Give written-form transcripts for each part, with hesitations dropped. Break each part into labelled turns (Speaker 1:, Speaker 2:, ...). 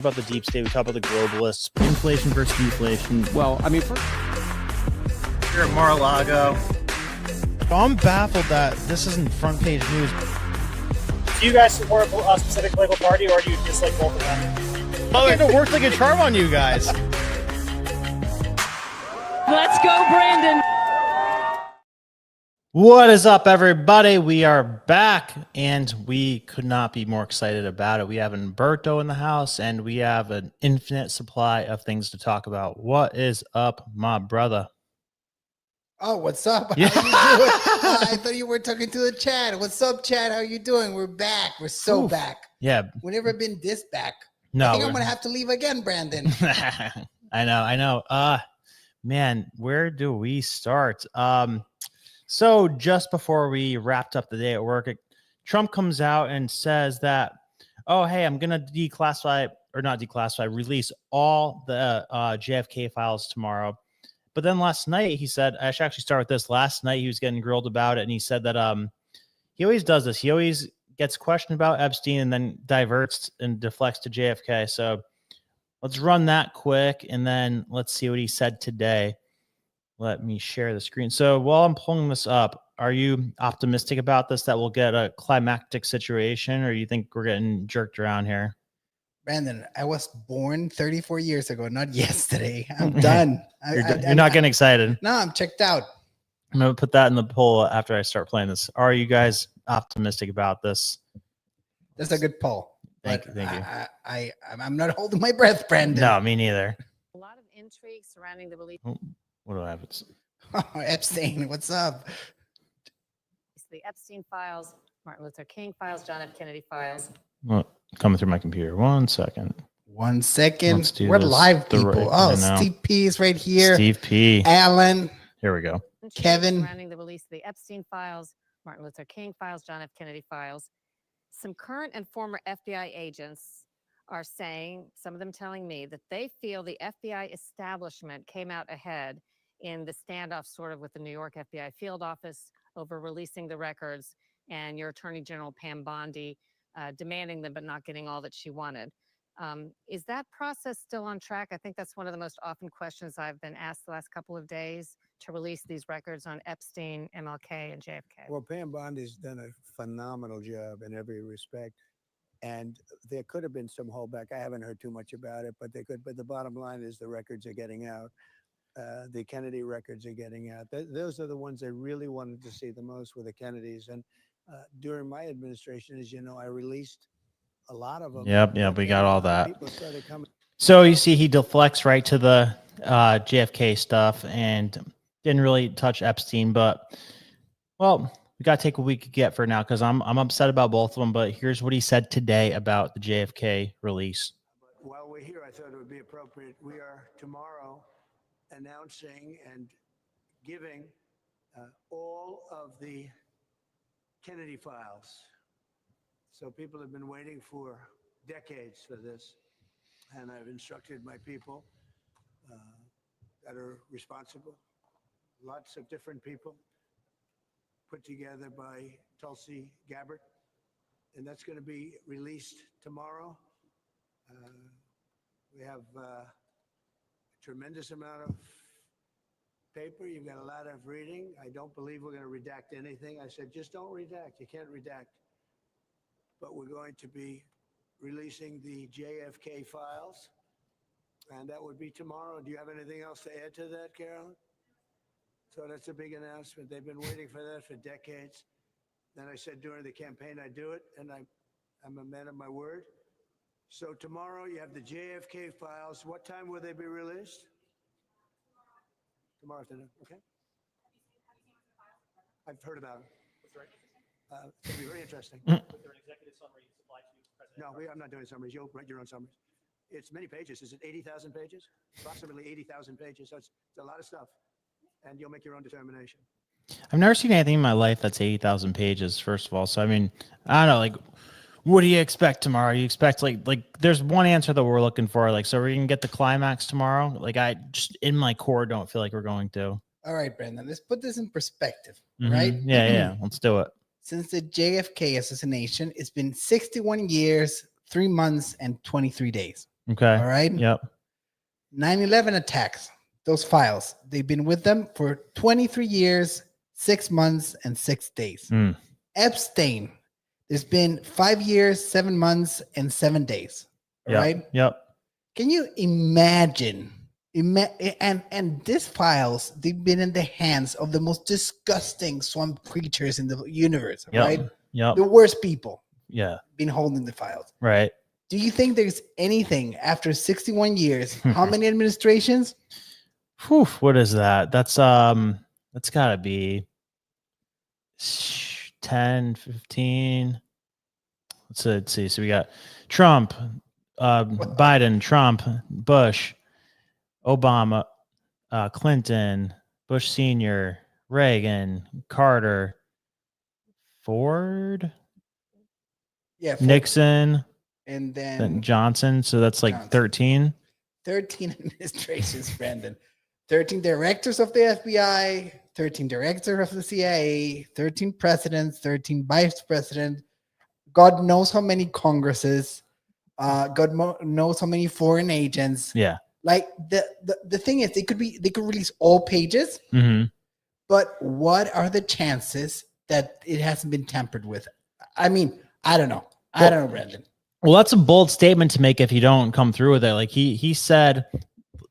Speaker 1: About the deep state, we talk about the globalists, inflation versus deflation.
Speaker 2: Well, I mean,
Speaker 1: You're at Mar-a-Lago. I'm baffled that this isn't front page news.
Speaker 3: Do you guys support a specific political party, or do you dislike both of them?
Speaker 1: Oh, it worked like a charm on you guys.
Speaker 4: Let's go, Brandon.
Speaker 1: What is up, everybody? We are back, and we could not be more excited about it. We have Umberto in the house, and we have an infinite supply of things to talk about. What is up, my brother?
Speaker 5: Oh, what's up?
Speaker 1: Yeah.
Speaker 5: How you doing? I thought you were talking to the chat. What's up, chat? How you doing? We're back. We're so back.
Speaker 1: Yeah.
Speaker 5: We've never been this back.
Speaker 1: No.
Speaker 5: I think I'm going to have to leave again, Brandon.
Speaker 1: I know. Man, where do we start? So just before we wrapped up the day at work, Trump comes out and says that, oh, hey, I'm going to release all the JFK files tomorrow. But then last night he said, I should actually start with this. Last night he was getting grilled about it, and he said that he always does this. He always gets questioned about Epstein and then diverts and deflects to JFK. So let's run that quick, and then let's see what he said today. Let me share the screen. So while I'm pulling this up, are you optimistic about this, that we'll get a climactic situation, or you think we're getting jerked around here?
Speaker 5: Brandon, I was born 34 years ago, not yesterday. I'm done.
Speaker 1: You're not getting excited.
Speaker 5: No, I'm checked out.
Speaker 1: I'm going to put that in the poll after I start playing this. Are you guys optimistic about this?
Speaker 5: That's a good poll.
Speaker 1: Thank you.
Speaker 5: I'm not holding my breath, Brandon.
Speaker 1: No, me neither.
Speaker 4: A lot of intrigue surrounding the release.
Speaker 1: What do I have?
Speaker 5: Oh, Epstein, what's up?
Speaker 4: It's the Epstein files, Martin Luther King files, John F. Kennedy files.
Speaker 1: Well, coming through my computer. 1 second.
Speaker 5: 1 second.
Speaker 1: Let's do
Speaker 5: We're
Speaker 1: this
Speaker 5: live,
Speaker 1: the
Speaker 5: people.
Speaker 1: right- I
Speaker 5: Oh,
Speaker 1: know.
Speaker 5: Steve P is right here.
Speaker 1: Steve P.
Speaker 5: Alan.
Speaker 1: Here we go.
Speaker 4: Intrigue
Speaker 5: Kevin.
Speaker 4: Surrounding the release of the Epstein files, Martin Luther King files, John F. Kennedy files. Some current and former FBI agents are saying, some of them telling me, that they feel the FBI establishment came out ahead in the standoff sort of with the New York FBI field office over releasing the records, and your Attorney General Pam Bondi demanding them but not getting all that she wanted. Is that process still on track? I think that's one of the most often questions I've been asked the last couple of days, to release these records on Epstein, MLK, and JFK.
Speaker 6: Well, Pam Bondi's done a phenomenal job in every respect. And there could have been some holdback. I haven't heard too much about it, but they could. But the bottom line is the records are getting out. The Kennedy records are getting out. Those are the ones I really wanted to see the most, were the Kennedys. And during my administration, as you know, I released a lot of them.
Speaker 1: Yep, we got all that.
Speaker 6: People started coming.
Speaker 1: So you see, he deflects right to the JFK stuff and didn't really touch Epstein. But, well, we got to take what we could get for now, because I'm upset about both of them. But here's what he said today about the JFK release.
Speaker 6: But while we're here, I thought it would be appropriate. We are tomorrow announcing and giving all of the Kennedy files. So people have been waiting for decades for this, and I've instructed my people that are responsible, lots of different people, put together by Tulsi Gabbard, and that's going to be released tomorrow. We have a tremendous amount of paper. You've got a lot of reading. I don't believe we're going to redact anything. I said, just don't redact. You can't redact. But we're going to be releasing the JFK files, and that would be tomorrow. Do you have anything else to add to that, Carolyn? So that's a big announcement. They've been waiting for that for decades. Then I said during the campaign I'd do it, and I'm a man of my word. So tomorrow you have the JFK files. What time will they be released? Tomorrow afternoon, okay? I've heard about it. It'll be very interesting.
Speaker 3: Was there an executive summary supplied to you, President?
Speaker 6: No, I'm not doing summaries. You'll write your own summaries. It's many pages. Is it 80,000 pages? Approximately 80,000 pages. So it's a lot of stuff. And you'll make your own determination.
Speaker 1: I've never seen anything in my life that's 80,000 pages, first of all. So, I mean, I don't know, like, what do you expect tomorrow? You expect, like there's one answer that we're looking for. Like, so we're going to get the climax tomorrow? Like, I just, in my core, don't feel like we're going to.
Speaker 5: All right, Brandon, let's put this in perspective, right?
Speaker 1: Yeah. Let's do it.
Speaker 5: Since the JFK assassination, it's been 61 years, 3 months, and 23 days.
Speaker 1: Okay.
Speaker 5: All right.
Speaker 1: Yep.
Speaker 5: 9/11 attacks. Those files. They've been with them for 23 years, 6 months, and 6 days.
Speaker 1: Mm.
Speaker 5: Epstein. There's been 5 years, 7 months, and 7 days. All
Speaker 1: Yep.
Speaker 5: right.
Speaker 1: Yep.
Speaker 5: Can you imagine? And these files, they've been in the hands of the most disgusting swamp creatures in the universe,
Speaker 1: Yep.
Speaker 5: right?
Speaker 1: Yep.
Speaker 5: The worst people
Speaker 1: Yeah.
Speaker 5: been holding the files.
Speaker 1: Right.
Speaker 5: Do you think there's anything after 61 years? How many administrations?
Speaker 1: Whew, what is that? That's gotta be 10, 15. Let's see. So we got Trump, Biden, Trump, Bush, Obama, Clinton, Bush Senior, Reagan, Carter, Ford,
Speaker 5: Yeah,
Speaker 1: Nixon,
Speaker 5: and
Speaker 1: then
Speaker 5: then
Speaker 1: Johnson. So that's like
Speaker 5: Johnson.
Speaker 1: 13.
Speaker 5: 13 administrations, Brandon. 13 directors of the FBI, 13 directors of the CIA, 13 presidents, 13 vice presidents. God knows how many Congresses. Knows how many foreign agents.
Speaker 1: Yeah.
Speaker 5: Like the thing is, they could release all pages,
Speaker 1: Mm-hmm.
Speaker 5: but what are the chances that it hasn't been tampered with? I mean, I don't know. I don't know, Brandon.
Speaker 1: Well, that's a bold statement to make if you don't come through with it. Like he said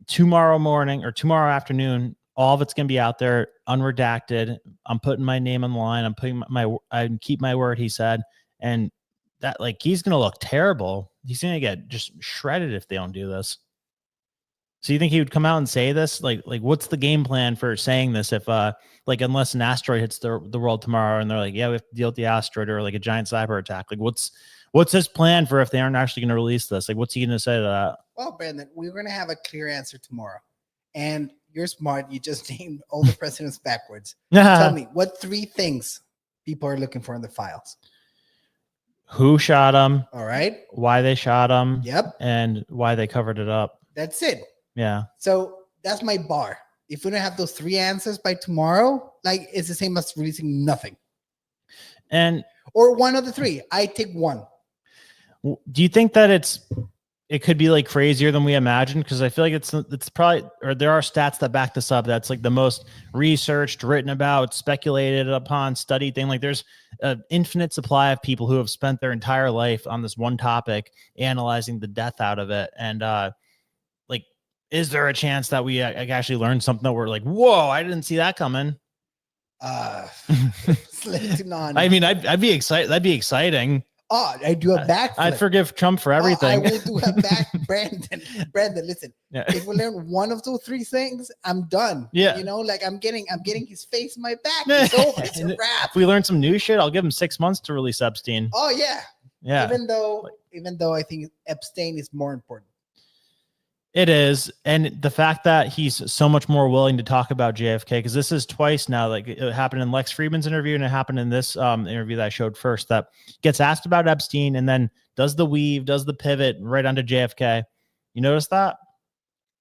Speaker 1: tomorrow morning or tomorrow afternoon, all of it's going to be out there unredacted. I'm putting my name on the line. I'm putting I keep my word, he said. And that, like, he's going to look terrible. He's going to get just shredded if they don't do this. So you think he would come out and say this? Like what's the game plan for saying this? If like, unless an asteroid hits the world tomorrow and they're like, yeah, we have to deal with the asteroid, or like a giant cyber attack. Like what's his plan for if they aren't actually going to release this? Like, what's he going to say to that?
Speaker 5: Well, Brandon, we're going to have a clear answer tomorrow. And you're smart. You just named all the presidents backwards. Tell me, what 3 things people are looking for in the files?
Speaker 1: Who shot him?
Speaker 5: All right.
Speaker 1: Why they shot him?
Speaker 5: Yep.
Speaker 1: And why they covered it up.
Speaker 5: That's it.
Speaker 1: Yeah.
Speaker 5: So that's my bar. If we don't have those 3 answers by tomorrow, like, it's the same as releasing nothing.
Speaker 1: And
Speaker 5: Or one of the 3. I take one.
Speaker 1: do you think that it could be like crazier than we imagined? Because I feel like it's probably, or there are stats that back this up. That's like the most researched, written about, speculated upon, studied thing. Like there's an infinite supply of people who have spent their entire life on this one topic, analyzing the death out of it. And like, is there a chance that we actually learn something that we're like, whoa, I didn't see that coming?
Speaker 5: None.
Speaker 1: I mean, I'd be excited. That'd be exciting.
Speaker 5: Oh, I do a backflip.
Speaker 1: I'd forgive Trump for everything.
Speaker 5: I will do a back, Brandon, listen.
Speaker 1: Yeah.
Speaker 5: If we learn one of those 3 things, I'm done.
Speaker 1: Yeah.
Speaker 5: You know, like I'm getting his face in my back. It's over. It's a wrap.
Speaker 1: If we learn some new shit, I'll give him 6 months to release Epstein.
Speaker 5: Oh yeah.
Speaker 1: Yeah.
Speaker 5: Even though I think Epstein is more important.
Speaker 1: It is. And the fact that he's so much more willing to talk about JFK, because this is twice now, like it happened in Lex Friedman's interview and it happened in this interview that I showed first, that gets asked about Epstein and then does the weave, does the pivot right onto JFK. You notice that?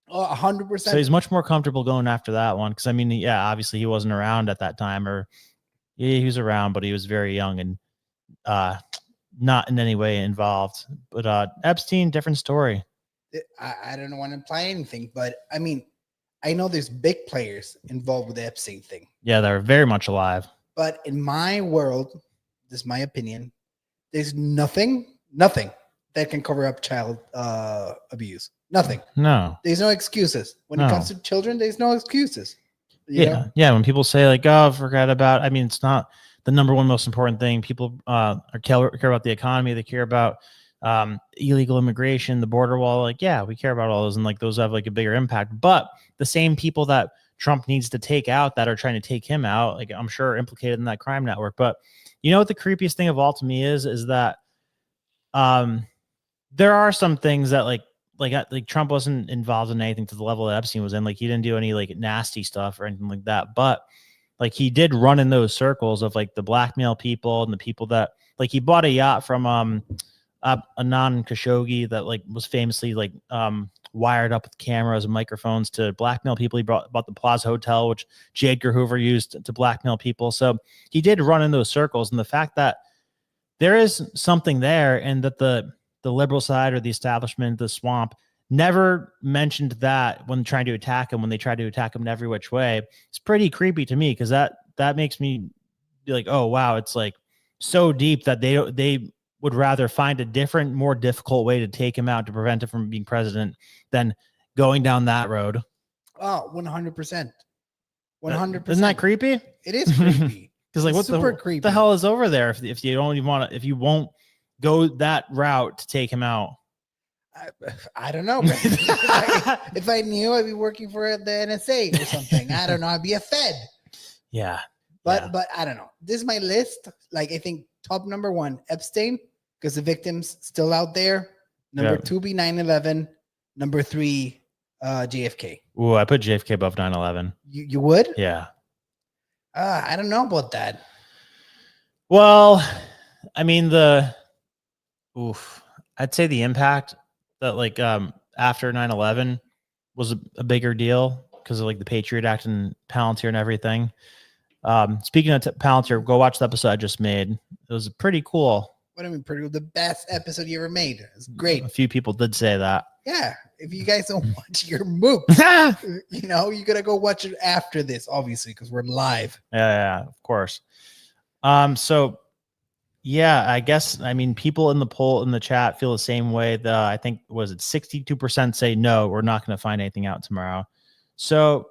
Speaker 5: Oh, 100%.
Speaker 1: So he's much more comfortable going after that one. Because I mean, yeah, obviously he wasn't around at that time, or yeah, he was around, but he was very young and not in any way involved. But Epstein, different story.
Speaker 5: I don't want to imply anything, but I mean, I know there's big players involved with the Epstein thing.
Speaker 1: Yeah, they're very much alive.
Speaker 5: But in my world, this is my opinion, there's nothing that can cover up child abuse. Nothing.
Speaker 1: No.
Speaker 5: There's no excuses. When it comes to children, there's no excuses. You know?
Speaker 1: Yeah. When people say like, oh, forget about, I mean, it's not the number one most important thing. People care about the economy. They care about illegal immigration, the border wall. Like, yeah, we care about all those, and like those have like a bigger impact. But the same people that Trump needs to take out, that are trying to take him out, like I'm sure are implicated in that crime network. But you know what the creepiest thing of all to me is that there are some things that like Trump wasn't involved in anything to the level that Epstein was in. Like he didn't do any like nasty stuff or anything like that. But like he did run in those circles of like the blackmail people and the people that like he bought a yacht from Anand Khashoggi that like was famously like wired up with cameras and microphones to blackmail people. He bought the Plaza Hotel, which J. Edgar Hoover used to blackmail people. So he did run in those circles. And the fact that there is something there, and that the liberal side or the establishment, the swamp, never mentioned that when trying to attack him, when they tried to attack him in every which way. It's pretty creepy to me because that makes me be like, oh wow, it's like so deep that they would rather find a different, more difficult way to take him out to prevent him from being president than going down that road.
Speaker 5: Oh, 100%. 100%.
Speaker 1: Isn't that creepy?
Speaker 5: It is creepy.
Speaker 1: Because like,
Speaker 5: It's
Speaker 1: what
Speaker 5: super
Speaker 1: the
Speaker 5: creepy.
Speaker 1: hell is over there if you don't even want to, if you won't go that route to take him out?
Speaker 5: I don't know. Brandon. If I knew, I'd be working for the NSA or something. I don't know. I'd be a Fed.
Speaker 1: Yeah.
Speaker 5: But I don't know. This is my list. Like, I think top number 1, Epstein, because the victim's still out there. Number 2 be 9/11. Number 3, JFK.
Speaker 1: Ooh, I put JFK above 9/11.
Speaker 5: You would?
Speaker 1: Yeah.
Speaker 5: I don't know about that.
Speaker 1: Well, I mean I'd say the impact that like after 9/11 was a bigger deal because of like the Patriot Act and Palantir and everything. Speaking of Palantir, go watch the episode I just made. It was pretty cool.
Speaker 5: What I mean, pretty the best episode you ever made. It's great.
Speaker 1: A few people did say that.
Speaker 5: Yeah. If you guys don't watch your move, you gotta go watch it after this, obviously, because we're live.
Speaker 1: Yeah, of course. So yeah, I guess, I mean, people in the poll in the chat feel the same way. I think, was it 62% say no, we're not going to find anything out tomorrow. So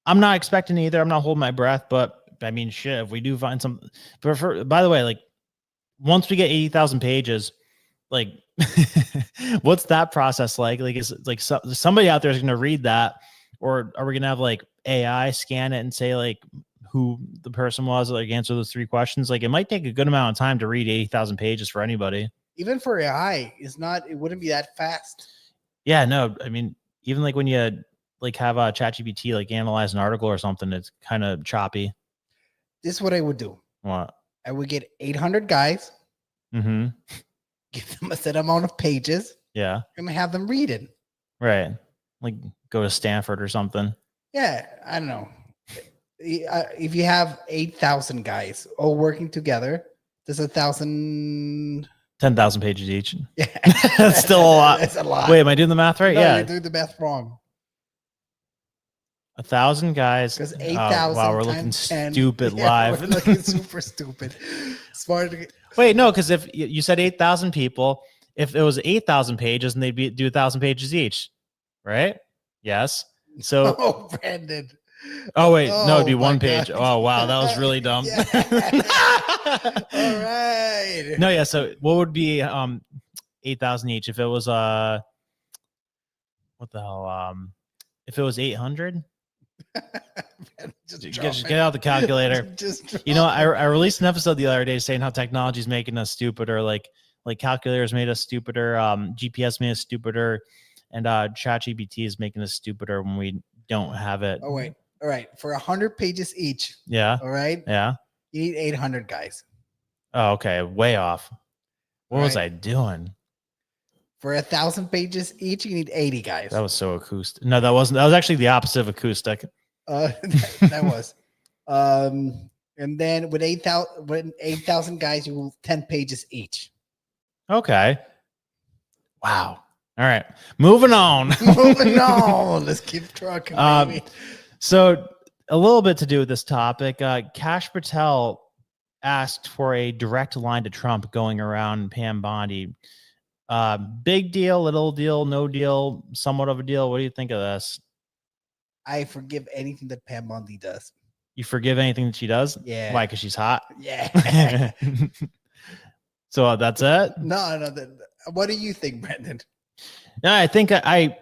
Speaker 1: I'm not expecting either. I'm not holding my breath, but I mean, shit, if we do find some, by the way, like once we get 80,000 pages, like what's that process like? Like, is like somebody out there is going to read that, or are we going to have like AI scan it and say like who the person was, like answer those 3 questions? Like, it might take a good amount of time to read 80,000 pages for anybody.
Speaker 5: Even for AI, it wouldn't be that fast.
Speaker 1: Yeah, no, I mean, even like when you like have a ChatGPT like analyze an article or something, it's kind of choppy.
Speaker 5: This is what I would do.
Speaker 1: What?
Speaker 5: I would get 800 guys,
Speaker 1: Mm-hmm.
Speaker 5: give them a set amount of pages,
Speaker 1: Yeah.
Speaker 5: and have them read it.
Speaker 1: Right. Like go to Stanford or something.
Speaker 5: Yeah, I don't know. If you have 8,000 guys all working together, there's 1,000.
Speaker 1: 10,000 pages each.
Speaker 5: Yeah,
Speaker 1: That's still a lot.
Speaker 5: That's a lot.
Speaker 1: Wait, am I doing the math right?
Speaker 5: No,
Speaker 1: Yeah.
Speaker 5: you're doing the math wrong.
Speaker 1: 1,000 guys.
Speaker 5: Because
Speaker 1: Oh,
Speaker 5: 8,000.
Speaker 1: wow, we're looking
Speaker 5: times 10.
Speaker 1: stupid
Speaker 5: Yeah,
Speaker 1: live.
Speaker 5: We're looking super stupid. Smart.
Speaker 1: Wait, no, because if you said 8,000 people, if it was 8,000 pages, and they'd do 1,000 pages each, right? Yes. So,
Speaker 5: Oh, Brandon.
Speaker 1: oh wait, no, it'd be
Speaker 5: Oh,
Speaker 1: one
Speaker 5: my
Speaker 1: page.
Speaker 5: God.
Speaker 1: Oh wow, that was really dumb.
Speaker 5: Yeah. All right.
Speaker 1: No, yeah. So what would be 8,000 each if it was what the hell? If it was 800, just get out the calculator.
Speaker 5: Just
Speaker 1: You know, I released an episode the other day saying how technology is making us stupider, like calculators made us stupider, GPS made us stupider, and ChatGPT is making us stupider when we don't have it.
Speaker 5: Oh wait. All right. For 100 pages each.
Speaker 1: Yeah.
Speaker 5: All right.
Speaker 1: Yeah.
Speaker 5: You need 800 guys.
Speaker 1: Oh, okay. Way off. What was
Speaker 5: Right.
Speaker 1: I doing?
Speaker 5: For 1,000 pages each, you need 80 guys.
Speaker 1: That was so acoustic. No, that wasn't. That was actually the opposite of acoustic.
Speaker 5: That was. And then with 8,000 guys, you will 10 pages each.
Speaker 1: Okay. Wow. All right. Moving on.
Speaker 5: Moving on. Let's keep trucking, baby.
Speaker 1: So a little bit to do with this topic. Kash Patel asked for a direct line to Trump going around Pam Bondi. Big deal, little deal, no deal, somewhat of a deal. What do you think of this?
Speaker 5: I forgive anything that Pam Bondi does.
Speaker 1: You forgive anything that she does?
Speaker 5: Yeah.
Speaker 1: Why? Because she's hot?
Speaker 5: Yeah.
Speaker 1: So that's it?
Speaker 5: No. What do you think, Brendan?
Speaker 1: Yeah, I think I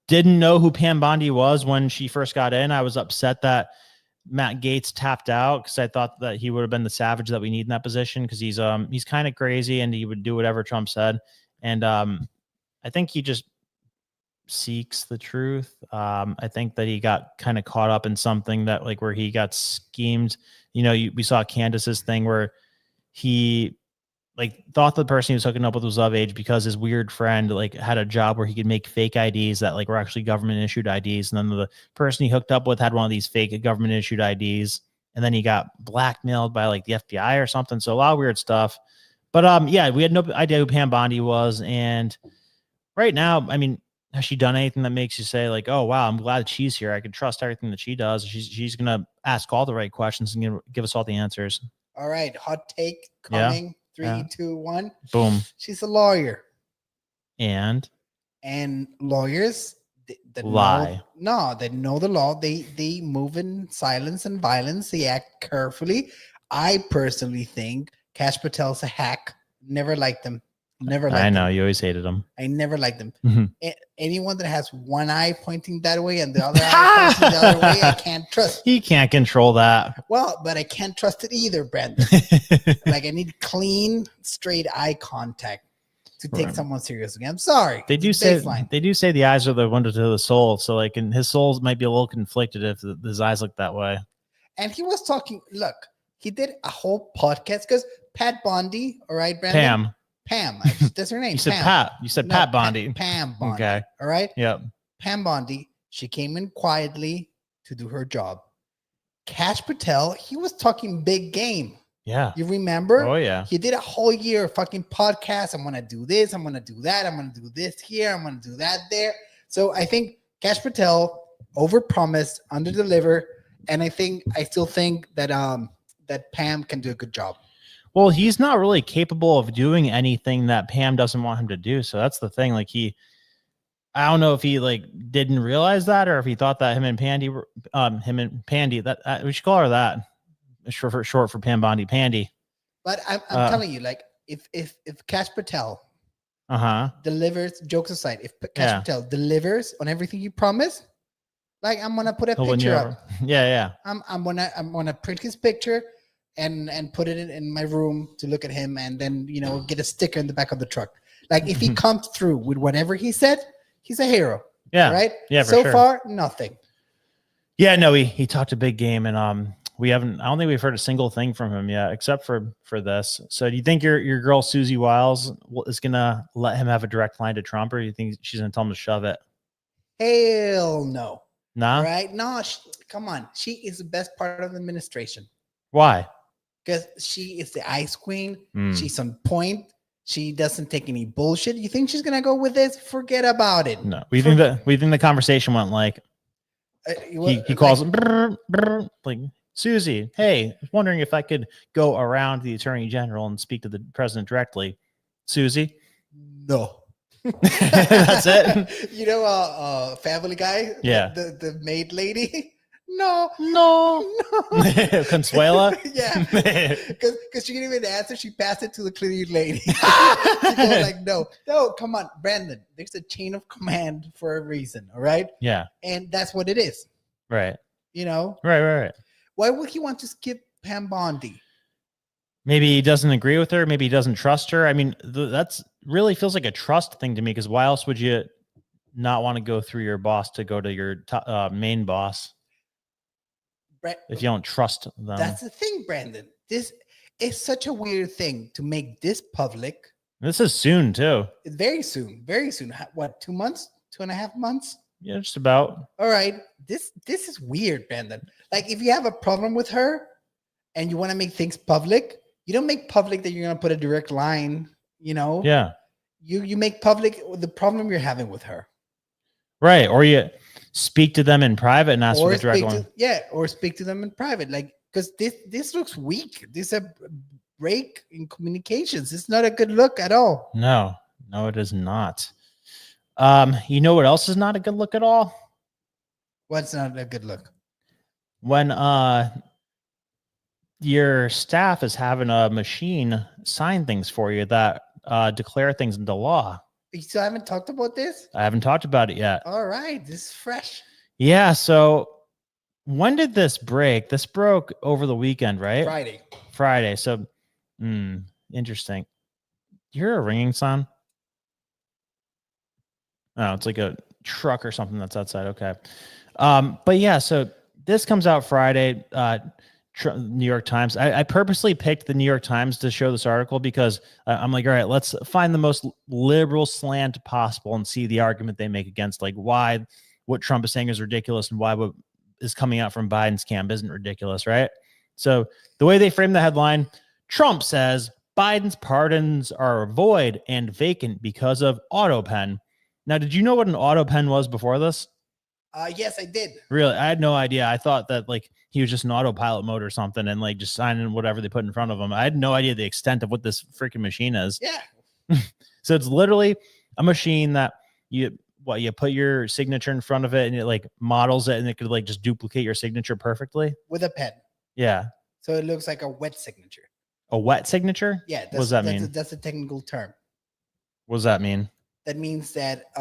Speaker 1: didn't know who Pam Bondi was when she first got in. I was upset that Matt Gaetz tapped out because I thought that he would have been the savage that we need in that position because he's kind of crazy and he would do whatever Trump said. And I think he just seeks the truth. I think that he got kind of caught up in something that like where he got schemed. You know, we saw Candace's thing where he like thought the person he was hooking up with was of age because his weird friend like had a job where he could make fake IDs that like were actually government issued IDs. And then the person he hooked up with had one of these fake government issued IDs. And then he got blackmailed by like the FBI or something. So a lot of weird stuff. But yeah, we had no idea who Pam Bondi was. And right now, I mean, has she done anything that makes you say like, oh wow, I'm glad she's here. I can trust everything that she does. She's gonna ask all the right questions and give us all the answers.
Speaker 5: All right, hot take
Speaker 1: Yeah,
Speaker 5: coming. Three,
Speaker 1: yeah.
Speaker 5: 2, 1.
Speaker 1: Boom.
Speaker 5: She's a lawyer,
Speaker 1: And
Speaker 5: lawyers that
Speaker 1: lie.
Speaker 5: they know the law. They move in silence and violence. They act carefully. I personally think Kash Patel's a hack. Never liked him. Never liked
Speaker 1: I
Speaker 5: him.
Speaker 1: know you always hated him.
Speaker 5: I never liked them.
Speaker 1: Mhm.
Speaker 5: Anyone that has one eye pointing that way and the other eye pointing the other way, I can't trust.
Speaker 1: He can't control that.
Speaker 5: Well, but I can't trust it either, Brandon. Like, I need clean, straight eye contact to take
Speaker 1: Right.
Speaker 5: someone seriously. I'm sorry.
Speaker 1: They do
Speaker 5: It's
Speaker 1: say
Speaker 5: baseline.
Speaker 1: the eyes are the window to the soul. So like, and his soul might be a little conflicted if his eyes look that way.
Speaker 5: And he was talking. Look, he did a whole podcast because Pat Bondi. All right, Brandon.
Speaker 1: Pam,
Speaker 5: That's her name.
Speaker 1: you said
Speaker 5: Pam.
Speaker 1: Pat. You said
Speaker 5: No,
Speaker 1: Pat Bondi.
Speaker 5: Pam Bondi.
Speaker 1: Okay.
Speaker 5: All right.
Speaker 1: Yep.
Speaker 5: Pam Bondi. She came in quietly to do her job. Kash Patel. He was talking big game.
Speaker 1: Yeah.
Speaker 5: You remember?
Speaker 1: Oh yeah.
Speaker 5: He did a whole year of fucking podcast. I'm gonna do this. I'm gonna do that. I'm gonna do this here. I'm gonna do that there. So I think Kash Patel overpromised, underdeliver, and I still think that that Pam can do a good job.
Speaker 1: Well, he's not really capable of doing anything that Pam doesn't want him to do. So that's the thing. Like I don't know if he like didn't realize that or if he thought that him and Pandy, that we should call her that. Short for Pam Bondi, Pandy.
Speaker 5: But I'm telling you, like, if Kash Patel delivers, jokes aside, if Kash Patel delivers on everything you promised, like, I'm gonna put a picture up.
Speaker 1: Yeah.
Speaker 5: I'm gonna print his picture and put it in my room to look at him, and then get a sticker in the back of the truck. Like, if he comes through with whatever he said, he's a hero.
Speaker 1: Yeah.
Speaker 5: Right.
Speaker 1: Yeah.
Speaker 5: So
Speaker 1: sure.
Speaker 5: far, nothing.
Speaker 1: Yeah. No, he talked a big game, and I don't think we've heard a single thing from him yet, except for this. So do you think your girl Susie Wiles is gonna let him have a direct line to Trump, or do you think she's gonna tell him to shove it?
Speaker 5: Hell no.
Speaker 1: Nah.
Speaker 5: All right. No, come on. She is the best part of the administration.
Speaker 1: Why?
Speaker 5: Because she is the ice queen. She's on point. She doesn't take any bullshit. You think she's gonna go with this? Forget about it.
Speaker 1: No. We think the conversation went like he calls him like, Susie, hey, I was wondering if I could go around the attorney general and speak to the president directly. Susie?
Speaker 5: No.
Speaker 1: That's it.
Speaker 5: Family Guy?
Speaker 1: Yeah.
Speaker 5: The maid lady? No.
Speaker 1: Consuela?
Speaker 5: Yeah. Because she didn't even answer. She passed it to the cleaning lady. She goes like, no, come on, Brandon. There's a chain of command for a reason, all right?
Speaker 1: Yeah.
Speaker 5: And that's what it is.
Speaker 1: Right.
Speaker 5: Right. Why would he want to skip Pam Bondi?
Speaker 1: Maybe he doesn't agree with her. Maybe he doesn't trust her. I mean, that's really feels like a trust thing to me, because why else would you not want to go through your boss to go to your main boss if you don't trust them?
Speaker 5: That's the thing, Brandon. This is such a weird thing to make this public.
Speaker 1: This is soon, too.
Speaker 5: Very soon. What, 2 months? 2.5 months?
Speaker 1: Yeah, just about.
Speaker 5: All right. This is weird, Brandon. Like, if you have a problem with her and you want to make things public, you don't make public that you're going to put a direct line,
Speaker 1: Yeah.
Speaker 5: You make public the problem you're having with her.
Speaker 1: Right. Or you speak to them in private and ask for the direct line.
Speaker 5: Or speak to them in private. Like, because this looks weak. This is a break in communications. It's not a good look at all.
Speaker 1: No, it is not. You know what else is not a good look at all?
Speaker 5: What's not a good look?
Speaker 1: When your staff is having a machine sign things for you that declare things into law.
Speaker 5: You still haven't talked about this?
Speaker 1: I haven't talked about it yet.
Speaker 5: All right. This is fresh.
Speaker 1: Yeah. So when did this break? This broke over the weekend, right? Friday. So interesting. You hear a ringing sound? Oh, it's like a truck or something that's outside. Okay. But yeah, so this comes out Friday. New York Times. I purposely picked the New York Times to show this article because I'm like, all right, let's find the most liberal slant possible and see the argument they make against like why what Trump is saying is ridiculous and why what is coming out from Biden's camp isn't ridiculous, right? So the way they frame the headline, Trump says Biden's pardons are void and vacant because of Autopen. Now, did you know what an Autopen was before this?
Speaker 5: Yes, I did.
Speaker 1: Really, I had no idea. I thought that like he was just in autopilot mode or something, and like just signing whatever they put in front of him. I had no idea the extent of what this freaking machine is.
Speaker 5: Yeah.
Speaker 1: So it's literally a machine that you put your signature in front of it, and it like models it, and it could like just duplicate your signature perfectly
Speaker 5: With a pen.
Speaker 1: Yeah.
Speaker 5: So it looks like a wet signature.
Speaker 1: A wet signature?
Speaker 5: Yeah.
Speaker 1: What does that mean?
Speaker 5: That's a technical term.
Speaker 1: What does that mean?
Speaker 5: That means that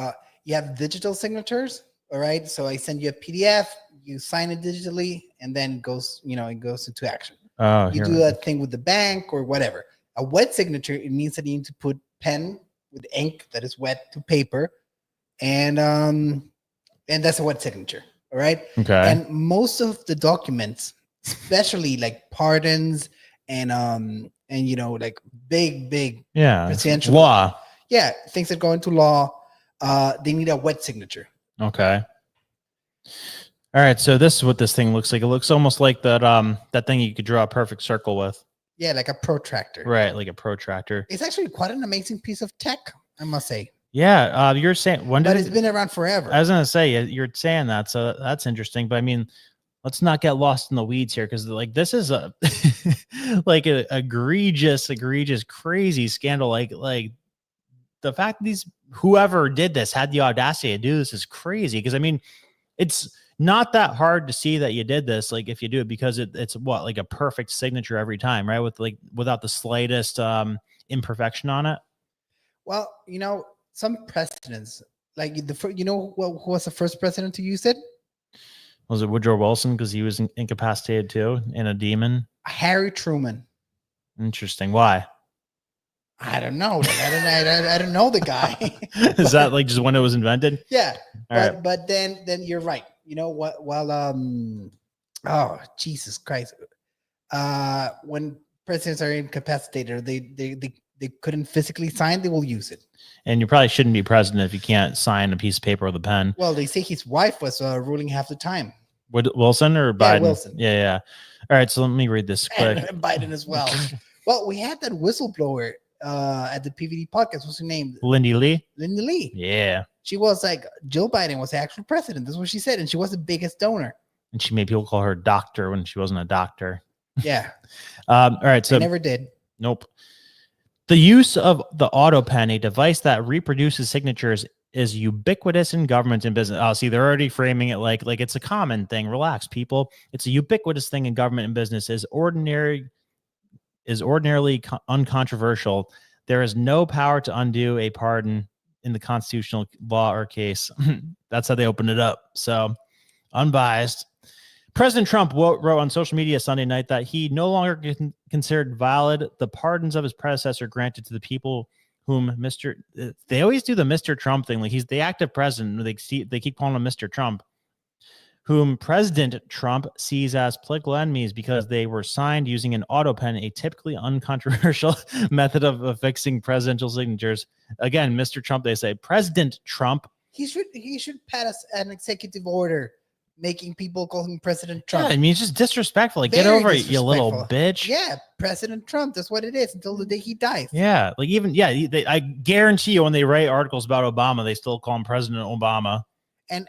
Speaker 5: you have digital signatures. All right. So I send you a PDF, you sign it digitally, and then it goes into action.
Speaker 1: Oh,
Speaker 5: you do that thing with the bank or whatever. A wet signature, it means that you need to put pen with ink that is wet to paper, and that's a wet signature. All right.
Speaker 1: Okay.
Speaker 5: And most of the documents, especially like pardons and like big presidential
Speaker 1: law.
Speaker 5: Yeah, things that go into law, they need a wet signature.
Speaker 1: Okay. All right. So this is what this thing looks like. It looks almost like that thing you could draw a perfect circle with.
Speaker 5: Yeah, like a protractor.
Speaker 1: Right, like a protractor.
Speaker 5: It's actually quite an amazing piece of tech, I must say.
Speaker 1: Yeah. You're saying
Speaker 5: but it's been around forever.
Speaker 1: I was gonna say you're saying that, so that's interesting. But I mean, let's not get lost in the weeds here, because like this is a like a egregious, crazy scandal. Like the fact that whoever did this had the audacity to do this is crazy. Because I mean, it's not that hard to see that you did this, like if you do it, because it's what, like a perfect signature every time, right? Without the slightest imperfection on it.
Speaker 5: Well, some presidents, like who was the first president to use it?
Speaker 1: Was it Woodrow Wilson, because he was incapacitated too, and a demon?
Speaker 5: Harry Truman.
Speaker 1: Interesting. Why?
Speaker 5: I don't know. I don't know the guy.
Speaker 1: Is that like just when it was invented?
Speaker 5: Yeah.
Speaker 1: Right.
Speaker 5: But then you're right. You know what? Well, oh Jesus Christ! When presidents are incapacitated, they couldn't physically sign, they will use it.
Speaker 1: And you probably shouldn't be president if you can't sign a piece of paper with a pen.
Speaker 5: Well, they say his wife was ruling half the time.
Speaker 1: Wilson or Biden?
Speaker 5: Yeah, Wilson.
Speaker 1: Yeah. All right, so let me read this quick.
Speaker 5: And Biden as well. Well, we had that whistleblower at the PVD podcast. What's her name?
Speaker 1: Lindy Lee.
Speaker 5: Lindy Lee.
Speaker 1: Yeah.
Speaker 5: She was like, Joe Biden was the actual president. That's what she said. And she was the biggest donor.
Speaker 1: And she made people call her doctor when she wasn't a doctor.
Speaker 5: Yeah.
Speaker 1: All right. So
Speaker 5: I never did.
Speaker 1: Nope. The use of the Autopen, a device that reproduces signatures, is ubiquitous in government and business. Oh, see, they're already framing it like it's a common thing. Relax, people. It's a ubiquitous thing in government and business. Is ordinarily uncontroversial. There is no power to undo a pardon in the constitutional law or case. That's how they opened it up. So unbiased. President Trump wrote on social media Sunday night that he no longer considered valid the pardons of his predecessor granted to the people whom they always do the Mr. Trump thing. Like he's the active president. They keep calling him Mr. Trump, whom President Trump sees as political enemies because they were signed using an Autopen, a typically uncontroversial method of affixing presidential signatures. Again, Mr. Trump, they say. President Trump.
Speaker 5: He should pass an executive order making people call him President Trump.
Speaker 1: Yeah, I mean, it's just disrespectful. Like, get over it, you little bitch.
Speaker 5: Yeah, President Trump. That's what it is until the day he dies.
Speaker 1: Yeah, like I guarantee you when they write articles about Obama, they still call him President Obama.
Speaker 5: And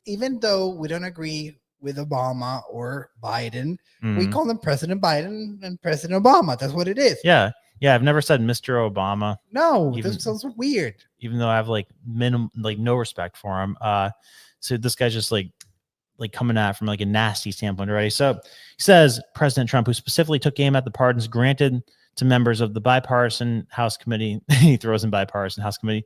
Speaker 5: even though we don't agree with Obama or Biden, we call them President Biden and President Obama. That's what it is.
Speaker 1: Yeah. Yeah, I've never said Mr. Obama.
Speaker 5: No, this sounds weird.
Speaker 1: Even though I have no respect for him. So this guy's just like coming at it from like a nasty standpoint already. So he says President Trump, who specifically took aim at the pardons granted to members of the bipartisan House committee, he throws in bipartisan House committee,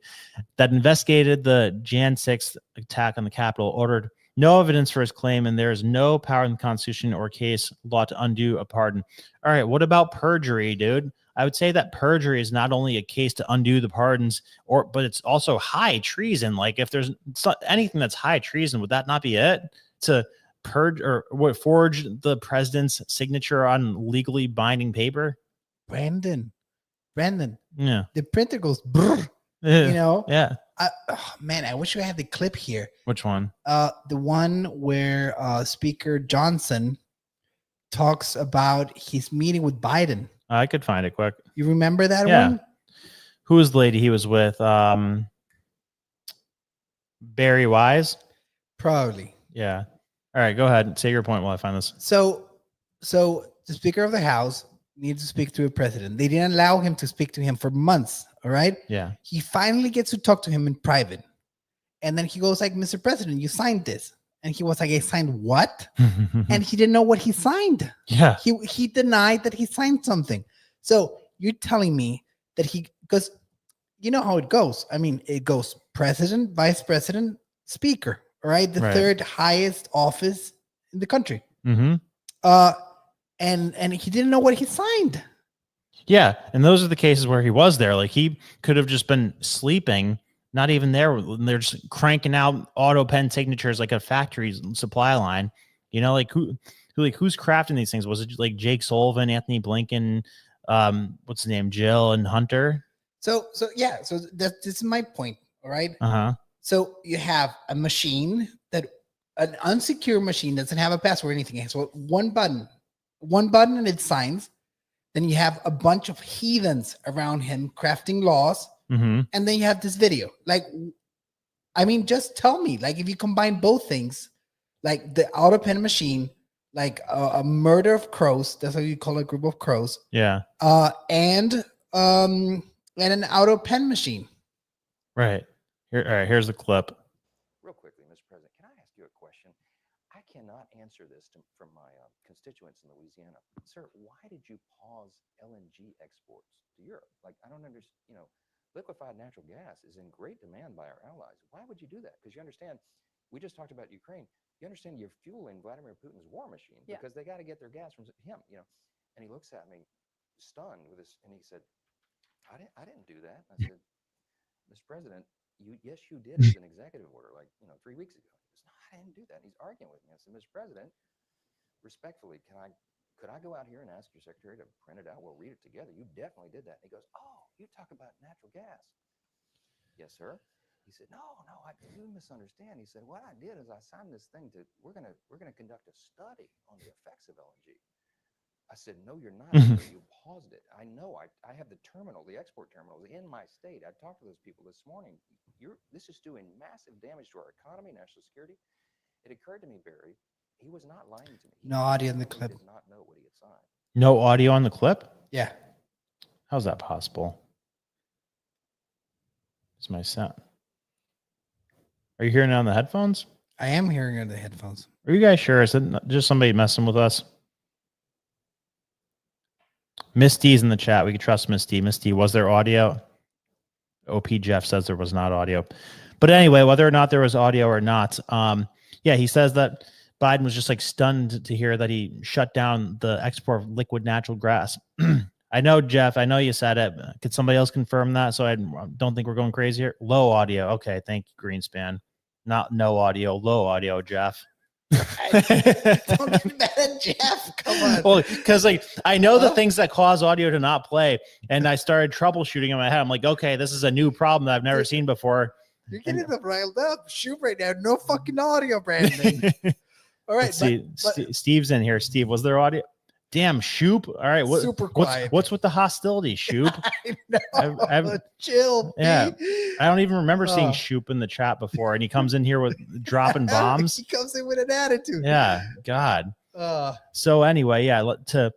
Speaker 1: that investigated the Jan 6th attack on the Capitol, ordered no evidence for his claim, and there is no power in the Constitution or case law to undo a pardon. All right, what about perjury, dude? I would say that perjury is not only a case to undo the pardons, but it's also high treason. Like if there's anything that's high treason, would that not be it? To purge or forge the president's signature on legally binding paper?
Speaker 5: Brandon.
Speaker 1: Yeah.
Speaker 5: The printer goes brr,
Speaker 1: Yeah.
Speaker 5: Man, I wish we had the clip here.
Speaker 1: Which one?
Speaker 5: The one where Speaker Johnson talks about his meeting with Biden.
Speaker 1: I could find it quick.
Speaker 5: You remember that one?
Speaker 1: Who was the lady he was with? Barry Wise.
Speaker 5: Probably.
Speaker 1: Yeah. All right, go ahead. Say your point while I find this.
Speaker 5: So the Speaker of the House needs to speak to a president. They didn't allow him to speak to him for months. All right.
Speaker 1: Yeah.
Speaker 5: He finally gets to talk to him in private. And then he goes like, Mr. President, you signed this. And he was like, I signed what? And he didn't know what he signed.
Speaker 1: Yeah.
Speaker 5: He denied that he signed something. So you're telling me that because you know how it goes. I mean, it goes president, vice president, speaker, right? The third highest office in the country.
Speaker 1: Mm-hmm.
Speaker 5: And he didn't know what he signed.
Speaker 1: Yeah. And those are the cases where he was there. Like he could have just been sleeping, not even there. They're just cranking out Autopen signatures like a factory supply line. You know, like who's crafting these things? Was it like Jake Sullivan, Anthony Blinken, what's the name, Jill and Hunter?
Speaker 5: So this is my point. All right.
Speaker 1: Uh-huh.
Speaker 5: So you have a machine an unsecure machine doesn't have a password or anything. So one button and it signs. Then you have a bunch of heathens around him crafting laws.
Speaker 1: Mm-hmm.
Speaker 5: And then you have this video. Like, I mean, just tell me, like, if you combine both things, like the Autopen machine, like a murder of crows, that's how you call a group of crows.
Speaker 1: Yeah.
Speaker 5: And an Autopen machine.
Speaker 1: Right. All right, here's the clip.
Speaker 2: Real quickly, Mr. President, can I ask you a question? I cannot answer this from my constituents in Louisiana. Sir, why did you pause LNG exports to Europe? Like, I don't understand, liquefied natural gas is in great demand by our allies. Why would you do that? Because you understand, we just talked about Ukraine. You understand you're fueling Vladimir Putin's war machine because they got to get their gas from him, And he looks at me stunned with this, and he said, I didn't do that. I said, Mr. President, yes, you did as an executive order, 3 weeks ago. He goes, no, I didn't do that. And he's arguing with me. I said, Mr. President, respectfully, could I go out here and ask your secretary to print it out? We'll read it together. You definitely did that. And he goes, oh, you talk about natural gas. Yes, sir. He said, no, you misunderstand. He said, what I did is I signed this thing we're gonna conduct a study on the effects of LNG. I said, no, you're not. You paused it. I know. I have the export terminals in my state. I talked to those people this morning. This is doing massive damage to our economy, national security. It occurred to me, Barry, he was not lying to me.
Speaker 5: No audio in the clip.
Speaker 2: He did not know what he had signed.
Speaker 1: No audio on the clip?
Speaker 5: Yeah.
Speaker 1: How's that possible? It's my sound. Are you hearing it on the headphones?
Speaker 5: I am hearing it on the headphones.
Speaker 1: Are you guys sure? Is it just somebody messing with us? Miss D's in the chat. We can trust Miss D. Miss D, was there audio? OP Jeff says there was not audio. But anyway, whether or not there was audio or not, he says that Biden was just like stunned to hear that he shut down the export of liquid natural gas. I know, Jeff, I know you said it. Could somebody else confirm that? So I don't think we're going crazy here. Low audio. Okay, thank you, Greenspan. Not no audio, low audio, Jeff.
Speaker 5: Don't get mad at Jeff. Come on.
Speaker 1: Well, because I know the things that cause audio to not play, and I started troubleshooting in my head. I'm like, okay, this is a new problem that I've never seen before.
Speaker 5: You're getting them riled up. Shoot right now. No fucking audio, Brandon. All right.
Speaker 1: Steve's in here. Steve, was there audio? Damn, Shoop. All right.
Speaker 5: Super quiet.
Speaker 1: What's with the hostility, Shoop?
Speaker 5: I know. Chill.
Speaker 1: Yeah. I don't even remember seeing Shoop in the chat before, and he comes in here with dropping bombs.
Speaker 5: He comes in with an attitude.
Speaker 1: Yeah. God. So anyway, to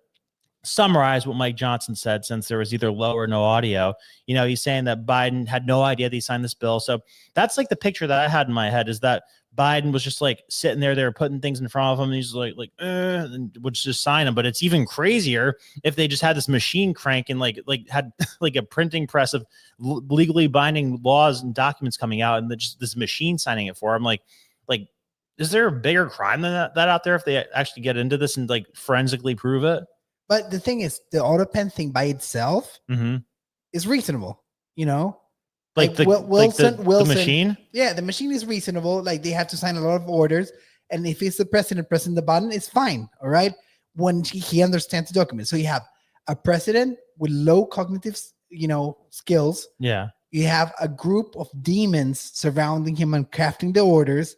Speaker 1: summarize what Mike Johnson said, since there was either low or no audio, he's saying that Biden had no idea that he signed this bill. So that's like the picture that I had in my head, is that Biden was just like sitting there, they were putting things in front of him, and he's and would just sign them. But it's even crazier if they just had this machine cranking, like had like a printing press of legally binding laws and documents coming out, and just this machine signing it for him. Like, is there a bigger crime than that out there if they actually get into this and forensically prove it?
Speaker 5: But the thing is, the Autopen thing by itself is reasonable, Like Wilson,
Speaker 1: the machine?
Speaker 5: Yeah, the machine is reasonable. Like, they have to sign a lot of orders. And if it's the president pressing the button, it's fine. All right. When he understands the document. So you have a president with low cognitive, skills.
Speaker 1: Yeah.
Speaker 5: You have a group of demons surrounding him and crafting the orders.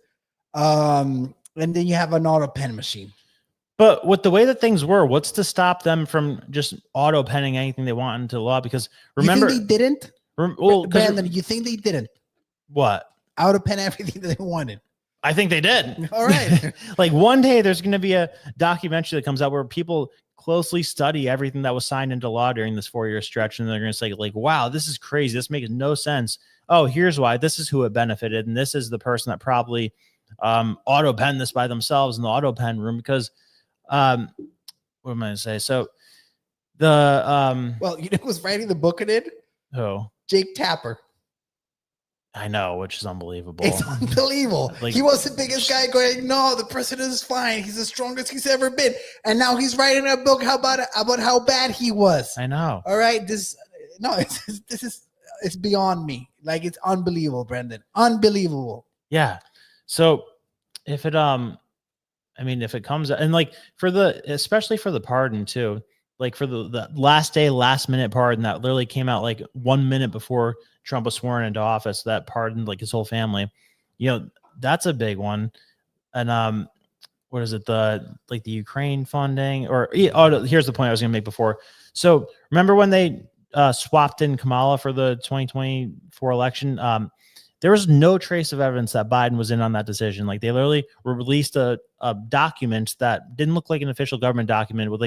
Speaker 5: And then you have an Autopen machine.
Speaker 1: But with the way that things were, what's to stop them from just auto-penning anything they want into law? Because remember,
Speaker 5: you think they didn't?
Speaker 1: Well,
Speaker 5: Brandon, you think they didn't?
Speaker 1: What?
Speaker 5: Autopen everything that they wanted.
Speaker 1: I think they did.
Speaker 5: All right.
Speaker 1: Like one day there's going to be a documentary that comes out where people closely study everything that was signed into law during this 4-year stretch. And they're going to say like, wow, this is crazy. This makes no sense. Oh, here's why. This is who it benefited. And this is the person that probably auto-penned this by themselves in the auto-pen room because what am I going to say? So the
Speaker 5: well, you know who's writing the book in it?
Speaker 1: who?
Speaker 5: Jake Tapper.
Speaker 1: I know, which is unbelievable.
Speaker 5: It's unbelievable.
Speaker 1: Like,
Speaker 5: he was the biggest guy going, no, the president is fine. He's the strongest he's ever been. And now he's writing a book about how bad he was.
Speaker 1: I know.
Speaker 5: All right. It's beyond me. Like, it's unbelievable, Brendan. Unbelievable.
Speaker 1: Yeah. So if it if it comes and like especially for the pardon too, like for the last minute pardon that literally came out like 1 minute before Trump was sworn into office, that pardoned like his whole family, that's a big one. And what is it, the Ukraine funding here's the point I was gonna make before. So remember when they swapped in Kamala for the 2024 election? There was no trace of evidence that Biden was in on that decision. Like they literally released a document that didn't look like an official government document with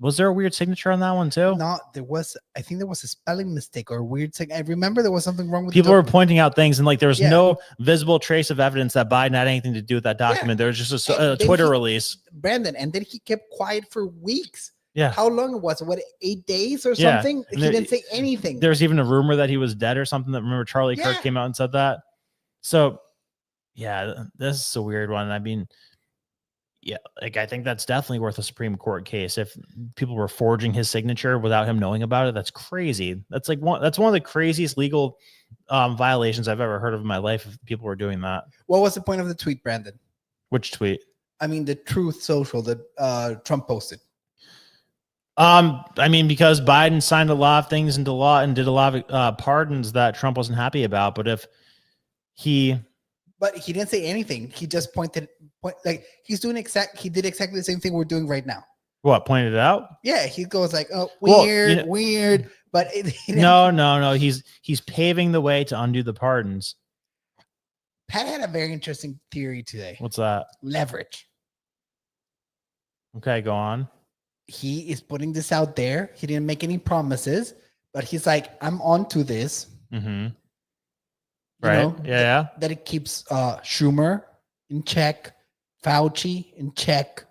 Speaker 1: was there a weird signature on that one too?
Speaker 5: No, I think there was a spelling mistake or a weird thing. I remember there was something wrong with
Speaker 1: people were pointing out things and like there was
Speaker 5: Yeah.
Speaker 1: no visible trace of evidence that Biden had anything to do with that document. There was just a Twitter release.
Speaker 5: Brandon, and then he kept quiet for weeks.
Speaker 1: Yeah.
Speaker 5: How long was it? What, 8 days or
Speaker 1: Yeah.
Speaker 5: something?
Speaker 1: And
Speaker 5: He didn't say anything.
Speaker 1: There's even a rumor that he was dead or something. That remember Charlie Kirk
Speaker 5: Yeah.
Speaker 1: came out and said that. So yeah, this is a weird one. I mean, yeah, like I think that's definitely worth a Supreme Court case. If people were forging his signature without him knowing about it, that's crazy. That's one of the craziest legal violations I've ever heard of in my life. If people were doing that.
Speaker 5: What was the point of the tweet, Brandon?
Speaker 1: Which tweet?
Speaker 5: I mean, the Truth Social that Trump posted.
Speaker 1: I mean, because Biden signed a lot of things into law and did a lot of pardons that Trump wasn't happy about. But
Speaker 5: But he didn't say anything. He just pointed like he did exactly the same thing we're doing right now.
Speaker 1: pointed it out?
Speaker 5: Yeah, he goes like, oh,
Speaker 1: Well,
Speaker 5: weird. But
Speaker 1: No. He's paving the way to undo the pardons.
Speaker 5: Pat had a very interesting theory today.
Speaker 1: What's that?
Speaker 5: Leverage.
Speaker 1: Okay, go on.
Speaker 5: He is putting this out there. He didn't make any promises, but he's like, I'm on to this.
Speaker 1: Mm-hmm.
Speaker 5: You
Speaker 1: Right.
Speaker 5: know,
Speaker 1: Yeah.
Speaker 5: That it keeps Schumer in check, Fauci in check.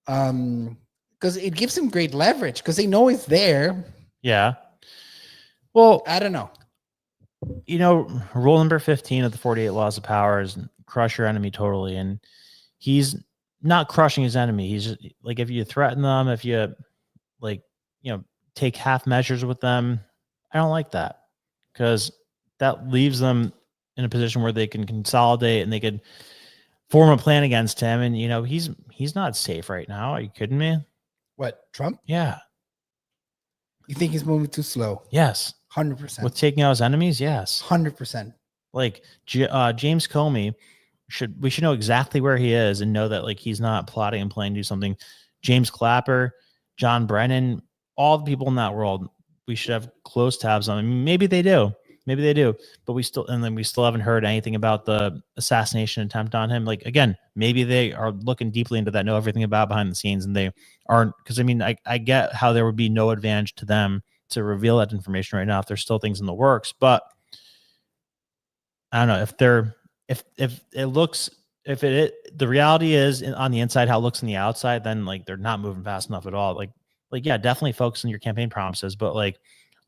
Speaker 5: Because it gives him great leverage because they know it's there.
Speaker 1: Yeah. Well,
Speaker 5: I don't know.
Speaker 1: Rule number 15 of the 48 laws of power is crush your enemy totally. And he's not crushing his enemy. He's just like, if you threaten them, if you take half measures with them, I don't like that because that leaves them in a position where they can consolidate and they could form a plan against him. And, he's not safe right now. Are you kidding me?
Speaker 5: What, Trump?
Speaker 1: Yeah.
Speaker 5: You think he's moving too slow?
Speaker 1: Yes.
Speaker 5: 100%.
Speaker 1: With taking out his enemies. Yes.
Speaker 5: 100%.
Speaker 1: Like James Comey we should know exactly where he is and know that like he's not plotting and planning to do something. James Clapper, John Brennan, all the people in that world, we should have close tabs on. I mean, maybe they do, but we still haven't heard anything about the assassination attempt on him. Like, again, maybe they are looking deeply into that, know everything about behind the scenes, and they aren't. Because I mean, I get how there would be no advantage to them to reveal that information right now if there's still things in the works, but I don't know the reality is on the inside how it looks on the outside, then like they're not moving fast enough at all. Like yeah, definitely focus on your campaign promises, but like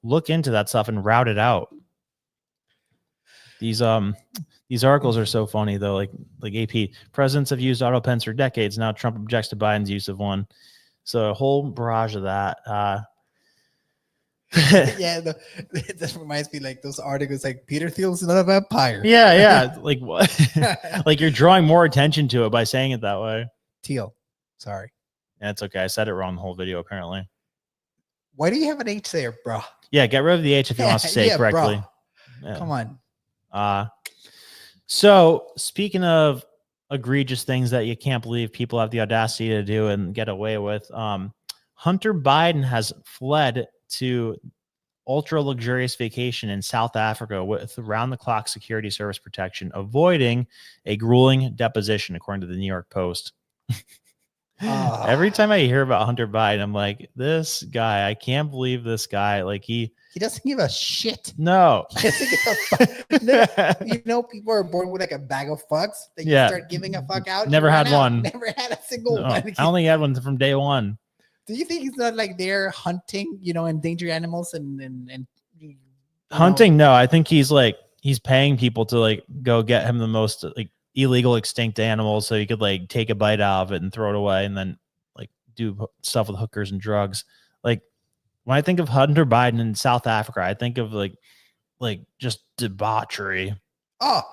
Speaker 1: look into that stuff and route it out. These articles are so funny though. Like AP, presidents have used auto pens for decades. Now Trump objects to Biden's use of one. So a whole barrage of that.
Speaker 5: Yeah, that reminds me like those articles like Peter Thiel's not a vampire.
Speaker 1: Yeah. Like what? Like you're drawing more attention to it by saying it that way.
Speaker 5: Thiel. Sorry.
Speaker 1: Yeah, it's okay. I said it wrong the whole video apparently.
Speaker 5: Why do you have an H there, bro?
Speaker 1: Yeah, get rid of the H if you want to say it correctly. Yeah.
Speaker 5: Come on.
Speaker 1: So speaking of egregious things that you can't believe people have the audacity to do and get away with, Hunter Biden has fled to ultra luxurious vacation in South Africa with round the clock security service protection, avoiding a grueling deposition, according to the New York Post. Every time I hear about Hunter Biden, I'm like, this guy, I can't believe this guy. Like
Speaker 5: He doesn't give a shit.
Speaker 1: no.
Speaker 5: He doesn't give a fuck. You know, people are born with like a bag of fucks that you start giving a fuck out.
Speaker 1: Never had one.
Speaker 5: Never had a single
Speaker 1: No,
Speaker 5: one.
Speaker 1: I only had one from day one.
Speaker 5: Do you think he's not like there hunting, you know, endangered animals and
Speaker 1: Hunting? No, I think he's paying people to like go get him the most like illegal extinct animals so he could like take a bite out of it and throw it away and then like do stuff with hookers and drugs. Like when I think of Hunter Biden in South Africa, I think of like just debauchery.
Speaker 5: Oh,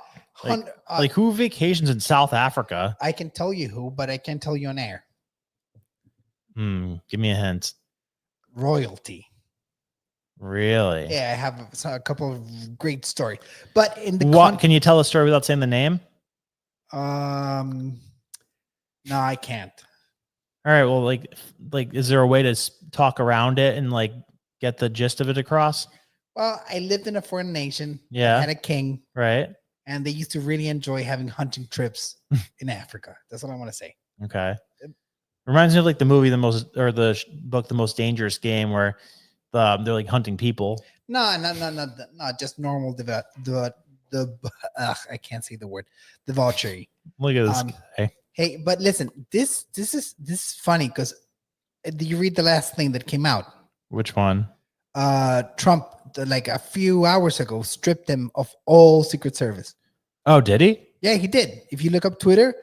Speaker 1: like who vacations in South Africa?
Speaker 5: I can tell you who, but I can't tell you on air.
Speaker 1: Give me a hint.
Speaker 5: Royalty.
Speaker 1: Really?
Speaker 5: Yeah, I have a couple of great stories. But in the
Speaker 1: can you tell a story without saying the name?
Speaker 5: No, I can't.
Speaker 1: All right. Well, like, is there a way to talk around it and like get the gist of it across?
Speaker 5: Well, I lived in a foreign nation.
Speaker 1: Yeah.
Speaker 5: I had a king.
Speaker 1: Right.
Speaker 5: And they used to really enjoy having hunting trips in Africa. That's what I want to say.
Speaker 1: Okay. Reminds me of like the movie, the book, The Most Dangerous Game, where they're like hunting people.
Speaker 5: No, just normal I can't say the word. Debauchery.
Speaker 1: Look at this guy.
Speaker 5: Hey, but listen, this is funny because did you read the last thing that came out?
Speaker 1: Which one?
Speaker 5: Trump, like a few hours ago, stripped him of all Secret Service.
Speaker 1: Oh, did he?
Speaker 5: Yeah, he did. If you look up Twitter,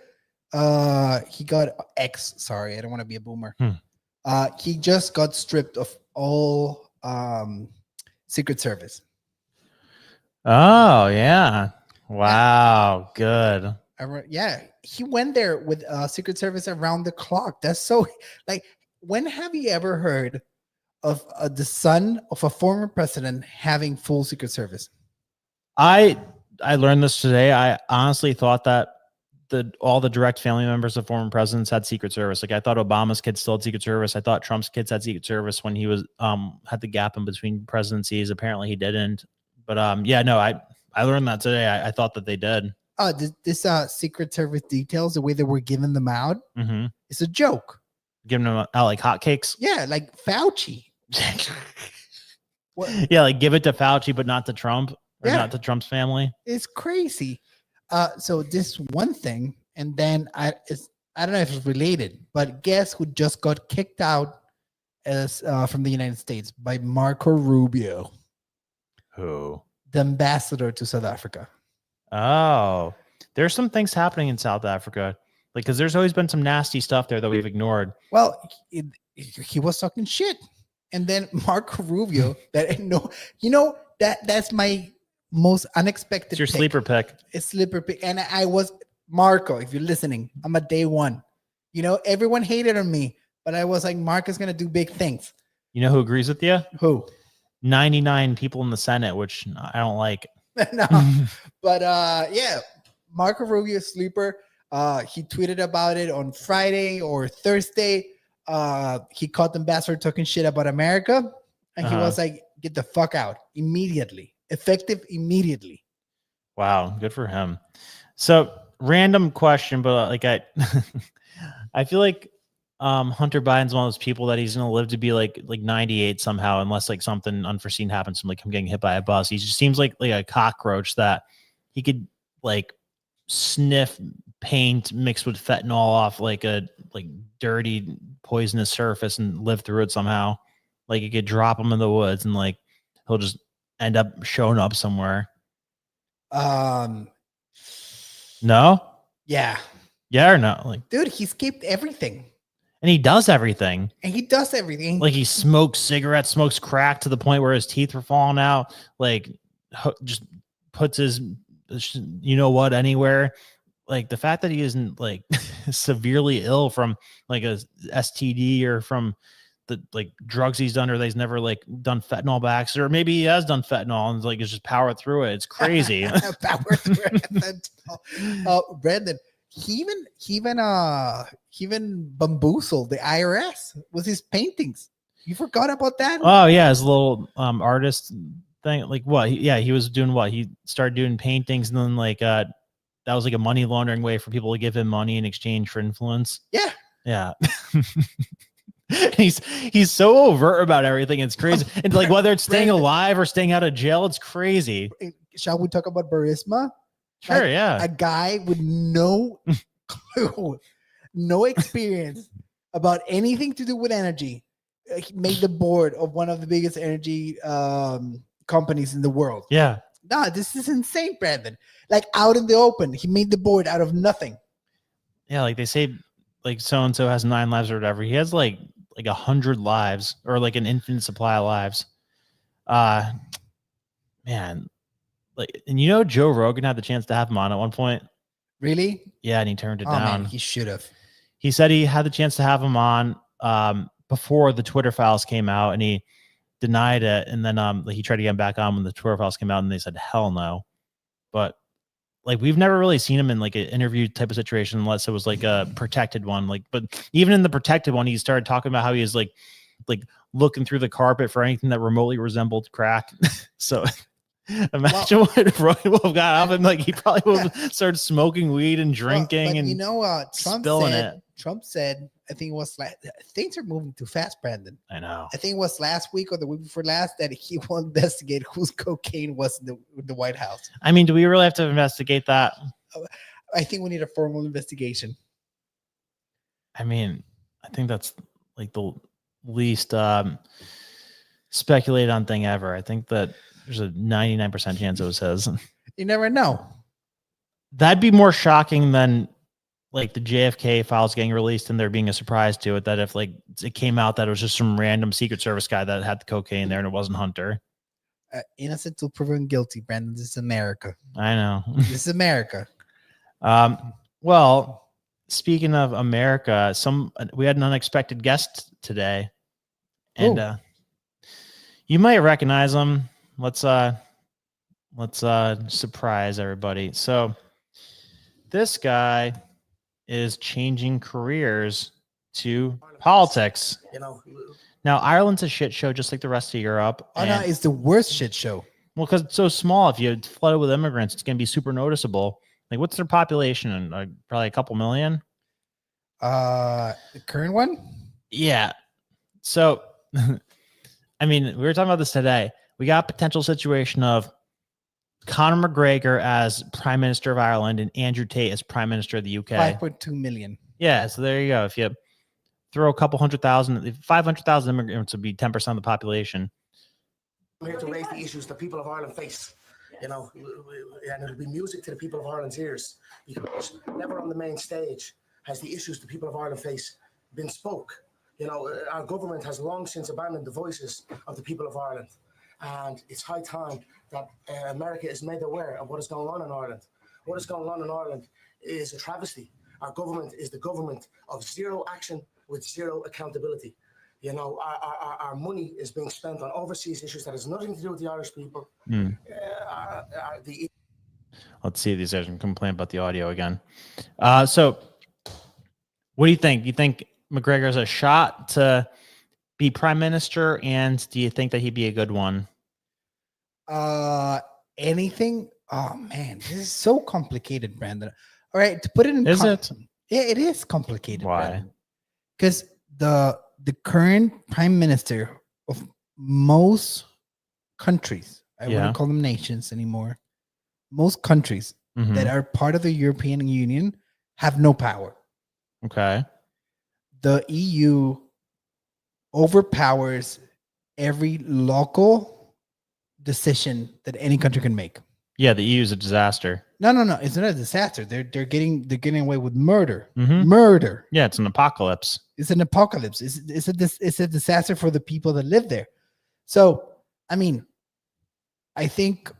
Speaker 5: he got X. Sorry, I don't want to be a boomer. He just got stripped of all Secret Service.
Speaker 1: Oh yeah! Wow, good.
Speaker 5: Yeah, he went there with Secret Service around the clock. That's so like. When have you ever heard of the son of a former president having full Secret Service?
Speaker 1: I learned this today. I honestly thought that all the direct family members of former presidents had Secret Service. Like I thought Obama's kids still had Secret Service. I thought Trump's kids had Secret Service when he was had the gap in between presidencies. Apparently he didn't. But yeah, no, I learned that today. I thought that they did.
Speaker 5: This Secret Service details, the way that we're giving them out, it's a joke.
Speaker 1: Giving them out like hotcakes.
Speaker 5: Yeah, like Fauci.
Speaker 1: Yeah, like give it to Fauci, but not to Trump, or not to Trump's family.
Speaker 5: It's crazy. So this one thing, and then I don't know if it's related, but guess who just got kicked out as from the United States by Marco Rubio?
Speaker 1: Who?
Speaker 5: The ambassador to South Africa.
Speaker 1: Oh, there's some things happening in South Africa, like because there's always been some nasty stuff there that we've ignored.
Speaker 5: Well, he was talking shit, and then Marco Rubio. That's my most unexpected.
Speaker 1: It's your
Speaker 5: pick.
Speaker 1: sleeper pick.
Speaker 5: It's sleeper pick, and I was Marco. If you're listening, I'm a day one. You know, everyone hated on me, but I was like, Marco's gonna do big things.
Speaker 1: You know who agrees with you?
Speaker 5: Who?
Speaker 1: 99 people in the Senate, which I don't like.
Speaker 5: No, but yeah, Marco Rubio sleeper. He tweeted about it on Friday or Thursday. He caught the ambassador talking shit about America, and he was like, "Get the fuck out immediately, effective immediately."
Speaker 1: Wow, good for him. So, random question, but like I feel like Hunter Biden's one of those people that he's gonna live to be like 98 somehow, unless like something unforeseen happens to him, like him getting hit by a bus. He just seems like a cockroach that he could like sniff paint mixed with fentanyl off like a dirty poisonous surface and live through it somehow. Like you could drop him in the woods and like he'll just end up showing up somewhere. No?
Speaker 5: Yeah
Speaker 1: or no? Like,
Speaker 5: dude, he escaped everything.
Speaker 1: And he does everything.
Speaker 5: Like
Speaker 1: he smokes cigarettes, smokes crack to the point where his teeth were falling out. Like just puts his, you know what, anywhere. Like the fact that he isn't like severely ill from like a STD or from the like drugs he's done, or that he's never like done fentanyl by accident, or maybe he has done fentanyl and like is just power through it. It's crazy.
Speaker 5: Power through it. Brandon. He even bamboozled the IRS with his paintings. You forgot about that?
Speaker 1: Oh yeah, his little artist thing. Like what? He was doing what? He started doing paintings, and then like that was like a money laundering way for people to give him money in exchange for influence.
Speaker 5: Yeah.
Speaker 1: Yeah. he's so overt about everything. It's crazy. And like whether it's staying alive or staying out of jail, it's crazy.
Speaker 5: Shall we talk about Burisma?
Speaker 1: Sure,
Speaker 5: Like,
Speaker 1: yeah.
Speaker 5: A guy with no clue, no experience about anything to do with energy. He made the board of one of the biggest energy companies in the world.
Speaker 1: Yeah.
Speaker 5: Nah, this is insane, Brandon. Like out in the open, he made the board out of nothing.
Speaker 1: Yeah, like they say, like so and so has 9 lives or whatever. He has like 100 lives, or like an infinite supply of lives. Man, like, and Joe Rogan had the chance to have him on at one point.
Speaker 5: Really?
Speaker 1: Yeah, and he turned it
Speaker 5: Oh,
Speaker 1: down.
Speaker 5: man, he should have.
Speaker 1: He said he had the chance to have him on before the Twitter files came out, and he denied it. And then he tried to get him back on when the Twitter files came out, and they said hell no. But like we've never really seen him in like an interview type of situation unless it was like a protected one. Like, but even in the protected one, he started talking about how he was like looking through the carpet for anything that remotely resembled crack. So imagine what Roy Wolf got off him. Like he probably would have started smoking weed and drinking and
Speaker 5: Trump said, I think it was things are moving too fast, Brandon.
Speaker 1: I know.
Speaker 5: I think it was last week or the week before last that he will investigate whose cocaine was in the White House.
Speaker 1: I mean, do we really have to investigate that?
Speaker 5: I think we need a formal investigation.
Speaker 1: I mean, I think that's like the least speculated on thing ever. I think that there's a 99% chance it was his.
Speaker 5: You never know.
Speaker 1: That'd be more shocking than like the JFK files getting released and there being a surprise to it. That if like it came out that it was just some random Secret Service guy that had the cocaine there and it wasn't Hunter.
Speaker 5: Innocent till proven guilty, Brandon. This is America.
Speaker 1: I know.
Speaker 5: This is America.
Speaker 1: Well, speaking of America, we had an unexpected guest today, and you might recognize him. Let's surprise everybody. So this guy is changing careers to politics. Now Ireland's a shit show, just like the rest of Europe.
Speaker 5: Oh no, it's the worst shit show.
Speaker 1: Well, because it's so small. If you flood it with immigrants, it's going to be super noticeable. Like, what's their population? Probably a couple million.
Speaker 5: The current one?
Speaker 1: Yeah. So, I mean, we were talking about this today. We got a potential situation of Conor McGregor as Prime Minister of Ireland and Andrew Tate as Prime Minister of the UK.
Speaker 5: 5.2 million.
Speaker 1: Yeah. So there you go. If you throw a couple 100,000, 500,000 immigrants would be 10% of the population.
Speaker 7: I'm here to raise the issues the people of Ireland face, and it'll be music to the people of Ireland's ears, because never on the main stage has the issues the people of Ireland face been spoke. Our government has long since abandoned the voices of the people of Ireland, and it's high time that America is made aware of what is going on in Ireland. What is going on in Ireland is a travesty. Our government is the government of zero action with zero accountability. Our money is being spent on overseas issues that has nothing to do with the Irish people.
Speaker 1: Let's see if these guys can complain about the audio again. So what do you think? You think McGregor's a shot to be prime minister, and do you think that he'd be a good one?
Speaker 5: Anything? Oh man, this is so complicated, Brandon. All right, to put it in
Speaker 1: it?
Speaker 5: Yeah, it is complicated.
Speaker 1: Why?
Speaker 5: Because the current prime minister of most countries, I wouldn't call them nations anymore, most countries that are part of the European Union have no power.
Speaker 1: Okay.
Speaker 5: The EU overpowers every local decision that any country can make.
Speaker 1: Yeah, the EU is a disaster.
Speaker 5: No, it's not a disaster. They're getting away with murder.
Speaker 1: Mhm.
Speaker 5: Murder.
Speaker 1: Yeah, it's an apocalypse.
Speaker 5: It's an apocalypse. It's a disaster for the people that live there. So, I mean, I think.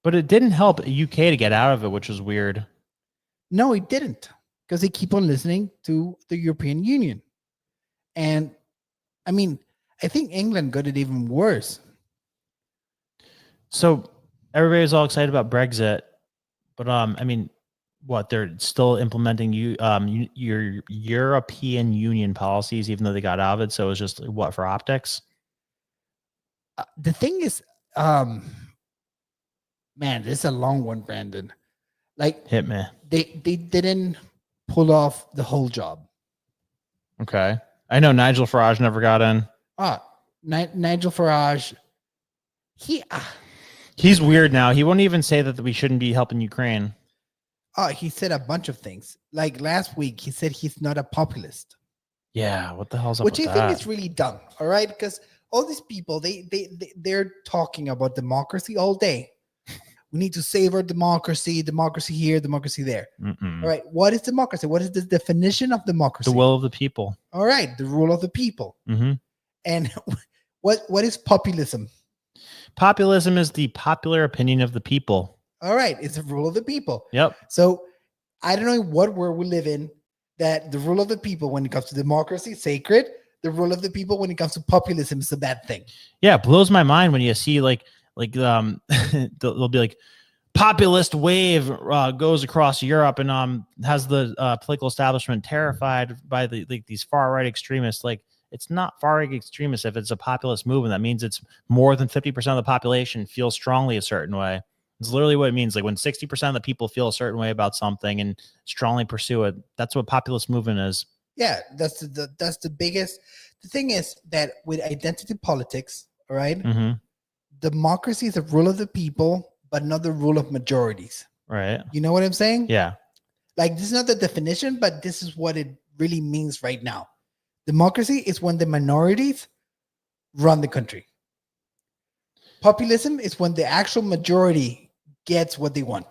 Speaker 1: But it didn't help UK to get out of it, which was weird.
Speaker 5: No, it didn't, because they keep on listening to the European Union. And, I mean, I think England got it even worse.
Speaker 1: So everybody's all excited about Brexit, but I mean, what they're still implementing your European Union policies, even though they got out of it. So it was just what for optics.
Speaker 5: The thing is, man, this is a long one, Brandon. Like,
Speaker 1: Hit me.
Speaker 5: they didn't pull off the whole job.
Speaker 1: Okay, I know Nigel Farage never got in.
Speaker 5: Nigel Farage,
Speaker 1: He's weird now. He won't even say that we shouldn't be helping Ukraine.
Speaker 5: he said a bunch of things. Like last week, he said he's not a populist,
Speaker 1: Yeah, what the hell's up
Speaker 5: which
Speaker 1: with
Speaker 5: I
Speaker 1: that?
Speaker 5: think is really dumb. All right, because all these people, they're talking about democracy all day. We need to save our democracy. Democracy here, democracy there.
Speaker 1: Mm-mm.
Speaker 5: All right, what is democracy? What is the definition of democracy?
Speaker 1: The will of the people.
Speaker 5: All right, the rule of the people.
Speaker 1: Mm-hmm.
Speaker 5: And what is populism?
Speaker 1: Populism is the popular opinion of the people.
Speaker 5: All right, it's the rule of the people.
Speaker 1: Yep.
Speaker 5: So I don't know what world we live in that the rule of the people when it comes to democracy is sacred. The rule of the people when it comes to populism is a bad thing.
Speaker 1: Yeah, it blows my mind when you see like they'll be like populist wave goes across Europe and has the political establishment terrified by these far right extremists. Like, it's not far right extremists if it's a populist movement. That means it's more than 50% of the population feels strongly a certain way. It's literally what it means. Like when 60% of the people feel a certain way about something and strongly pursue it, that's what populist movement is.
Speaker 5: Yeah, that's the biggest. The thing is that with identity politics, all right,
Speaker 1: Mm-hmm.
Speaker 5: democracy is the rule of the people, but not the rule of majorities.
Speaker 1: Right.
Speaker 5: You know what I'm saying?
Speaker 1: Yeah.
Speaker 5: Like, this is not the definition, but this is what it really means right now. Democracy is when the minorities run the country. Populism is when the actual majority gets what they want.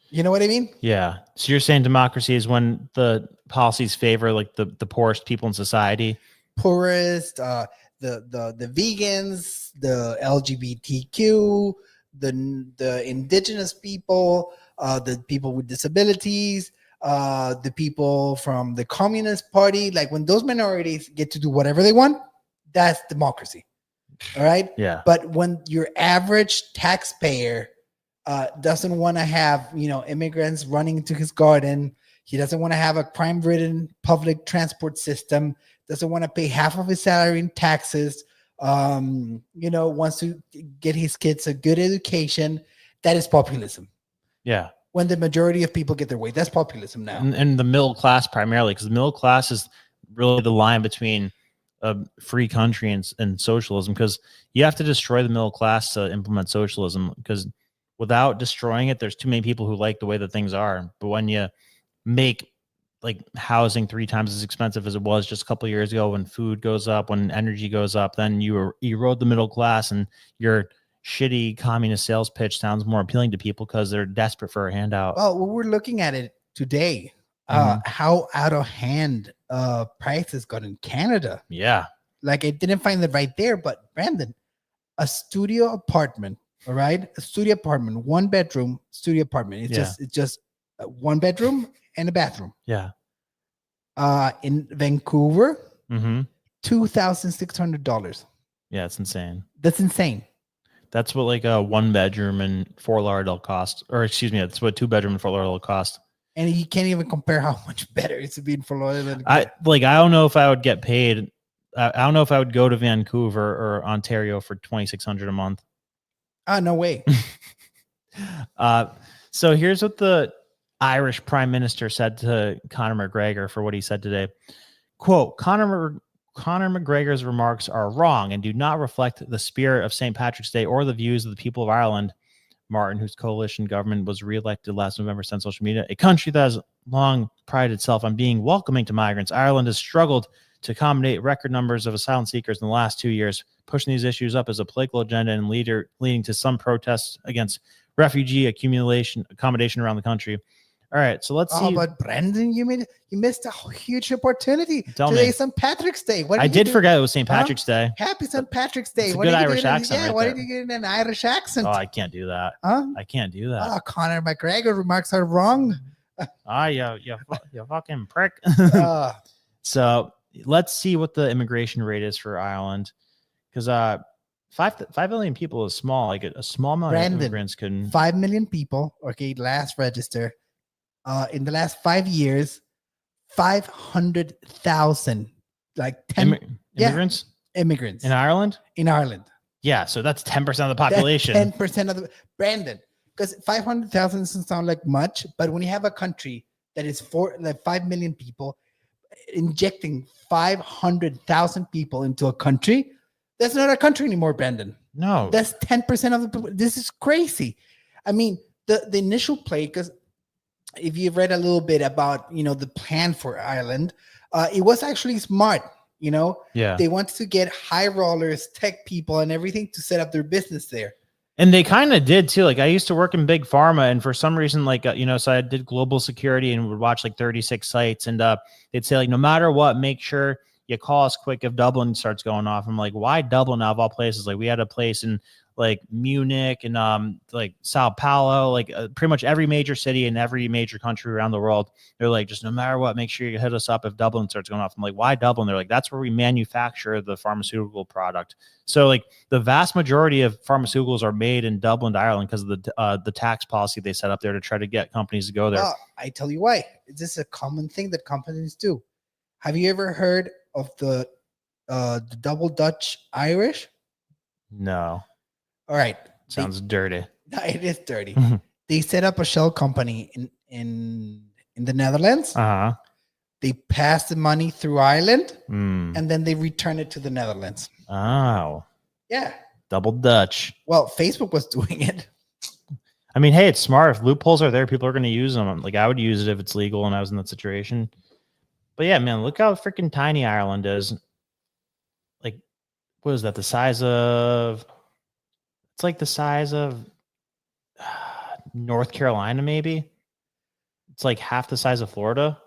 Speaker 5: You know what I mean?
Speaker 1: Yeah. So you're saying democracy is when the policies favor like the poorest people in society?
Speaker 5: Poorest, the vegans, the LGBTQ, the indigenous people, the people with disabilities, the people from the Communist Party. Like when those minorities get to do whatever they want, that's democracy. All right.
Speaker 1: Yeah.
Speaker 5: But when your average taxpayer doesn't want to have, immigrants running into his garden, he doesn't want to have a crime-ridden public transport system, doesn't want to pay half of his salary in taxes, wants to get his kids a good education, that is populism.
Speaker 1: Yeah.
Speaker 5: When the majority of people get their way, that's populism now.
Speaker 1: And the middle class primarily, because the middle class is really the line between a free country and socialism, because you have to destroy the middle class to implement socialism, because without destroying it, there's too many people who like the way that things are. But when you make like housing 3 times as expensive as it was just a couple of years ago, when food goes up, when energy goes up, then you erode the middle class, and your shitty communist sales pitch sounds more appealing to people because they're desperate for a handout.
Speaker 5: Well, we're looking at it today, how out of hand prices got in Canada.
Speaker 1: Yeah.
Speaker 5: Like, I didn't find it right there, but Brandon, a studio apartment, all right? A studio apartment, 1 bedroom studio apartment. It's just 1 bedroom and a bathroom.
Speaker 1: Yeah.
Speaker 5: In Vancouver,
Speaker 1: Mm-hmm.
Speaker 5: $2,600.
Speaker 1: Yeah, it's insane.
Speaker 5: That's insane.
Speaker 1: That's what like a 1 bedroom in Fort Lauderdale cost, or excuse me, that's what 2 bedroom in Fort Lauderdale cost.
Speaker 5: And you can't even compare how much better it's to be in Fort Lauderdale.
Speaker 1: I don't know if I would get paid. I don't know if I would go to Vancouver or Ontario for $2,600 a month.
Speaker 5: No way.
Speaker 1: So here's what the Irish Prime Minister said to Conor McGregor for what he said today. Quote, Conor McGregor's remarks are wrong and do not reflect the spirit of St. Patrick's Day or the views of the people of Ireland. Martin, whose coalition government was reelected last November, sent social media, a country that has long prided itself on being welcoming to migrants. Ireland has struggled to accommodate record numbers of asylum seekers in the last 2 years, pushing these issues up as a political agenda and leading to some protests against refugee accommodation around the country. All right, so let's see.
Speaker 5: But Brendan, you missed a huge opportunity.
Speaker 1: Tell
Speaker 5: Today's
Speaker 1: me.
Speaker 5: St. Patrick's Day.
Speaker 1: I did forget it was St. Patrick's Day.
Speaker 5: Happy St. Patrick's Day.
Speaker 1: It's a
Speaker 5: Why
Speaker 1: good
Speaker 5: did you
Speaker 1: Irish
Speaker 5: get
Speaker 1: accent right
Speaker 5: why
Speaker 1: there.
Speaker 5: did you get in an Irish accent?
Speaker 1: Oh, I can't do that.
Speaker 5: Huh?
Speaker 1: I can't do that.
Speaker 5: Oh, Conor McGregor remarks are wrong.
Speaker 1: You fucking prick.
Speaker 5: Uh,
Speaker 1: So let's see what the immigration rate is for Ireland, because 5 million people is small. Like a small amount
Speaker 5: Brandon,
Speaker 1: of immigrants can.
Speaker 5: 5 million people. Okay, last register. in the last 5 years, 500,000, like 10
Speaker 1: immigrants
Speaker 5: immigrants
Speaker 1: in Ireland.
Speaker 5: in Ireland.
Speaker 1: Yeah, so that's 10% of the population.
Speaker 5: 10% of the Brandon, because 500,000 doesn't sound like much, but when you have a country that is 5 million people, injecting 500,000 people into a country, that's not a country anymore, Brandon.
Speaker 1: No,
Speaker 5: That's 10% of the people. This is crazy. I mean, the initial play, because if you've read a little bit about, the plan for Ireland, it was actually smart.
Speaker 1: Yeah.
Speaker 5: They wanted to get high rollers, tech people, and everything to set up their business there.
Speaker 1: And they kind of did too. Like I used to work in big pharma, and for some reason, so I did global security and would watch like 36 sites, and they'd say like, no matter what, make sure you call us quick if Dublin starts going off. I'm like, why Dublin out of all places? Like we had a place in like Munich and like Sao Paulo, like pretty much every major city in every major country around the world. They're like, just no matter what, make sure you hit us up if Dublin starts going off. I'm like, why Dublin? They're like, that's where we manufacture the pharmaceutical product. So like the vast majority of pharmaceuticals are made in Dublin, Ireland, because of the tax policy they set up there to try to get companies to go there.
Speaker 5: Well, I tell you why. This is a common thing that companies do. Have you ever heard of the double Dutch Irish?
Speaker 1: No.
Speaker 5: All right.
Speaker 1: Sounds dirty.
Speaker 5: No, it is dirty. They set up a shell company in the Netherlands.
Speaker 1: Uh-huh.
Speaker 5: They pass the money through Ireland,
Speaker 1: Mm.
Speaker 5: and then they return it to the Netherlands.
Speaker 1: Oh.
Speaker 5: Yeah.
Speaker 1: Double Dutch.
Speaker 5: Well, Facebook was doing it.
Speaker 1: I mean, hey, it's smart. If loopholes are there, people are going to use them. Like I would use it if it's legal and I was in that situation. But yeah, man, look how freaking tiny Ireland is. Like, what is that? The size of... It's like the size of North Carolina, maybe. It's like half the size of Florida.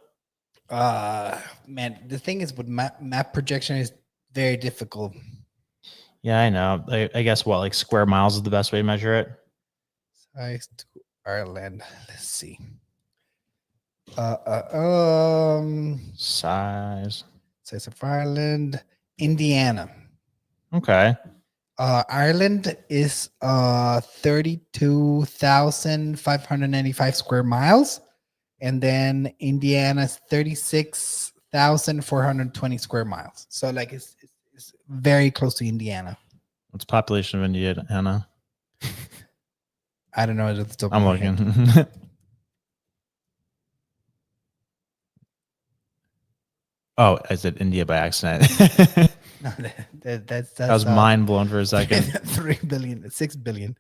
Speaker 5: Man, the thing is with map projection is very difficult.
Speaker 1: Yeah, I know. I guess what, like square miles is the best way to measure it?
Speaker 5: Size to Ireland. Let's see.
Speaker 1: Size
Speaker 5: of Ireland, Indiana.
Speaker 1: Okay.
Speaker 5: Ireland is 32,595 square miles, and then Indiana is 36,420 square miles. So like it's very close to Indiana.
Speaker 1: What's the population of Indiana?
Speaker 5: I don't know at the top.
Speaker 1: I'm
Speaker 5: of my head.
Speaker 1: looking. Oh, I said India by accident.
Speaker 5: No, that's
Speaker 1: I was mind blown for a second.
Speaker 5: 3 billion, 6 billion.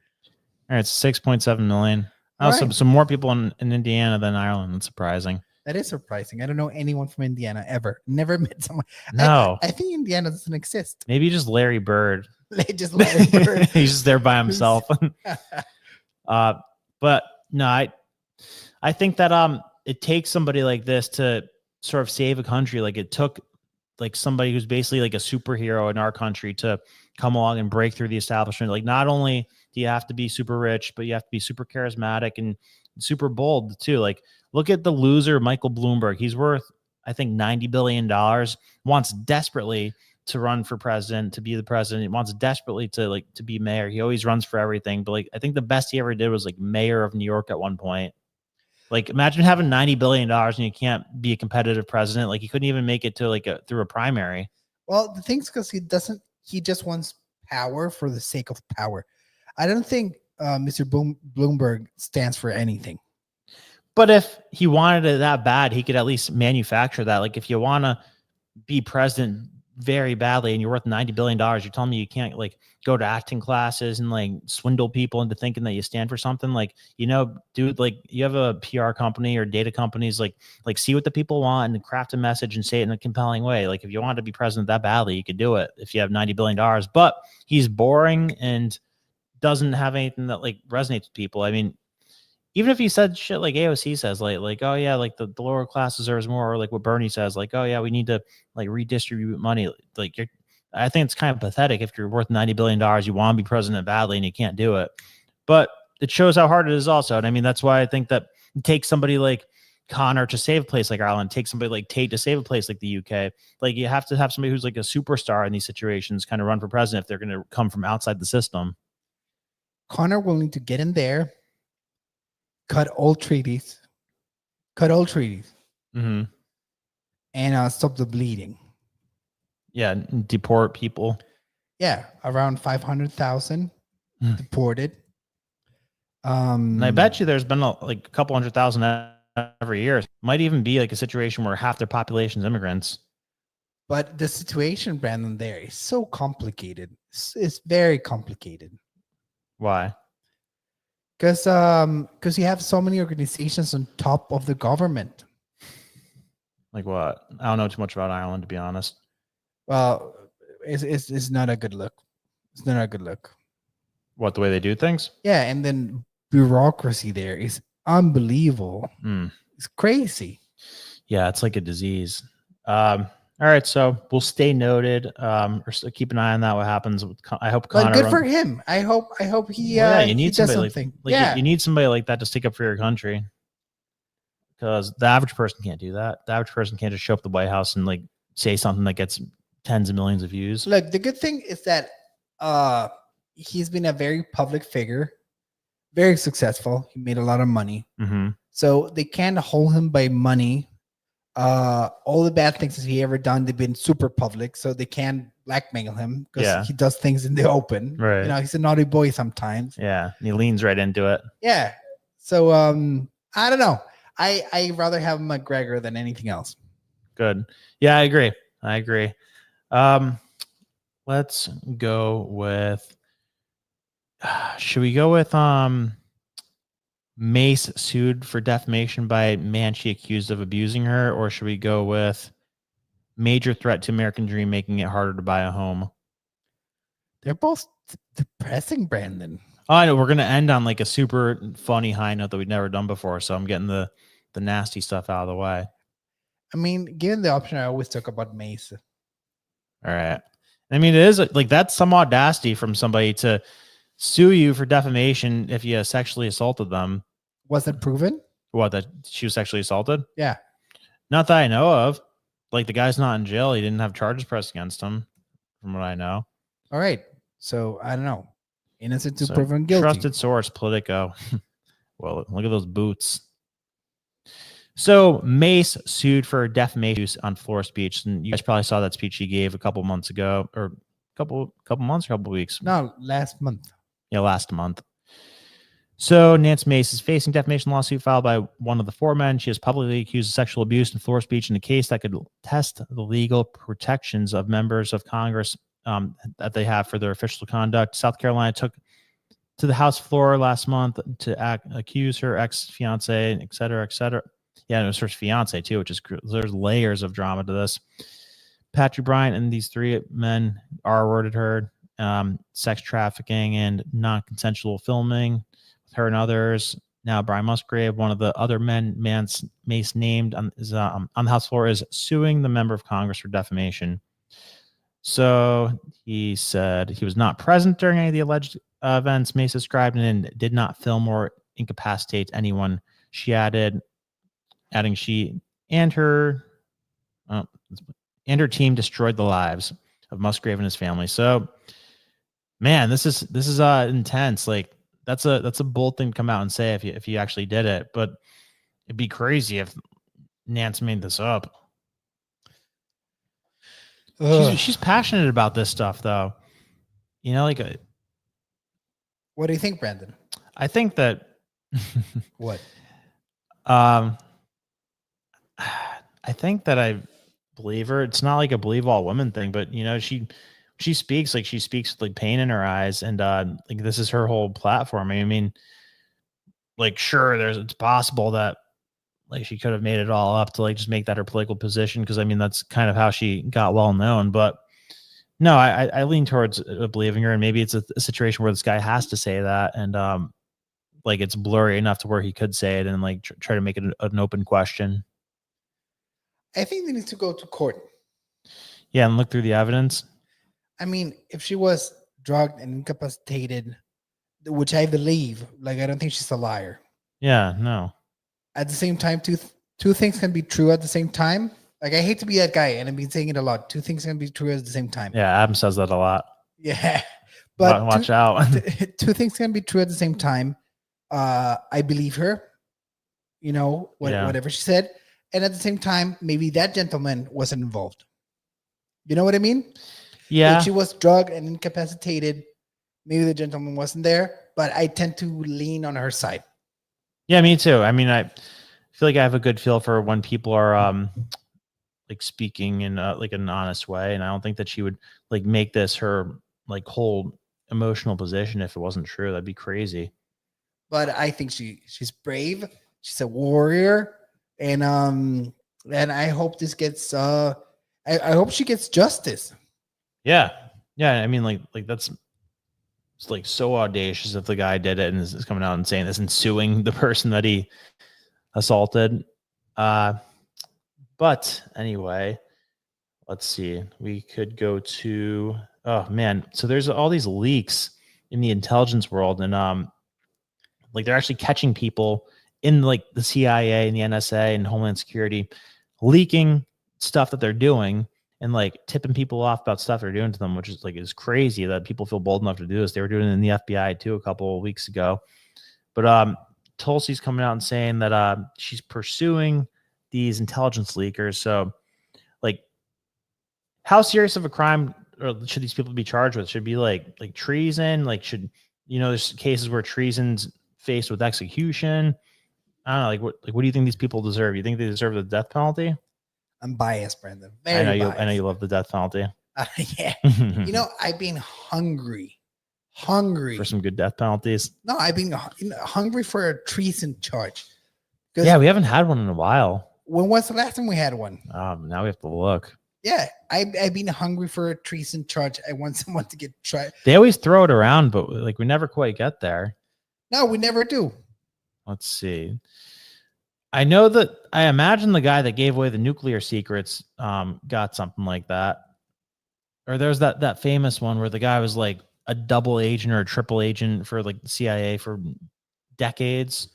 Speaker 1: All right, it's 6.7 million. Oh,
Speaker 5: All right.
Speaker 1: some more people in Indiana than Ireland. That's surprising.
Speaker 5: That is surprising. I don't know anyone from Indiana ever. Never met someone.
Speaker 1: No.
Speaker 5: I think Indiana doesn't exist.
Speaker 1: Maybe just Larry Bird.
Speaker 5: Just Larry Bird.
Speaker 1: He's just there by himself. But no, I think that it takes somebody like this to sort of save a country. Like it took like somebody who's basically like a superhero in our country to come along and break through the establishment. Like not only do you have to be super rich, but you have to be super charismatic and super bold too. Like look at the loser, Michael Bloomberg. He's worth, I think, $90 billion, wants desperately to run for president, to be the president. He wants desperately to be mayor. He always runs for everything. But like, I think the best he ever did was like mayor of New York at one point. Like imagine having $90 billion and you can't be a competitive president. Like he couldn't even make it to through a primary.
Speaker 5: Well, the thing's because he just wants power for the sake of power. I don't think Mr. Bloomberg stands for anything.
Speaker 1: But if he wanted it that bad, he could at least manufacture that. Like if you want to be president very badly and you're worth $90 billion, you're telling me you can't like go to acting classes and like swindle people into thinking that you stand for something. Like, dude, like you have a PR company or data companies, like see what the people want and craft a message and say it in a compelling way. Like if you wanted to be president that badly, you could do it if you have $90 billion, but he's boring and doesn't have anything that like resonates with people. I mean, even if he said shit like AOC says, like oh yeah, like the lower class deserves more, or like what Bernie says, like oh yeah, we need to like redistribute money. Like I think it's kind of pathetic if you're worth $90 billion, you want to be president badly and you can't do it. But it shows how hard it is also. And I mean, that's why I think that it takes somebody like Conor to save a place like Ireland, take somebody like Tate to save a place like the UK. Like you have to have somebody who's like a superstar in these situations kind of run for president if they're going to come from outside the system.
Speaker 5: Conor will need to get in there, cut all treaties, cut all treaties
Speaker 1: Mm-hmm.
Speaker 5: and stop the bleeding.
Speaker 1: Yeah, deport people.
Speaker 5: Yeah, around 500,000
Speaker 1: Hmm.
Speaker 5: deported.
Speaker 1: And I bet you there's been like a couple 100,000 every year. Might even be like a situation where half their population is immigrants.
Speaker 5: But the situation, Brandon, there is so complicated. It's very complicated.
Speaker 1: Why?
Speaker 5: Because you have so many organizations on top of the government.
Speaker 1: Like what? I don't know too much about Ireland, to be honest.
Speaker 5: Well, it's not a good look. It's not a good look.
Speaker 1: What, the way they do things?
Speaker 5: Yeah, and then bureaucracy there is unbelievable.
Speaker 1: Mm.
Speaker 5: It's crazy.
Speaker 1: Yeah, it's like a disease. All right, so we'll stay noted. Or keep an eye on that. What happens? I hope Conor.
Speaker 5: But good for him. I hope he.
Speaker 1: Well, yeah, you
Speaker 5: he
Speaker 1: need
Speaker 5: does
Speaker 1: somebody
Speaker 5: something.
Speaker 1: like
Speaker 5: yeah,
Speaker 1: you need somebody like that to stick up for your country. Because the average person can't do that. The average person can't just show up at the White House and like say something that gets tens of millions of views.
Speaker 5: Look, the good thing is that he's been a very public figure, very successful. He made a lot of money.
Speaker 1: Mm-hmm.
Speaker 5: So they can't hold him by money. All the bad things that he ever done, they've been super public, so they can't blackmail him because he does things in the open.
Speaker 1: Right.
Speaker 5: You know, he's a naughty boy sometimes.
Speaker 1: Yeah, and he leans right into it.
Speaker 5: Yeah. So I don't know. I rather have McGregor than anything else.
Speaker 1: Good. Yeah, I agree. Let's go with. Should we go with Mace sued for defamation by man she accused of abusing her, or should we go with major threat to American dream, making it harder to buy a home?
Speaker 5: They're both depressing, Brandon.
Speaker 1: Oh, I know. We're gonna end on like a super funny high note that we've never done before, so I'm getting the nasty stuff out of the way.
Speaker 5: I mean, given the option, I always talk about Mace.
Speaker 1: All right. I mean, it is like that's some audacity from somebody to sue you for defamation if you sexually assaulted them.
Speaker 5: Was it proven?
Speaker 1: What, that she was sexually assaulted?
Speaker 5: Yeah.
Speaker 1: Not that I know of. Like, the guy's not in jail. He didn't have charges pressed against him, from what I know.
Speaker 5: All right. So I don't know. Innocent to proven guilty.
Speaker 1: Trusted source, Politico. Well, look at those boots. So Mace sued for defamation on floor speech, and you guys probably saw that speech he gave a couple months ago, or couple months, or a couple weeks.
Speaker 5: No, last month.
Speaker 1: Yeah, last month. So Nancy Mace is facing defamation lawsuit filed by one of the four men. She is publicly accused of sexual abuse and floor speech in a case that could test the legal protections of members of Congress that they have for their official conduct. South Carolina took to the House floor last month to accuse her ex-fiance, et cetera, et cetera. Yeah, it was her fiance too, which is there's layers of drama to this. Patrick Bryant and these three men R-worded her, sex trafficking and non-consensual filming with her and others. Now, Brian Musgrave, one of the other men Mace named on the House floor, is suing the member of Congress for defamation. So he said he was not present during any of the alleged events Mace described and did not film or incapacitate anyone. She adding she and her team destroyed the lives of Musgrave and his family. So, man, this is intense. Like, that's a bold thing to come out and say if you actually did it, but it'd be crazy if Nance made this up. She's passionate about this stuff, though. You know, like
Speaker 5: what do you think, Brandon?
Speaker 1: I think that
Speaker 5: what?
Speaker 1: I think that I believe her. It's not like a believe all women thing, but you know, she speaks with like pain in her eyes, and like this is her whole platform. I mean, like, sure, it's possible that like she could have made it all up to like just make that her political position, because I mean that's kind of how she got well known. But no, I lean towards believing her, and maybe it's a situation where this guy has to say that, and like it's blurry enough to where he could say it and like try to make it an open question.
Speaker 5: I think they need to go to court.
Speaker 1: Yeah, and look through the evidence.
Speaker 5: I mean, if she was drugged and incapacitated, which I believe, like I don't think she's a liar.
Speaker 1: Yeah, no.
Speaker 5: At the same time, two things can be true at the same time. Like, I hate to be that guy, and I've been saying it a lot. Two things can be true at the same time.
Speaker 1: Yeah, Adam says that a lot.
Speaker 5: Yeah, but
Speaker 1: watch out.
Speaker 5: Two things can be true at the same time. I believe her.
Speaker 1: Yeah.
Speaker 5: whatever she said. And at the same time, maybe that gentleman wasn't involved. You know what I mean?
Speaker 1: Yeah.
Speaker 5: If she was drugged and incapacitated, maybe the gentleman wasn't there, but I tend to lean on her side.
Speaker 1: Yeah, me too. I mean, I feel like I have a good feel for when people are like speaking in like an honest way, and I don't think that she would like make this her like whole emotional position if it wasn't true. That'd be crazy.
Speaker 5: But I think she's brave. She's a warrior, and I hope this gets I hope she gets justice.
Speaker 1: Yeah. I mean, like that's it's like so audacious if the guy did it and is coming out and saying this and suing the person that he assaulted. But anyway, let's see. We could go to so there's all these leaks in the intelligence world, and like they're actually catching people in like the CIA and the NSA and Homeland Security leaking stuff that they're doing and like tipping people off about stuff they're doing to them, which is crazy that people feel bold enough to do this. They were doing it in the FBI too a couple of weeks ago. But Tulsi's coming out and saying that she's pursuing these intelligence leakers. So like how serious of a crime should these people be charged with? Should it be like treason? Like there's cases where treason's faced with execution. I don't know, what do you think these people deserve? You think they deserve the death penalty?
Speaker 5: I'm biased, Brandon.
Speaker 1: I know you love the death penalty.
Speaker 5: Yeah. I've been hungry
Speaker 1: for some good death penalties.
Speaker 5: No, I've been hungry for a treason charge.
Speaker 1: Yeah, we haven't had one in a while.
Speaker 5: When was the last time we had one?
Speaker 1: Now we have to look.
Speaker 5: Yeah, I've been hungry for a treason charge. I want someone to get tried.
Speaker 1: They always throw it around, but like we never quite get there.
Speaker 5: No, we never do.
Speaker 1: Let's see. I imagine the guy that gave away the nuclear secrets got something like that. Or there's that famous one where the guy was like a double agent or a triple agent for like the CIA for decades.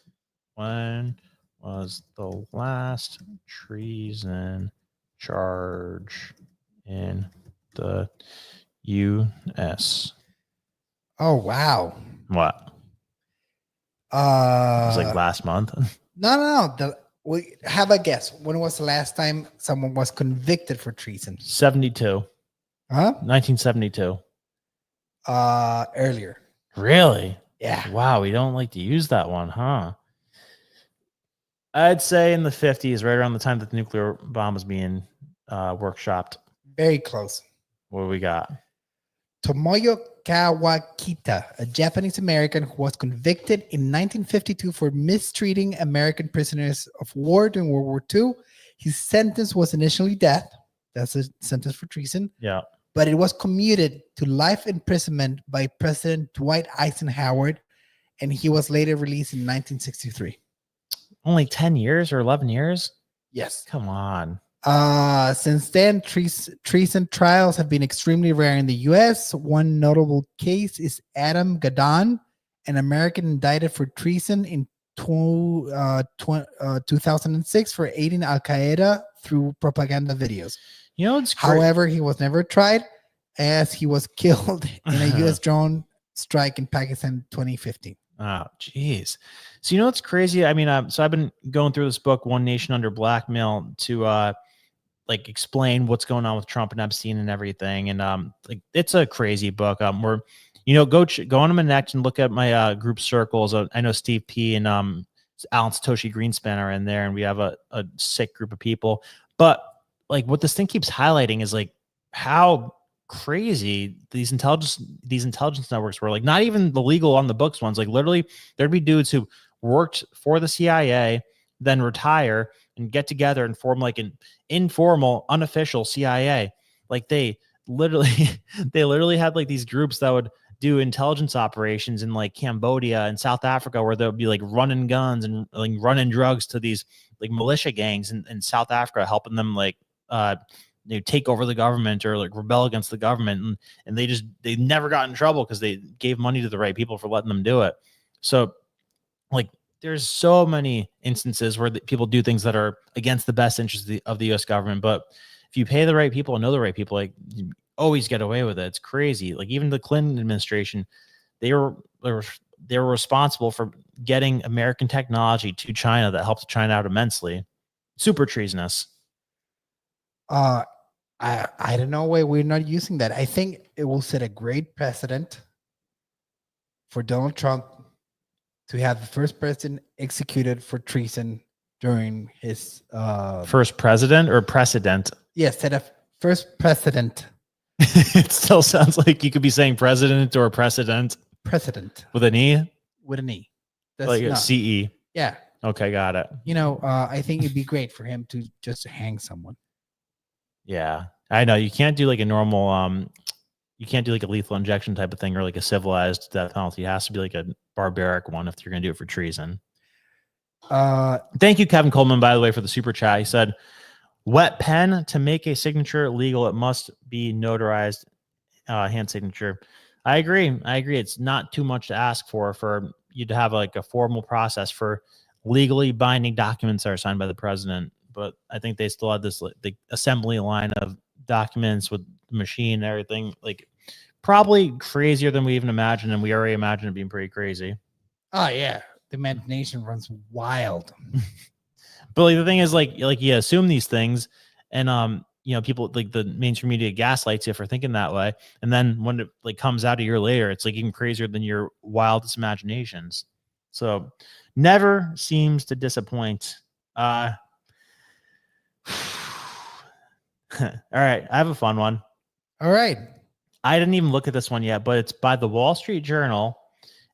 Speaker 1: When was the last treason charge in the U.S.?
Speaker 5: Oh, wow.
Speaker 1: What? It was like
Speaker 5: Uh,
Speaker 1: last month.
Speaker 5: no. We have a guess. When was the last time someone was convicted for treason?
Speaker 1: 72.
Speaker 5: Huh?
Speaker 1: 1972.
Speaker 5: Earlier.
Speaker 1: Really?
Speaker 5: Yeah.
Speaker 1: Wow, we don't like to use that one, huh? I'd say in the 50s, right around the time that the nuclear bomb was being workshopped.
Speaker 5: Very close.
Speaker 1: What do we got?
Speaker 5: Tomoyo Kawakita, a Japanese American who was convicted in 1952 for mistreating American prisoners of war during World War II. His sentence was initially death. That's a sentence for treason.
Speaker 1: Yeah.
Speaker 5: But it was commuted to life imprisonment by President Dwight Eisenhower, and he was later released in 1963.
Speaker 1: Only 10 years or 11 years?
Speaker 5: Yes.
Speaker 1: Come on.
Speaker 5: Since then, treason trials have been extremely rare in the U.S. One notable case is Adam Gadon, an American indicted for treason in 2006 for aiding Al Qaeda through propaganda videos. However, he was never tried, as he was killed in a U.S. drone strike in Pakistan in 2015.
Speaker 1: Oh, geez. So what's crazy? I mean, so I've been going through this book, One Nation Under Blackmail, to like explain what's going on with Trump and Epstein and everything. And like it's a crazy book. Where go on to my next and look at my group circles. I know Steve P and Alan Satoshi Greenspan are in there, and we have a sick group of people. But like what this thing keeps highlighting is like how crazy these intelligence networks were. Like not even the legal on the books ones. Like literally there'd be dudes who worked for the CIA, then retire and get together and form like an informal, unofficial CIA. Like they literally had like these groups that would do intelligence operations in like Cambodia and South Africa, where they'll be like running guns and like running drugs to these like militia gangs in South Africa, helping them like take over the government or like rebel against the government. And they never got in trouble because they gave money to the right people for letting them do it. So like there's so many instances where people do things that are against the best interest of the U.S. government. But if you pay the right people and know the right people, like you always get away with it. It's crazy. Like even the Clinton administration, they were they were responsible for getting American technology to China that helped China out immensely. Super treasonous.
Speaker 5: I don't know why we're not using that. I think it will set a great precedent for Donald Trump to have the first president executed for treason during his
Speaker 1: First president or precedent?
Speaker 5: yes, set a first precedent.
Speaker 1: It still sounds like you could be saying president or precedent
Speaker 5: Precedent
Speaker 1: with an E,
Speaker 5: with an E. That's
Speaker 1: like a
Speaker 5: not,
Speaker 1: CE.
Speaker 5: yeah.
Speaker 1: Okay, got it.
Speaker 5: I think it'd be great for him to just hang someone.
Speaker 1: Yeah, I know you can't do like a normal you can't do like a lethal injection type of thing or like a civilized death penalty. It has to be like a barbaric one if you're going to do it for treason. Thank you, Kevin Coleman, by the way, for the super chat. He said, wet pen to make a signature legal, it must be notarized hand signature. I agree. It's not too much to ask for you to have like a formal process for legally binding documents that are signed by the president. But I think they still had this the assembly line of documents with the machine and everything, like probably crazier than we even imagined, and we already imagined it being pretty crazy.
Speaker 5: Oh yeah, the imagination runs wild.
Speaker 1: But like the thing is, like you assume these things, and people like the mainstream media gaslights you for thinking that way, and then when it like comes out a year later, it's like even crazier than your wildest imaginations. So never seems to disappoint. All right, I have a fun one.
Speaker 5: All right.
Speaker 1: I didn't even look at this one yet, but it's by the Wall Street Journal,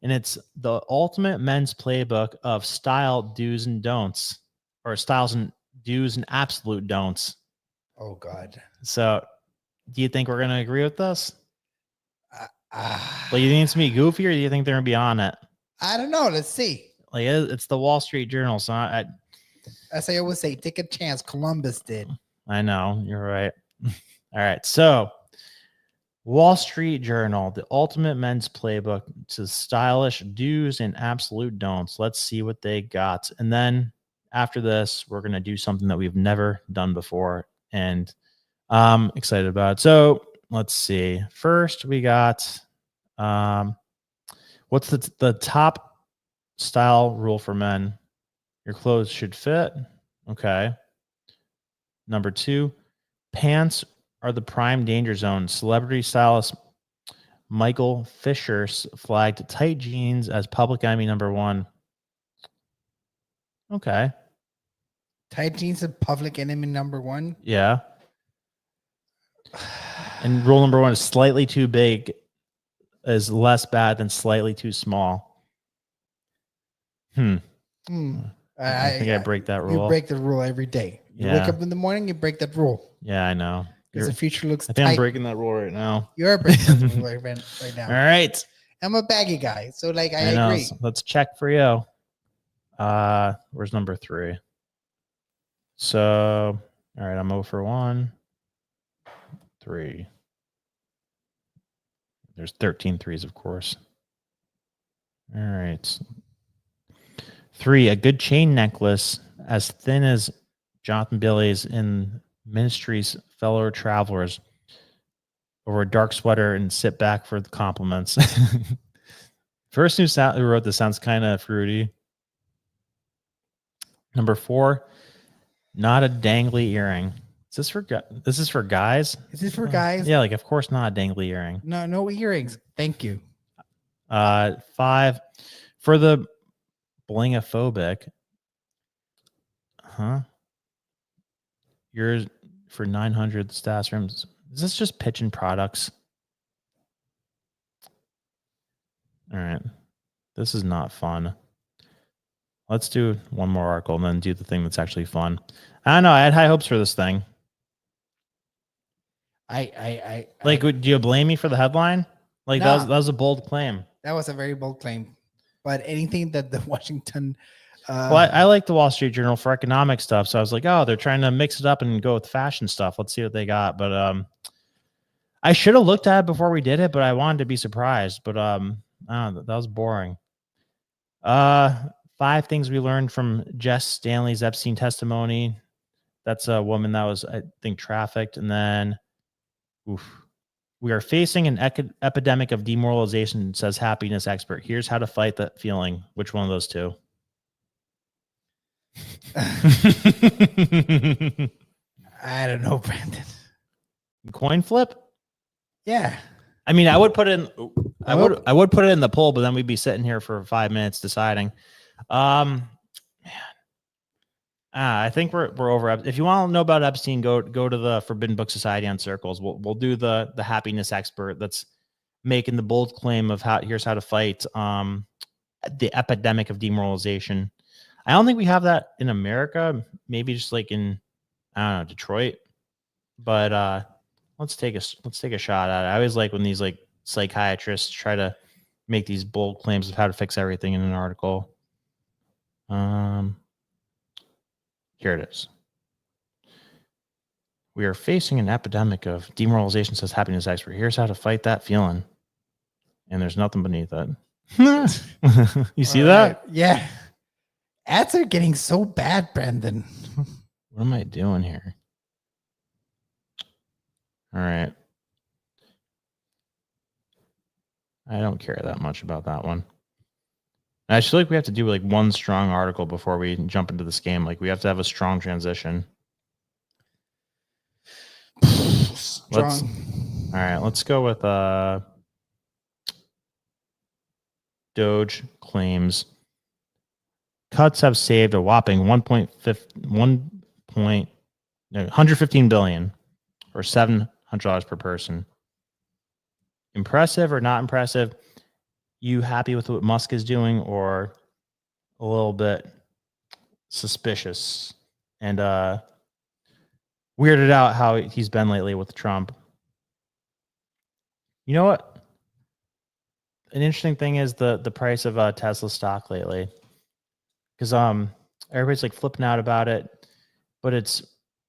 Speaker 1: and it's the ultimate men's playbook of style do's and don'ts, or styles and do's and absolute don'ts.
Speaker 5: Oh God.
Speaker 1: So, do you think we're gonna agree with this?
Speaker 5: Like,
Speaker 1: you think it's gonna be goofy, or do you think they're gonna be on it?
Speaker 5: I don't know. Let's see.
Speaker 1: Like it's the Wall Street Journal, so
Speaker 5: As I always say, take a chance. Columbus did.
Speaker 1: I know, you're right. All right. So, Wall Street Journal, the ultimate men's playbook to stylish do's and absolute don'ts. Let's see what they got. And then after this, we're going to do something that we've never done before. And I'm excited about it. So, let's see. First, we got what's the top style rule for men? Your clothes should fit. Okay. Number 2, pants are the prime danger zone. Celebrity stylist Michael Fisher flagged tight jeans as public enemy number 1. Okay.
Speaker 5: Tight jeans is public enemy number 1.
Speaker 1: Yeah. And rule number 1 is slightly too big is less bad than slightly too small.
Speaker 5: I
Speaker 1: think I break that rule.
Speaker 5: You break the rule every day. You wake up in the morning, you break that rule.
Speaker 1: Yeah, I know.
Speaker 5: Because the future looks
Speaker 1: I think
Speaker 5: tight.
Speaker 1: I'm breaking that rule right now.
Speaker 5: You're breaking that rule right now.
Speaker 1: All right.
Speaker 5: I'm a baggy guy, so like I
Speaker 1: know.
Speaker 5: agree.
Speaker 1: So let's check for you. Where's number 3? So, all right, I'm 0 for 1. 3. There's 13 threes, of course. All right. 3, a good chain necklace as thin as Jonathan Billy's in Ministry's fellow travelers over a dark sweater and sit back for the compliments. First who wrote this sounds kind of fruity. Number 4, not a dangly earring. Is this for this is for guys?
Speaker 5: Is this for guys?
Speaker 1: Yeah, like of course not a dangly earring.
Speaker 5: No earrings. Thank you.
Speaker 1: 5, for the blingophobic. Huh? Yours for 900 stats rooms. Is this just pitching products? All right. This is not fun. Let's do one more article and then do the thing that's actually fun. I don't know. I had high hopes for this thing. Do you blame me for the headline? Like
Speaker 5: No.
Speaker 1: that was a bold claim.
Speaker 5: That was a very bold claim. But anything that the Washington
Speaker 1: Well, I like the Wall Street Journal for economic stuff. So I was like, oh, they're trying to mix it up and go with fashion stuff. Let's see what they got. But I should have looked at it before we did it, but I wanted to be surprised. But I don't know, that was boring. 5 things we learned from Jess Stanley's Epstein testimony. That's a woman that was, I think, trafficked. And then We are facing an epidemic of demoralization, says happiness expert. Here's how to fight that feeling. Which one of those two?
Speaker 5: I don't know, Brandon.
Speaker 1: Coin flip?
Speaker 5: Yeah.
Speaker 1: I mean, I would put it in. I
Speaker 5: Well-
Speaker 1: would put it in the poll, but then we'd be sitting here for 5 minutes deciding. Man, I think we're over. If you want to know about Epstein, go to the Forbidden Book Society on Circles. We'll do the happiness expert that's making the bold claim of here's how to fight the epidemic of demoralization. I don't think we have that in America. Maybe just like in, I don't know, Detroit. But let's take a shot at it. I always like when these like psychiatrists try to make these bold claims of how to fix everything in an article. Here it is. We are facing an epidemic of demoralization, says happiness expert. Here's how to fight that feeling. And there's nothing beneath it. You see that?
Speaker 5: Yeah. Ads are getting so bad, Brandon.
Speaker 1: What am I doing here? All right. I don't care that much about that one. I feel like we have to do like one strong article before we jump into this game. Like we have to have a strong transition.
Speaker 5: Strong.
Speaker 1: All right, let's go with Doge claims cuts have saved a whopping 115 billion or $700 per person. Impressive or not impressive? You happy with what Musk is doing, or a little bit suspicious and weirded out how he's been lately with Trump? You know what? An interesting thing is the price of Tesla stock lately, because everybody's like flipping out about it, but it's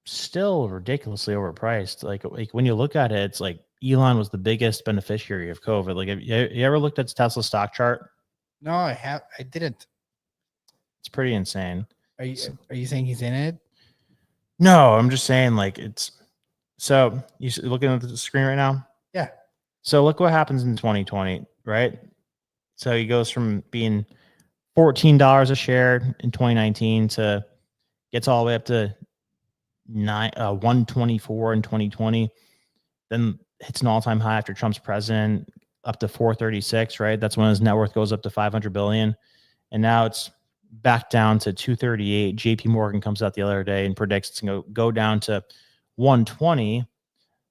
Speaker 1: still ridiculously overpriced. Like when you look at it, it's like Elon was the biggest beneficiary of COVID. Like, have you ever looked at Tesla stock chart?
Speaker 5: No, I didn't.
Speaker 1: It's pretty insane.
Speaker 5: Are you saying he's in it?
Speaker 1: No, I'm just saying like it's. So you looking at the screen right now?
Speaker 5: Yeah.
Speaker 1: So look what happens in 2020, right? So he goes from being $14 a share in 2019 to gets all the way up to 124 in 2020. Then hits an all-time high after Trump's president, up to 436, right? That's when his net worth goes up to 500 billion. And now it's back down to 238. JP Morgan comes out the other day and predicts it's going to go down to 120.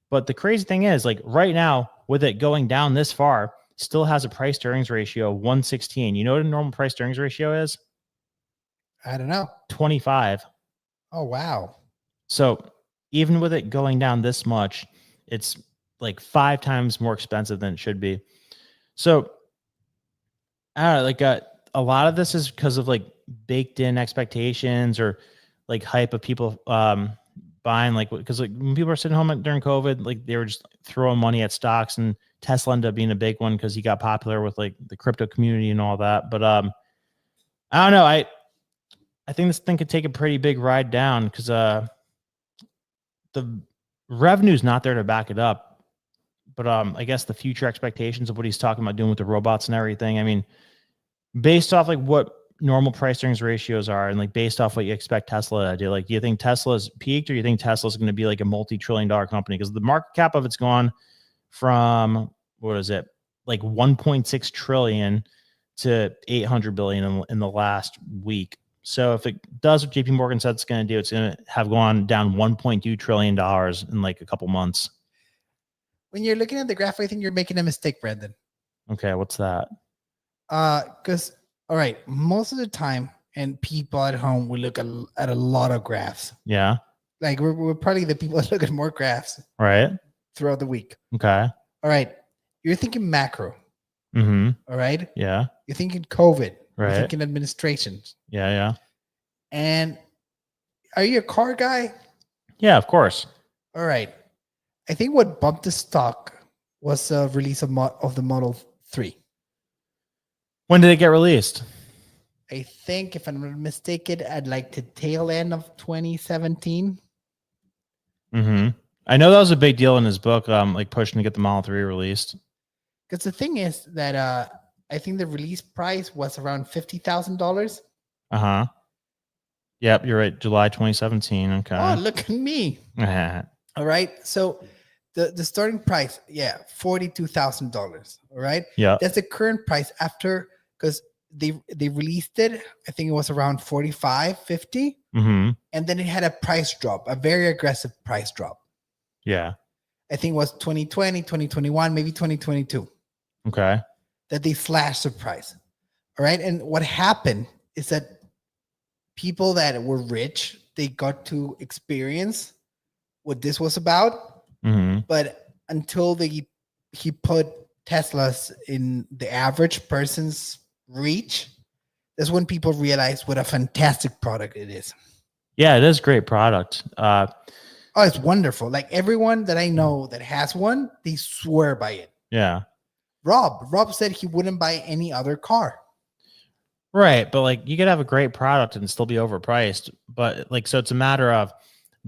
Speaker 1: But the crazy thing is, like right now, with it going down this far, still has a price to earnings ratio of 116. You know what a normal price to earnings ratio is?
Speaker 5: I don't know.
Speaker 1: 25.
Speaker 5: Oh, wow.
Speaker 1: So even with it going down this much, it's like 5 times more expensive than it should be. So I don't know, like a lot of this is because of like baked in expectations or like hype of people buying, like, because like when people are sitting home during COVID, like they were just throwing money at stocks, and Tesla ended up being a big one because he got popular with like the crypto community and all that. But I don't know. I think this thing could take a pretty big ride down because the revenue's not there to back it up. But I guess the future expectations of what he's talking about doing with the robots and everything, I mean, based off like what normal price earnings ratios are and like based off what you expect Tesla to do, like do you think Tesla's peaked, or do you think Tesla's going to be like a multi-trillion-dollar company? Because the market cap of it's gone from, what is it, like 1.6 trillion to 800 billion in the last week. So if it does what JP Morgan said it's going to do, it's going to have gone down $1.2 trillion in like a couple months.
Speaker 5: When you're looking at the graph, I think you're making a mistake, Brandon.
Speaker 1: Okay, what's that?
Speaker 5: Because, all right, most of the time, and people at home will look at a lot of graphs.
Speaker 1: Yeah.
Speaker 5: Like we're probably the people that look at more graphs
Speaker 1: Right.
Speaker 5: throughout the week.
Speaker 1: Okay.
Speaker 5: All right, you're thinking macro.
Speaker 1: Mm-hmm.
Speaker 5: All right.
Speaker 1: Yeah.
Speaker 5: You're thinking COVID.
Speaker 1: Right.
Speaker 5: You're thinking administrations.
Speaker 1: Yeah. Yeah.
Speaker 5: And are you a car guy?
Speaker 1: Yeah, of course.
Speaker 5: All right. I think what bumped the stock was the release of the Model 3.
Speaker 1: When did it get released?
Speaker 5: I think, if I'm not mistaken, at like the tail end of 2017.
Speaker 1: Mm-hmm. I know that was a big deal in his book, like pushing to get the Model 3 released.
Speaker 5: Because the thing is that I think the release price was around $50,000.
Speaker 1: Uh-huh. Yep, you're right. July 2017. Okay.
Speaker 5: Oh, look at me. All right. So the starting price, yeah, $42,000. All right.
Speaker 1: Yeah.
Speaker 5: That's the current price after, because they released it. I think it was around 45, 50.
Speaker 1: Mm-hmm.
Speaker 5: And then it had a price drop, a very aggressive price drop.
Speaker 1: Yeah.
Speaker 5: I think it was 2020, 2021, maybe 2022
Speaker 1: Okay.
Speaker 5: that they slashed the price. All right. And what happened is that people that were rich, they got to experience what this was about.
Speaker 1: Mm-hmm.
Speaker 5: But until he put Teslas in the average person's reach, that's when people realized what a fantastic product it is.
Speaker 1: Yeah, it is a great product.
Speaker 5: Oh, it's wonderful. Like everyone that I know that has one, they swear by it.
Speaker 1: Yeah.
Speaker 5: Rob said he wouldn't buy any other car.
Speaker 1: Right. But like you could have a great product and still be overpriced. But like, so it's a matter of,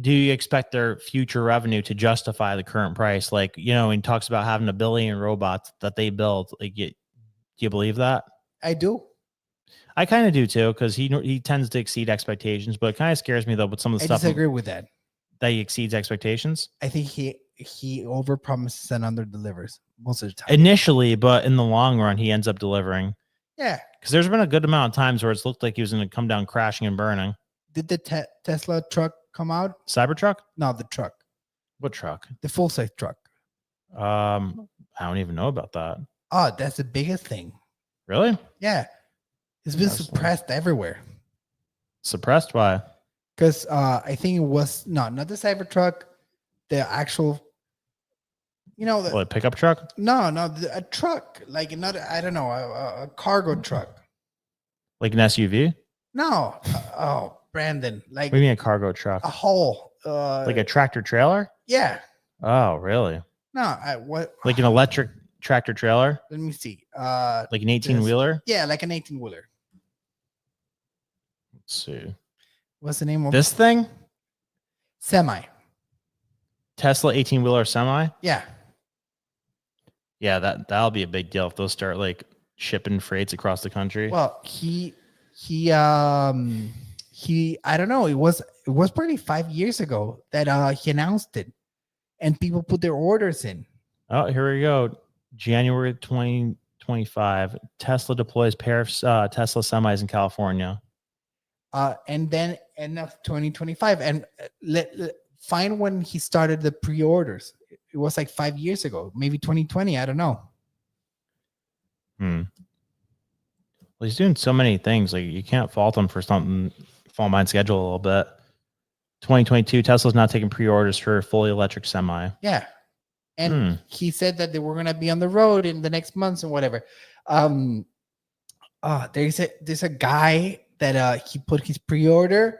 Speaker 1: do you expect their future revenue to justify the current price? Like, you know, when he talks about having 1 billion robots that they build, like, do you believe that?
Speaker 5: I do.
Speaker 1: I kind of do too, because he tends to exceed expectations, but it kind of scares me though with some of the
Speaker 5: I
Speaker 1: stuff
Speaker 5: disagree with that.
Speaker 1: that he exceeds expectations
Speaker 5: I think he overpromises and underdelivers most of the time.
Speaker 1: initially, but in the long run, he ends up delivering.
Speaker 5: Yeah.
Speaker 1: Because there's been a good amount of times where it's looked like he was going to come down crashing and burning.
Speaker 5: Did the Tesla truck come out?
Speaker 1: Cybertruck?
Speaker 5: No, the truck,
Speaker 1: What truck?
Speaker 5: the full size truck.
Speaker 1: I don't even know about that.
Speaker 5: Oh, that's the biggest thing.
Speaker 1: Really?
Speaker 5: Yeah, it's been
Speaker 1: Tesla.
Speaker 5: suppressed everywhere.
Speaker 1: Suppressed by?
Speaker 5: Because I think it was not the Cybertruck, the actual, you know,
Speaker 1: What, a pickup truck?
Speaker 5: a truck, like another, I don't know, a cargo truck.
Speaker 1: Like an SUV?
Speaker 5: No, oh, Brandon, like
Speaker 1: What do you mean a cargo truck?
Speaker 5: a haul,
Speaker 1: Like a tractor trailer?
Speaker 5: yeah.
Speaker 1: Oh, really?
Speaker 5: No, what?
Speaker 1: Like an electric tractor trailer?
Speaker 5: Let me see.
Speaker 1: Like an 18-wheeler?
Speaker 5: Yeah, like an 18-wheeler.
Speaker 1: Let's see.
Speaker 5: What's the name of
Speaker 1: This thing?
Speaker 5: Semi.
Speaker 1: Tesla 18-wheeler semi?
Speaker 5: Yeah.
Speaker 1: Yeah, that'll be a big deal if those start like shipping freights across the country.
Speaker 5: Well, he I don't know, it was probably 5 years ago that he announced it and people put their orders in.
Speaker 1: Oh, here we go. January 2025. Tesla deploys pair of Tesla semis in California.
Speaker 5: And then end of 2025. And find when he started the pre-orders. It was like 5 years ago, maybe 2020. I don't know.
Speaker 1: Well, he's doing so many things. Like you can't fault him for something fall behind schedule a little bit. 2022, Tesla's not taking pre-orders for a fully electric semi.
Speaker 5: Yeah. And he said that they were going to be on the road in the next months and whatever. There's a guy that he put his pre-order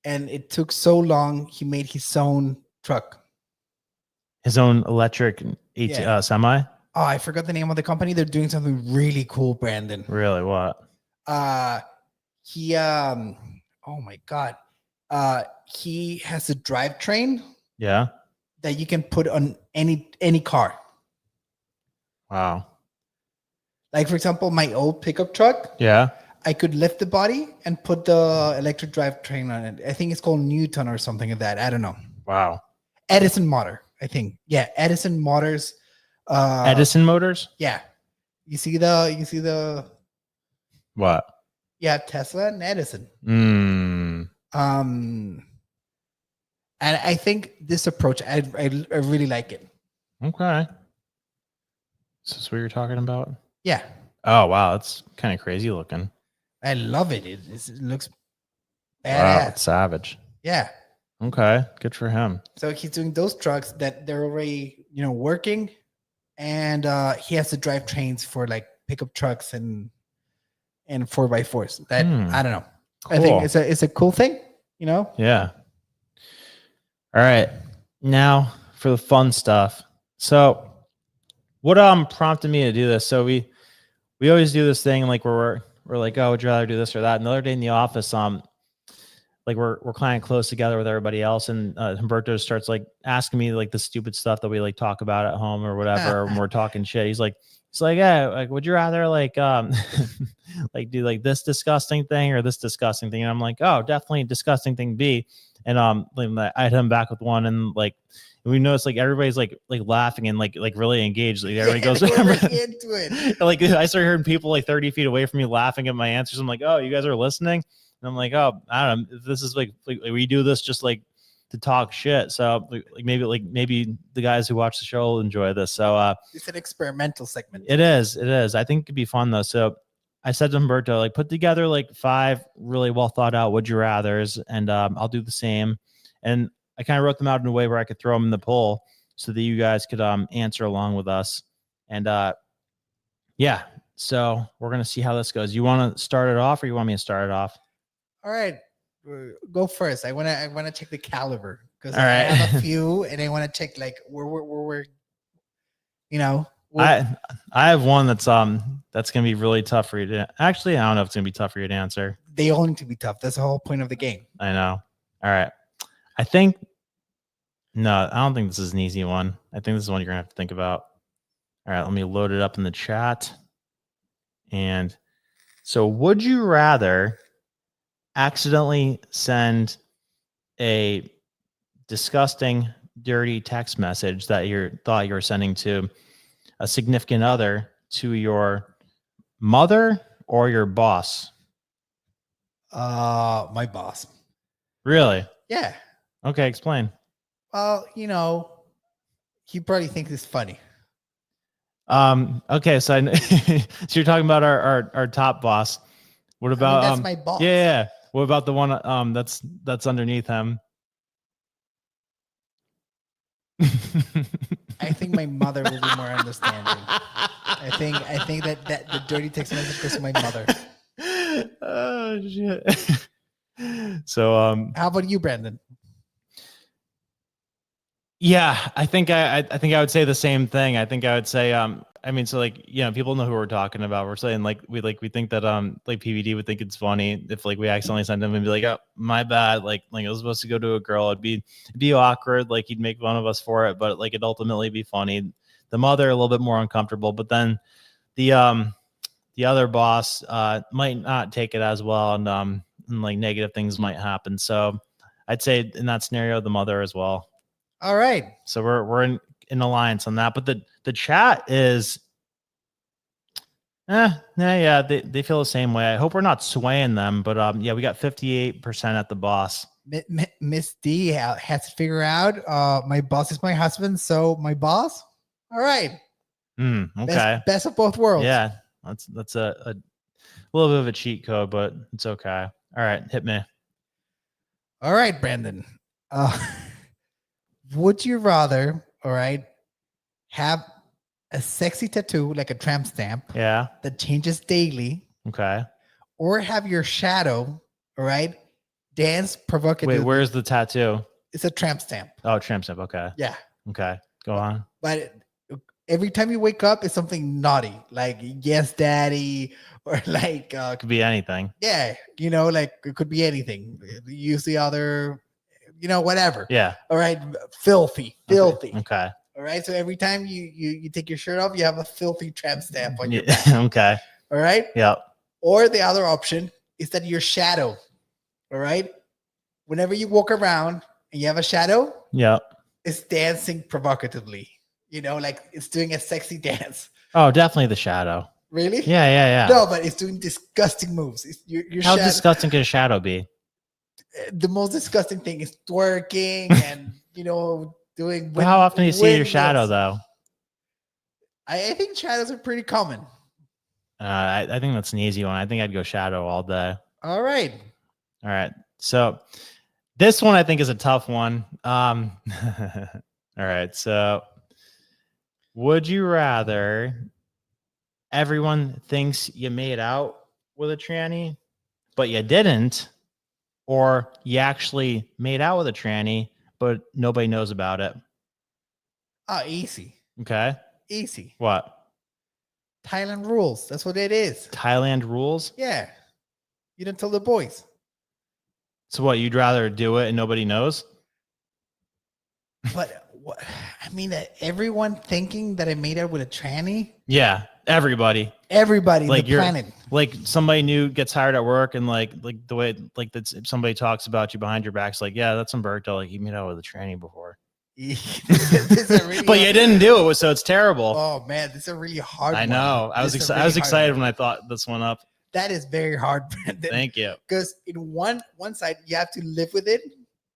Speaker 5: and it took so long he made his own truck.
Speaker 1: His own electric semi?
Speaker 5: Oh, I forgot the name of the company. They're doing something really cool, Brandon.
Speaker 1: Really? What?
Speaker 5: Oh my God. He has a drivetrain
Speaker 1: Yeah.
Speaker 5: that you can put on any car.
Speaker 1: Wow.
Speaker 5: Like, for example, my old pickup truck,
Speaker 1: Yeah.
Speaker 5: I could lift the body and put the electric drivetrain on it. I think it's called Newton or something like that. I don't know.
Speaker 1: Wow.
Speaker 5: Edison motor, I think. Yeah, Edison Motors.
Speaker 1: Edison Motors?
Speaker 5: Yeah. You see the
Speaker 1: What?
Speaker 5: yeah, Tesla and Edison. And I think this approach, I really like it.
Speaker 1: Okay. Is this what you're talking about?
Speaker 5: Yeah.
Speaker 1: Oh, wow. It's kind of crazy looking.
Speaker 5: I love it. It looks
Speaker 1: Wow.
Speaker 5: badass.
Speaker 1: It's savage.
Speaker 5: Yeah.
Speaker 1: Okay. Good for him.
Speaker 5: So he's doing those trucks that they're already, working. And he has to drive trains for like pickup trucks and 4x4s. That I don't know. I
Speaker 1: Cool.
Speaker 5: think it's a cool thing,
Speaker 1: Yeah. All right. Now for the fun stuff. So what prompted me to do this? So we always do this thing like where we're like, oh, would you rather do this or that? Another day in the office, like we're kind of close together with everybody else, and Humberto starts like asking me like the stupid stuff that we like talk about at home or whatever when we're talking shit. He's like, yeah, like, would you rather like like do like this disgusting thing or this disgusting thing? And I'm like, oh, definitely disgusting thing B. And I hit him back with one, and like we noticed like everybody's like laughing and like really engaged. Like everybody goes
Speaker 5: into it.
Speaker 1: Like I started hearing people like 30 feet away from me laughing at my answers. I'm like, oh, you guys are listening? And I'm like, oh, I don't know. This is like we do this just like to talk shit. So maybe the guys who watch the show will enjoy this. So
Speaker 5: it's an experimental segment.
Speaker 1: It is. I think it could be fun though. So I said to Humberto, like, put together like 5 really well thought out would you rathers, and I'll do the same. And I kind of wrote them out in a way where I could throw them in the poll so that you guys could answer along with us. And yeah, so we're gonna see how this goes. You want to start it off, or you want me to start it off?
Speaker 5: All right, go first. I wanna check the caliber because
Speaker 1: All
Speaker 5: I
Speaker 1: right.
Speaker 5: have a few, and I want to check like where we're you know.
Speaker 1: I have one that's gonna be really tough for you to actually. I don't know if it's gonna be tough for you to answer.
Speaker 5: They all need to be tough. That's the whole point of the game.
Speaker 1: I know. All right. I think no, I don't think this is an easy one. I think this is one you're gonna have to think about. All right, let me load it up in the chat. And so, would you rather accidentally send a disgusting, dirty text message that you thought you were sending to a significant other to your mother or your boss?
Speaker 5: My boss.
Speaker 1: Really?
Speaker 5: Yeah.
Speaker 1: Okay, explain.
Speaker 5: Well, you know, he probably thinks it's funny.
Speaker 1: Okay, so so you're talking about our top boss. What about
Speaker 5: that's my boss?
Speaker 1: Yeah. What about the one that's underneath him?
Speaker 5: I think my mother will be more understanding. I think that the dirty text message goes to my mother.
Speaker 1: Oh shit. So
Speaker 5: how about you, Brandon?
Speaker 1: Yeah, I think I would say the same thing. I think I would say I mean, so like, you know, people know who we're talking about. We're saying like we think that like PVD would think it's funny if like we accidentally send him and be like, oh, my bad, like it was supposed to go to a girl. It'd be awkward, like he'd make fun of us for it, but like it'd ultimately be funny. The mother a little bit more uncomfortable, but then the other boss might not take it as well, and like negative things might happen. So I'd say in that scenario, the mother as well.
Speaker 5: All right.
Speaker 1: So we're in alliance on that. But the chat is yeah, they feel the same way. I hope we're not swaying them, but yeah, we got 58% at the boss.
Speaker 5: Miss D has to figure out my boss is my husband, so my boss. All right.
Speaker 1: Okay.
Speaker 5: Best of both worlds.
Speaker 1: Yeah. That's a little bit of a cheat code, but it's okay. All right, hit me.
Speaker 5: All right, Brandon. Would you rather, all right, have a sexy tattoo like a tramp stamp?
Speaker 1: Yeah.
Speaker 5: That changes daily.
Speaker 1: Okay.
Speaker 5: Or have your shadow, all right, dance provocatively.
Speaker 1: Wait, where's the tattoo?
Speaker 5: It's a tramp stamp.
Speaker 1: Oh, tramp stamp. Okay.
Speaker 5: Yeah.
Speaker 1: Okay. Go on.
Speaker 5: But every time you wake up, it's something naughty, like yes, daddy, or like
Speaker 1: could be anything.
Speaker 5: Yeah, you know, like it could be anything. Use the other, you know, whatever.
Speaker 1: Yeah.
Speaker 5: All right. Filthy.
Speaker 1: Okay.
Speaker 5: All right. So every time you take your shirt off, you have a filthy tramp stamp on your back.
Speaker 1: Okay.
Speaker 5: All right.
Speaker 1: Yep.
Speaker 5: Or the other option is that your shadow, all right, whenever you walk around and you have a shadow,
Speaker 1: yep,
Speaker 5: it's dancing provocatively. You know, like it's doing a sexy dance.
Speaker 1: Oh, definitely the shadow.
Speaker 5: Really?
Speaker 1: Yeah.
Speaker 5: No, but it's doing disgusting moves. Your
Speaker 1: How
Speaker 5: shadow,
Speaker 1: disgusting could a shadow be?
Speaker 5: The most disgusting thing is twerking and, you know, doing.
Speaker 1: But how often do you see your shadow, though?
Speaker 5: I think shadows are pretty common.
Speaker 1: I think that's an easy one. I think I'd go shadow all day.
Speaker 5: All right.
Speaker 1: So this one I think is a tough one. All right. So would you rather everyone thinks you made out with a tranny, but you didn't, or you actually made out with a tranny, but nobody knows about it?
Speaker 5: Oh, easy.
Speaker 1: Okay.
Speaker 5: Easy.
Speaker 1: What?
Speaker 5: Thailand rules. That's what it is.
Speaker 1: Thailand rules?
Speaker 5: Yeah. You don't tell the boys.
Speaker 1: So what? You'd rather do it and nobody knows?
Speaker 5: But what, I mean, that everyone thinking that I made out with a tranny.
Speaker 1: Yeah, everybody.
Speaker 5: Everybody,
Speaker 1: Like
Speaker 5: the
Speaker 1: you're
Speaker 5: planet.
Speaker 1: like somebody new gets hired at work and like the way like that's somebody talks about you behind your back. It's like, yeah, that's Umberto. Like he made out with a tranny before.
Speaker 5: This is a really
Speaker 1: But you didn't do it, so it's terrible.
Speaker 5: Oh man, this is a really hard one.
Speaker 1: I know. I was
Speaker 5: This is a
Speaker 1: I was
Speaker 5: really hard
Speaker 1: excited
Speaker 5: one.
Speaker 1: when I thought this one up.
Speaker 5: That is very hard, Brandon.
Speaker 1: Thank you.
Speaker 5: Because in one side you have to live with it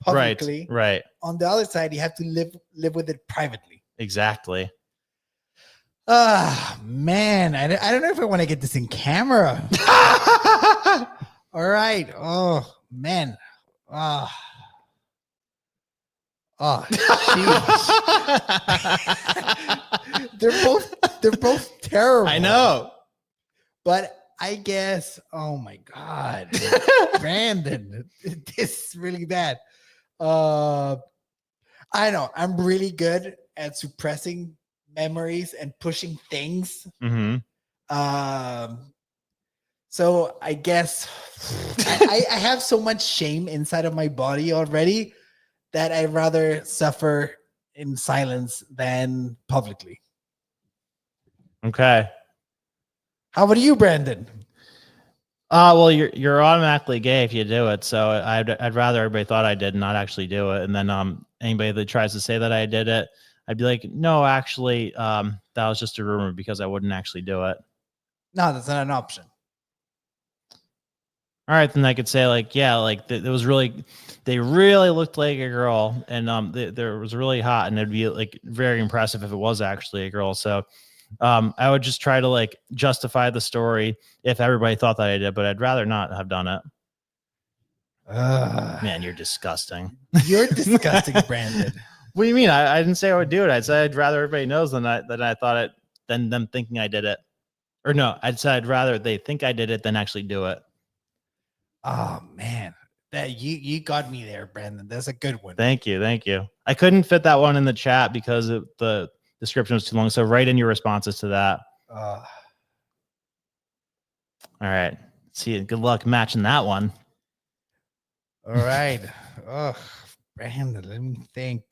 Speaker 5: publicly.
Speaker 1: Right.
Speaker 5: On the other side, you have to live with it privately.
Speaker 1: Exactly.
Speaker 5: Ah, man, I don't know if I want to get this in camera. All right. Oh man. Oh, they're both terrible.
Speaker 1: I know.
Speaker 5: But I guess, oh my God, Brandon, this is really bad. I know I'm really good at suppressing memories and pushing things.
Speaker 1: Mm-hmm.
Speaker 5: So I guess I have so much shame inside of my body already that I'd rather suffer in silence than publicly.
Speaker 1: Okay.
Speaker 5: How about you, Brandon?
Speaker 1: Well, you're automatically gay if you do it. So I'd rather everybody thought I did and not actually do it. And then anybody that tries to say that I did it, I'd be like, no, actually, that was just a rumor because I wouldn't actually do it.
Speaker 5: No, that's not an option.
Speaker 1: All right, then I could say like, yeah, like it was really, they really looked like a girl, and there was really hot, and it'd be like very impressive if it was actually a girl. So, I would just try to like justify the story if everybody thought that I did, but I'd rather not have done it. Man, you're disgusting.
Speaker 5: You're disgusting, Brandon.
Speaker 1: What do you mean? I didn't say I would do it. I said I'd rather everybody knows than I thought it than them thinking I did it. Or no, I'd said I'd rather they think I did it than actually do it.
Speaker 5: Oh man, that you got me there, Brandon. That's a good one.
Speaker 1: Thank you. I couldn't fit that one in the chat because the description was too long. So write in your responses to that. All right. See you. Good luck matching that one.
Speaker 5: All right. Oh, Brandon, let me think.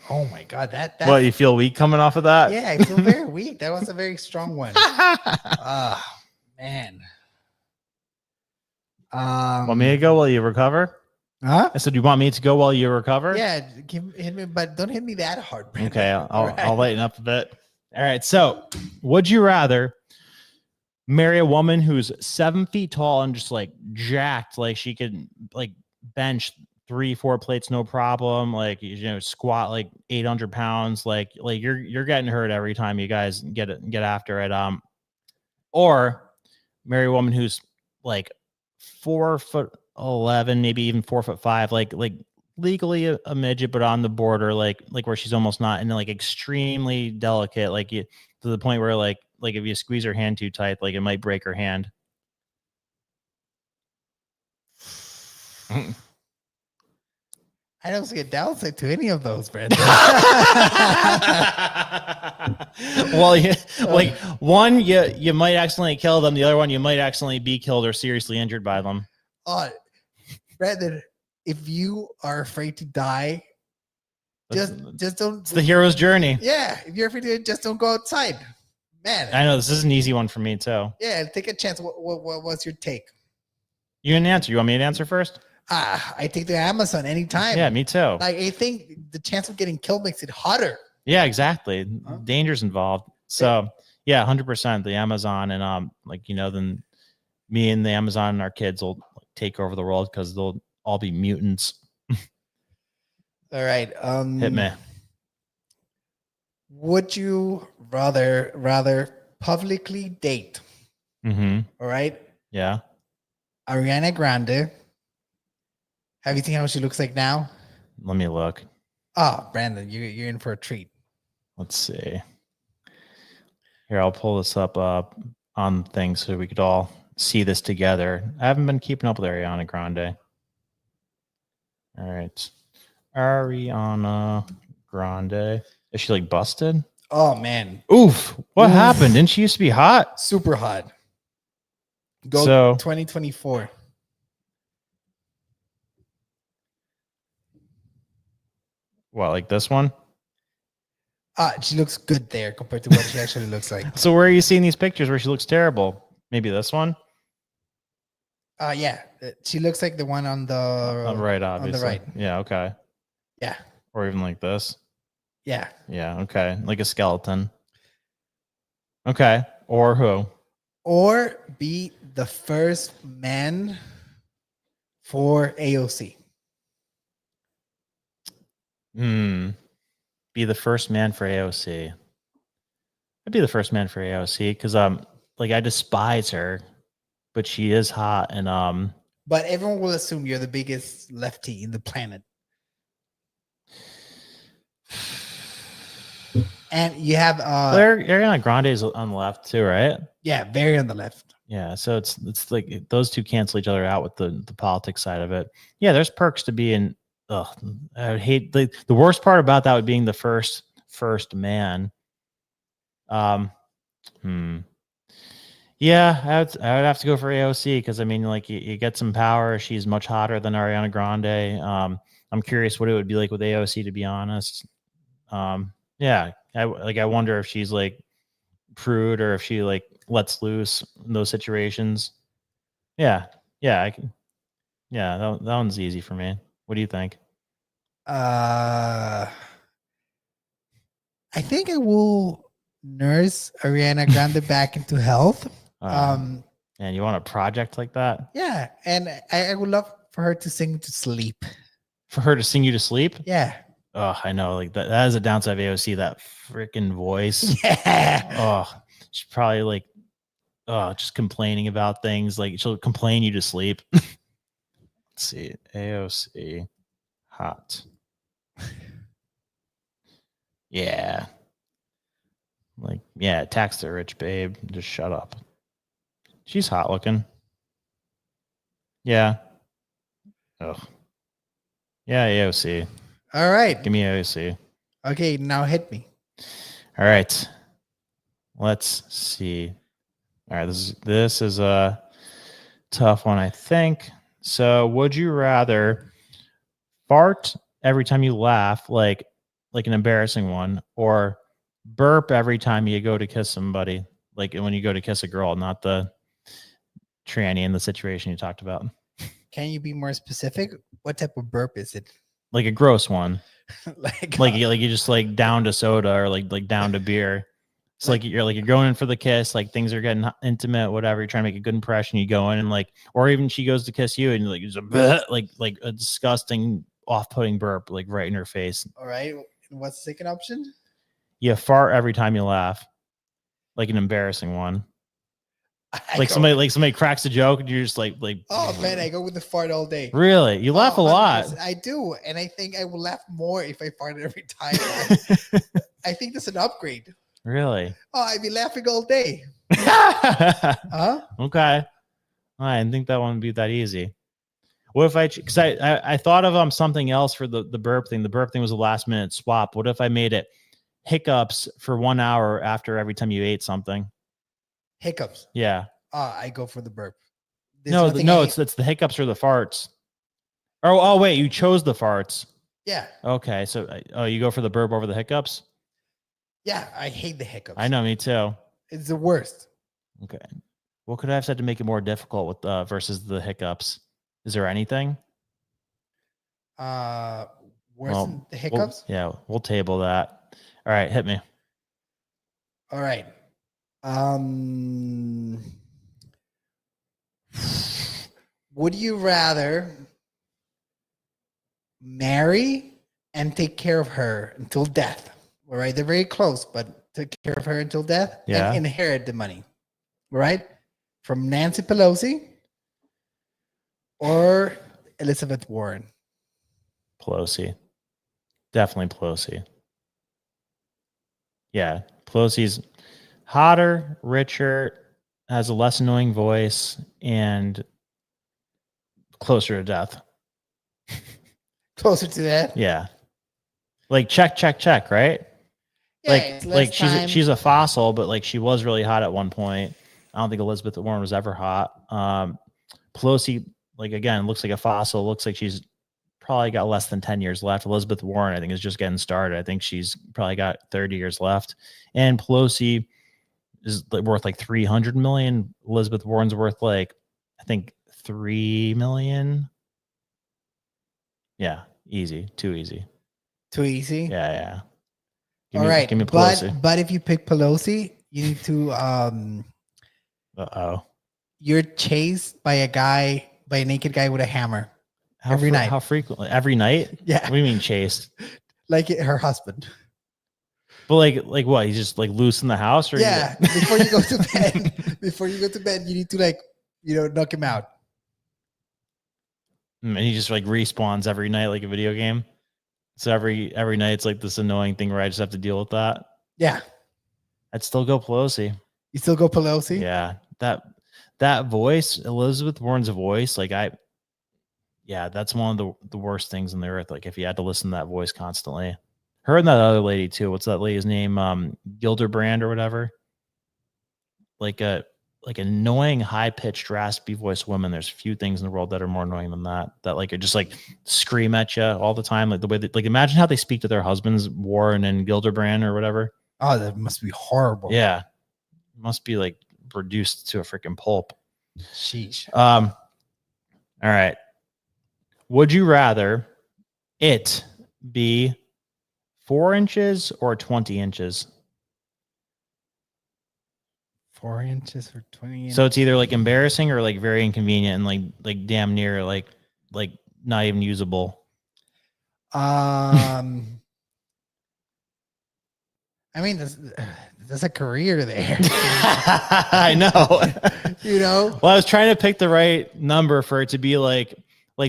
Speaker 5: Oh my God, that
Speaker 1: What, you feel weak coming off of that?
Speaker 5: yeah, I feel very weak. That was a very strong one. Man.
Speaker 1: Want me to go while you recover?
Speaker 5: Huh?
Speaker 1: I said, you want me to go while you recover?
Speaker 5: Yeah, hit me, but don't hit me that hard, Brandon.
Speaker 1: Okay, I'll
Speaker 5: Right.
Speaker 1: lighten up a bit. All right. So, would you rather marry a woman who's 7 feet tall and just like jacked, like she could like bench 3-4 plates no problem, like squat like 800 pounds, like you're getting hurt every time you guys get after it, or marry a woman who's like 4'11", maybe even 4'5", like legally a midget, but on the border, like where she's almost not, and like extremely delicate, like to the point where like if you squeeze her hand too tight, like it might break her hand.
Speaker 5: I don't see a downside to any of those, Brandon.
Speaker 1: Well, like one, you might accidentally kill them. The other one, you might accidentally be killed or seriously injured by them.
Speaker 5: Brandon, if you are afraid to die, just don't.
Speaker 1: It's the hero's journey.
Speaker 5: Yeah, if you're afraid to, just don't go outside, man.
Speaker 1: I know this is an easy one for me too.
Speaker 5: Yeah, take a chance. What's your take?
Speaker 1: You didn't answer. You want me to answer first?
Speaker 5: I take the Amazon anytime.
Speaker 1: Yeah, me too.
Speaker 5: Like I think the chance of getting killed makes it hotter.
Speaker 1: Yeah, exactly. Danger's involved. So yeah, 100% the Amazon, and then me and the Amazon and our kids will take over the world because they'll all be mutants.
Speaker 5: All right.
Speaker 1: Hit me.
Speaker 5: Would you rather publicly date?
Speaker 1: Mm-hmm.
Speaker 5: All right.
Speaker 1: Yeah.
Speaker 5: Ariana Grande. Have you seen how she looks like now?
Speaker 1: Let me look.
Speaker 5: Oh, Brandon, you're in for a treat.
Speaker 1: Let's see. Here, I'll pull this up on things so we could all see this together. I haven't been keeping up with Ariana Grande. All right. Ariana Grande. Is she like busted?
Speaker 5: Oh man.
Speaker 1: Oof. What happened? Didn't she used to be hot?
Speaker 5: Super hot. Go
Speaker 1: So-
Speaker 5: 2024.
Speaker 1: What, like this one?
Speaker 5: She looks good there compared to what she actually looks like.
Speaker 1: So where are you seeing these pictures where she looks terrible? Maybe this one?
Speaker 5: Yeah, she looks like the one on the
Speaker 1: Right, obviously.
Speaker 5: right.
Speaker 1: Yeah, okay.
Speaker 5: Yeah,
Speaker 1: Or even like this.
Speaker 5: yeah.
Speaker 1: Yeah, okay. Like a skeleton. Okay. Or who?
Speaker 5: Or be the first man for AOC.
Speaker 1: Be the first man for AOC. I'd be the first man for AOC because like I despise her, but she is hot and
Speaker 5: But everyone will assume you're the biggest lefty in the planet. And you have
Speaker 1: Ariana Grande is on the left too, right?
Speaker 5: yeah, very on the left.
Speaker 1: Yeah, so it's like those two cancel each other out with the politics side of it. Yeah, there's perks to being. I would hate the worst part about that would being the first man. Yeah, I would have to go for AOC because I mean, like you get some power. She's much hotter than Ariana Grande. I'm curious what it would be like with AOC, to be honest. Yeah, I wonder if she's like prude or if she like lets loose in those situations. Yeah, I can. Yeah, that one's easy for me. What do you think?
Speaker 5: I think I will nurse Ariana Grande back into health.
Speaker 1: And you want a project like that?
Speaker 5: Yeah, and I would love for her to sing to sleep.
Speaker 1: For her to sing you to sleep?
Speaker 5: Yeah.
Speaker 1: Oh, I know. Like that is a downside of AOC. That freaking voice.
Speaker 5: Yeah.
Speaker 1: Oh, she's probably like, just complaining about things. Like she'll complain you to sleep. Let's see, AOC, hot. Yeah. Like, yeah, tax the rich babe. Just shut up. She's hot looking. Yeah. Oh. Yeah, AOC.
Speaker 5: All right.
Speaker 1: Give me AOC.
Speaker 5: Okay, now hit me.
Speaker 1: All right. Let's see. All right, this is a tough one, I think. So, would you rather fart every time you laugh, like an embarrassing one, or burp every time you go to kiss somebody, like when you go to kiss a girl, not the tranny in the situation you talked about?
Speaker 5: Can you be more specific? What type of burp is it?
Speaker 1: Like a gross one,
Speaker 5: like
Speaker 1: you just like down to soda or like down to beer. It's like you're going in for the kiss, like things are getting intimate, whatever. You're trying to make a good impression. You go in and like, or even she goes to kiss you and you're like, it's like a disgusting, off-putting burp, like right in her face.
Speaker 5: All right. What's the second option?
Speaker 1: You fart every time you laugh, like an embarrassing one. Somebody cracks a joke and you're just like.
Speaker 5: Oh man, I go with the fart all day.
Speaker 1: Really, you laugh a lot.
Speaker 5: I do, and I think I will laugh more if I fart every time. I think that's an upgrade.
Speaker 1: Really?
Speaker 5: Oh, I'd be laughing all day. Huh?
Speaker 1: Okay. I didn't think that one would be that easy. What if because I thought of something else for the burp thing. The burp thing was a last minute swap. What if I made it hiccups for 1 hour after every time you ate something?
Speaker 5: Hiccups.
Speaker 1: Yeah.
Speaker 5: I go for the burp.
Speaker 1: No, it's the hiccups or the farts. Oh, wait, you chose the farts.
Speaker 5: Yeah.
Speaker 1: Okay, so you go for the burp over the hiccups?
Speaker 5: Yeah, I hate the hiccups.
Speaker 1: I know, me too.
Speaker 5: It's the worst.
Speaker 1: Okay. What could I have said to make it more difficult with versus the hiccups? Is there anything?
Speaker 5: Worse than the hiccups?
Speaker 1: We'll table that. All right, hit me.
Speaker 5: All right. Would you rather marry and take care of her until death? All right, they're very close, but take care of her until death and inherit the money. All right, from Nancy Pelosi or Elizabeth Warren?
Speaker 1: Pelosi. Definitely Pelosi. Yeah, Pelosi's hotter, richer, has a less annoying voice, and closer to death.
Speaker 5: Closer to that?
Speaker 1: Yeah. Like check, right?
Speaker 5: Yeah,
Speaker 1: she's a fossil, but like she was really hot at one point. I don't think Elizabeth Warren was ever hot. Pelosi, like again, looks like a fossil. Looks like she's probably got less than 10 years left. Elizabeth Warren, I think, is just getting started. I think she's probably got 30 years left. And Pelosi is worth like 300 million. Elizabeth Warren's worth like, I think, 3 million. Yeah, easy. Too easy.
Speaker 5: Too easy.
Speaker 1: Yeah, yeah.
Speaker 5: All right,
Speaker 1: give me Pelosi.
Speaker 5: but if you pick Pelosi, you need to you're chased by a naked guy with a hammer every night.
Speaker 1: How frequently? Every night?
Speaker 5: Yeah.
Speaker 1: What do you mean chased?
Speaker 5: Like her husband.
Speaker 1: But like what? He's just like loose in the house, or
Speaker 5: yeah. Before you go to bed, you need to like knock him out.
Speaker 1: And he just like respawns every night like a video game. So every night it's like this annoying thing where I just have to deal with that.
Speaker 5: Yeah.
Speaker 1: I'd still go Pelosi.
Speaker 5: You still go Pelosi?
Speaker 1: Yeah. That voice, Elizabeth Warren's voice, like that's one of the worst things on the earth. Like if you had to listen to that voice constantly. Her and that other lady too. What's that lady's name? Gilderbrand or whatever. Like annoying, high-pitched, raspy voice woman. There's few things in the world that are more annoying than that. That like are just like scream at you all the time. Like the way that, like imagine how they speak to their husbands, Warren and Gilderbrand or whatever.
Speaker 5: Oh, that must be horrible.
Speaker 1: Yeah, must be like reduced to a freaking pulp.
Speaker 5: Sheesh.
Speaker 1: All right. Would you rather it be 4 inches or 20 inches?
Speaker 5: 4 inches or 20 inches.
Speaker 1: So it's either like embarrassing or like very inconvenient and like damn near like not even usable.
Speaker 5: I mean, there's a career there.
Speaker 1: I know.
Speaker 5: Well,
Speaker 1: I was trying to pick the right number for it to be like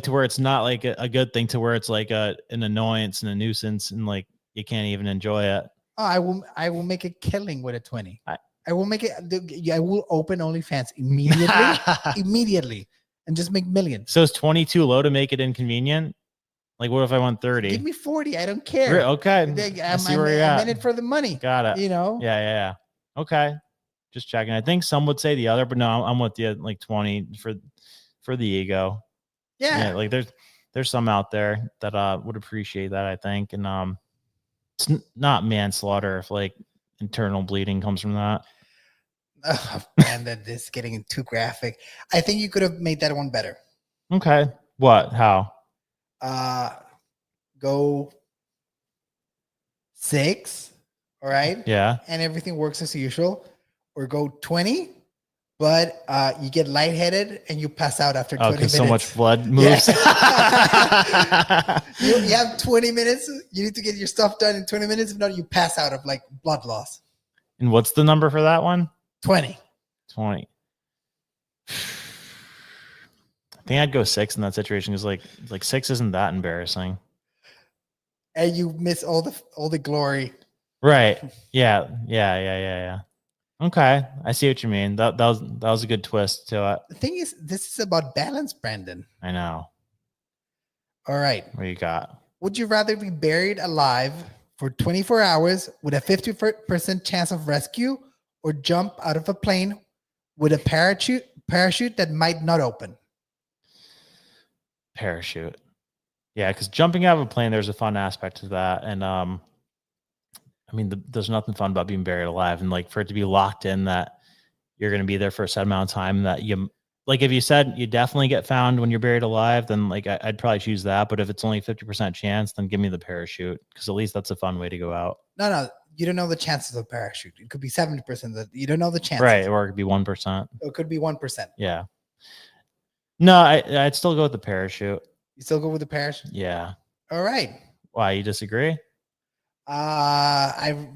Speaker 1: to where it's not like a good thing, to where it's like an annoyance and a nuisance and like you can't even enjoy it.
Speaker 5: Oh, I will make a killing with a 20. I will make it. I will open OnlyFans immediately, and just make millions.
Speaker 1: So is 20 too low to make it inconvenient? Like, what if I want 30?
Speaker 5: Give me 40. I don't care.
Speaker 1: Okay.
Speaker 5: I'm in it for the money.
Speaker 1: Got it. Yeah. Okay. Just checking. I think some would say the other, but no, I'm with you. Like 20 for the ego.
Speaker 5: Yeah.
Speaker 1: Like there's some out there that would appreciate that, I think, and it's not manslaughter if like internal bleeding comes from that.
Speaker 5: Oh, man, that is getting too graphic. I think you could have made that one better.
Speaker 1: Okay. What? How?
Speaker 5: Go 6. All right.
Speaker 1: Yeah.
Speaker 5: And everything works as usual. Or go 20, but you get lightheaded and you pass out after 20 minutes.
Speaker 1: So much blood moves.
Speaker 5: Yeah. you have 20 minutes. You need to get your stuff done in 20 minutes. If not, you pass out of like blood loss.
Speaker 1: And what's the number for that one?
Speaker 5: 20.
Speaker 1: I think I'd go 6 in that situation, because like 6 isn't that embarrassing.
Speaker 5: And you miss all the glory.
Speaker 1: Right. Yeah. Okay. I see what you mean. That was a good twist to it.
Speaker 5: The thing is, this is about balance, Brandon.
Speaker 1: I know.
Speaker 5: All right.
Speaker 1: What you got?
Speaker 5: Would you rather be buried alive for 24 hours with a 50% chance of rescue, or jump out of a plane with a parachute that might not open?
Speaker 1: Parachute. Yeah, because jumping out of a plane, there's a fun aspect to that. And I mean, there's nothing fun about being buried alive, and like for it to be locked in that you're going to be there for a set amount of time, that you like, if you said you definitely get found when you're buried alive, then like I'd probably choose that. But if it's only 50% chance, then give me the parachute, because at least that's a fun way to go out.
Speaker 5: No, you don't know the chances of parachute. It could be 70%. That you don't know the chances.
Speaker 1: Right, or it could be 1%.
Speaker 5: It could be 1%.
Speaker 1: Yeah. No, I'd still go with the parachute.
Speaker 5: You still go with the parachute?
Speaker 1: Yeah.
Speaker 5: All right.
Speaker 1: Why, you disagree?
Speaker 5: I'd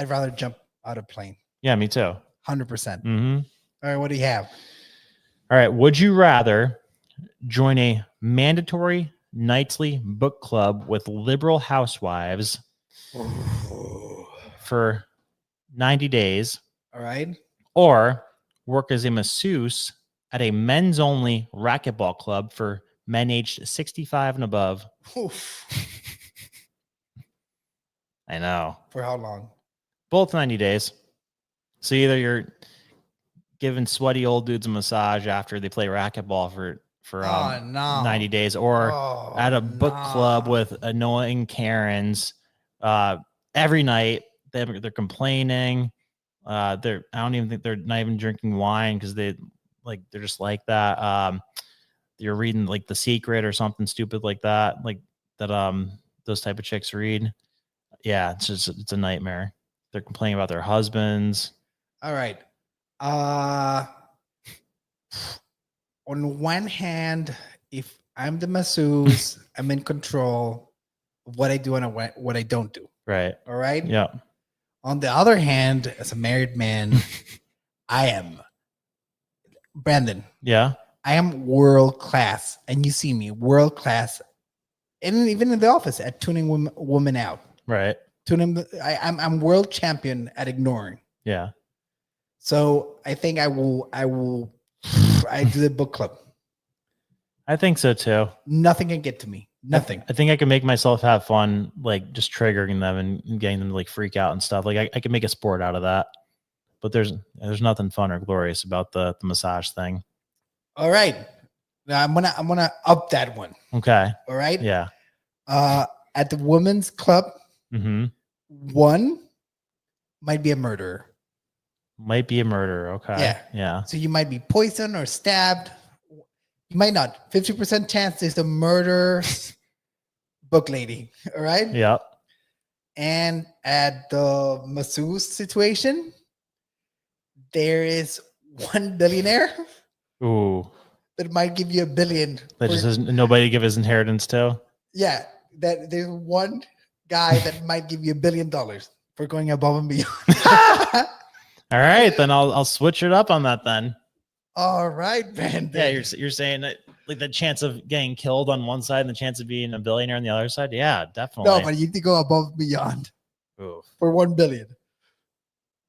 Speaker 5: rather jump out of plane.
Speaker 1: Yeah, me too.
Speaker 5: 100%.
Speaker 1: Mm-hmm.
Speaker 5: All right, what do you have?
Speaker 1: All right. Would you rather join a mandatory nightly book club with liberal housewives for 90 days?
Speaker 5: All right.
Speaker 1: Or work as a masseuse at a men's only racquetball club for men aged 65 and above?
Speaker 5: Oof.
Speaker 1: I know.
Speaker 5: For how long?
Speaker 1: Both 90 days. So either you're giving sweaty old dudes a massage after they play racquetball for
Speaker 5: Oh, no.
Speaker 1: 90 days, or
Speaker 5: Oh,
Speaker 1: at a book club
Speaker 5: no.
Speaker 1: with annoying Karens every night. They're complaining. I don't even think they're not even drinking wine because they're just like that. You're reading like The Secret or something stupid like that, those type of chicks read. Yeah, it's a nightmare. They're complaining about their husbands.
Speaker 5: All right. On one hand, if I'm the masseuse, I'm in control of what I do and what I don't do.
Speaker 1: Right.
Speaker 5: All right.
Speaker 1: Yeah.
Speaker 5: On the other hand, as a married man, I am Brandon.
Speaker 1: Yeah.
Speaker 5: I am world class, and you see me world class, and even in the office at tuning women out.
Speaker 1: Right.
Speaker 5: I'm world champion at ignoring.
Speaker 1: Yeah.
Speaker 5: So I think I do the book club.
Speaker 1: I think so too.
Speaker 5: Nothing can get to me. Nothing.
Speaker 1: I think I can make myself have fun, like just triggering them and getting them to like freak out and stuff. Like I can make a sport out of that. But there's nothing fun or glorious about the massage thing.
Speaker 5: All right. Now I'm gonna up that one.
Speaker 1: Okay.
Speaker 5: All right.
Speaker 1: Yeah.
Speaker 5: At the women's club,
Speaker 1: Mm-hmm.
Speaker 5: one might be a murderer.
Speaker 1: Might be a murder. Okay.
Speaker 5: Yeah.
Speaker 1: Yeah.
Speaker 5: So you might be poisoned or stabbed. You might not. 50% chance there's a murder book lady. All right.
Speaker 1: Yep.
Speaker 5: And at the masseuse situation, there is one billionaire
Speaker 1: Ooh.
Speaker 5: that might give you $1 billion.
Speaker 1: That just has nobody to give his inheritance to.
Speaker 5: Yeah, that there's one guy that might give you $1 billion for going above and beyond.
Speaker 1: All right, then I'll switch it up on that then.
Speaker 5: All right, Brandon.
Speaker 1: Yeah, you're saying that like the chance of getting killed on one side and the chance of being a billionaire on the other side. Yeah, definitely.
Speaker 5: No, but you need to go above and beyond
Speaker 1: Ooh.
Speaker 5: for $1 billion.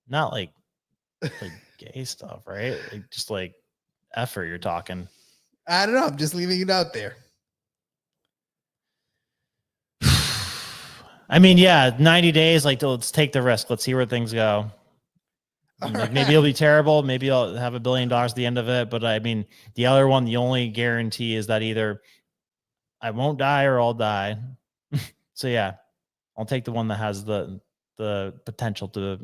Speaker 1: Not like gay stuff, right? Like just like effort you're talking.
Speaker 5: I don't know. I'm just leaving it out there.
Speaker 1: I mean, yeah, 90 days. Like, let's take the risk. Let's see where things go. Like, maybe it'll be terrible. Maybe I'll have $1 billion at the end of it. But I mean, the other one, the only guarantee is that either I won't die or I'll die. So yeah, I'll take the one that has the potential to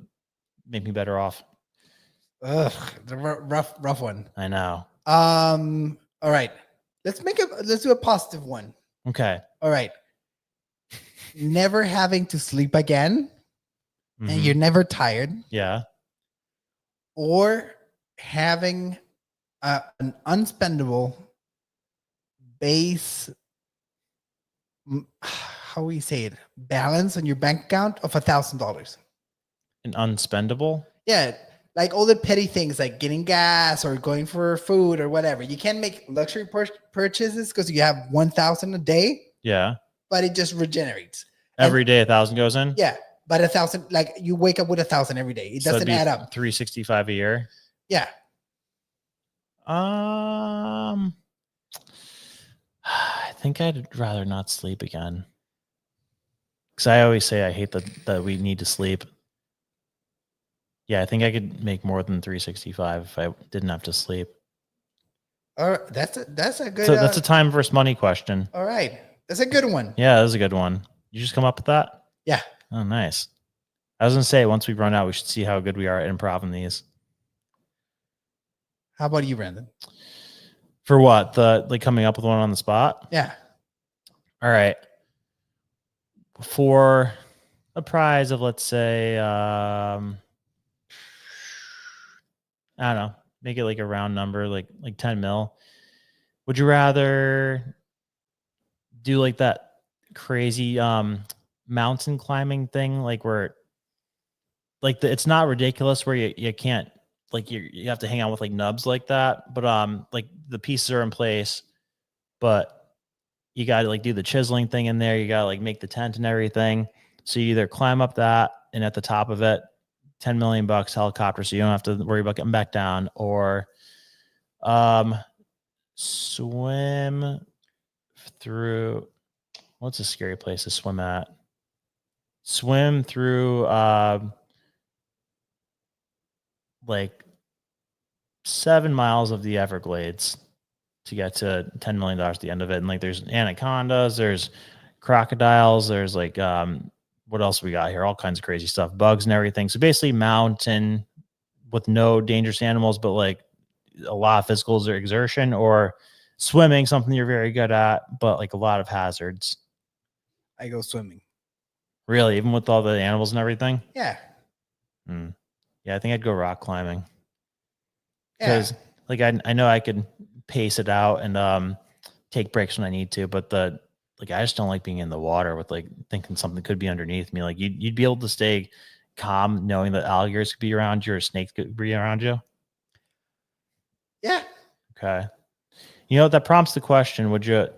Speaker 1: make me better off.
Speaker 5: Ugh, the rough one.
Speaker 1: I know.
Speaker 5: All right. Let's do a positive one.
Speaker 1: Okay.
Speaker 5: All right. Never having to sleep again, and
Speaker 1: Mhm.
Speaker 5: you're never tired,
Speaker 1: Yeah.
Speaker 5: or having an unspendable base, how we say it, balance on your bank account of $1,000.
Speaker 1: An unspendable.
Speaker 5: Yeah, like all the petty things like getting gas or going for food or whatever. You can't make luxury purchases because you have 1,000 a day,
Speaker 1: Yeah.
Speaker 5: but it just regenerates.
Speaker 1: Every day 1,000 goes in.
Speaker 5: Yeah, but 1,000, like you wake up with 1,000 every day. It
Speaker 1: So it'd
Speaker 5: doesn't
Speaker 1: be
Speaker 5: add up.
Speaker 1: 365 a year.
Speaker 5: Yeah.
Speaker 1: I think I'd rather not sleep again. Because I always say I hate that we need to sleep. Yeah, I think I could make more than 365 if I didn't have to sleep.
Speaker 5: All right, that's a good.
Speaker 1: So that's a time versus money question.
Speaker 5: All right, that's a good one.
Speaker 1: Yeah, that was a good one. You just come up with that?
Speaker 5: Yeah.
Speaker 1: Oh, nice. I was gonna say once we run out, we should see how good we are at improv in these.
Speaker 5: How about you, Brandon?
Speaker 1: For what? Coming up with one on the spot?
Speaker 5: Yeah.
Speaker 1: All right. For a prize of, let's say, I don't know, make it like a round number, like 10 mil. Would you rather do like that crazy mountain climbing thing, like where like it's not ridiculous where you can't, like you have to hang out with like nubs like that, but like the pieces are in place, but you got to like do the chiseling thing in there. You got to like make the tent and everything. So you either climb up that and at the top of it, $10 million helicopter, so you don't have to worry about getting back down, or swim through, what's a scary place to swim at? Swim through like 7 miles of the Everglades to get to $10 million at the end of it. And like there's anacondas, there's crocodiles, there's like what else we got here? All kinds of crazy stuff, bugs and everything. So basically mountain with no dangerous animals, but like a lot of physical exertion, or swimming, something you're very good at, but like a lot of hazards.
Speaker 5: I go swimming.
Speaker 1: Really, even with all the animals and everything?
Speaker 5: Yeah.
Speaker 1: Yeah, I think I'd go rock climbing.
Speaker 5: Yeah.
Speaker 1: Because like I know I could pace it out and take breaks when I need to, but I just don't like being in the water with like thinking something could be underneath me. Like you'd be able to stay calm knowing that alligators could be around you or snakes could be around you.
Speaker 5: Yeah.
Speaker 1: Okay. You know, that prompts the question, would you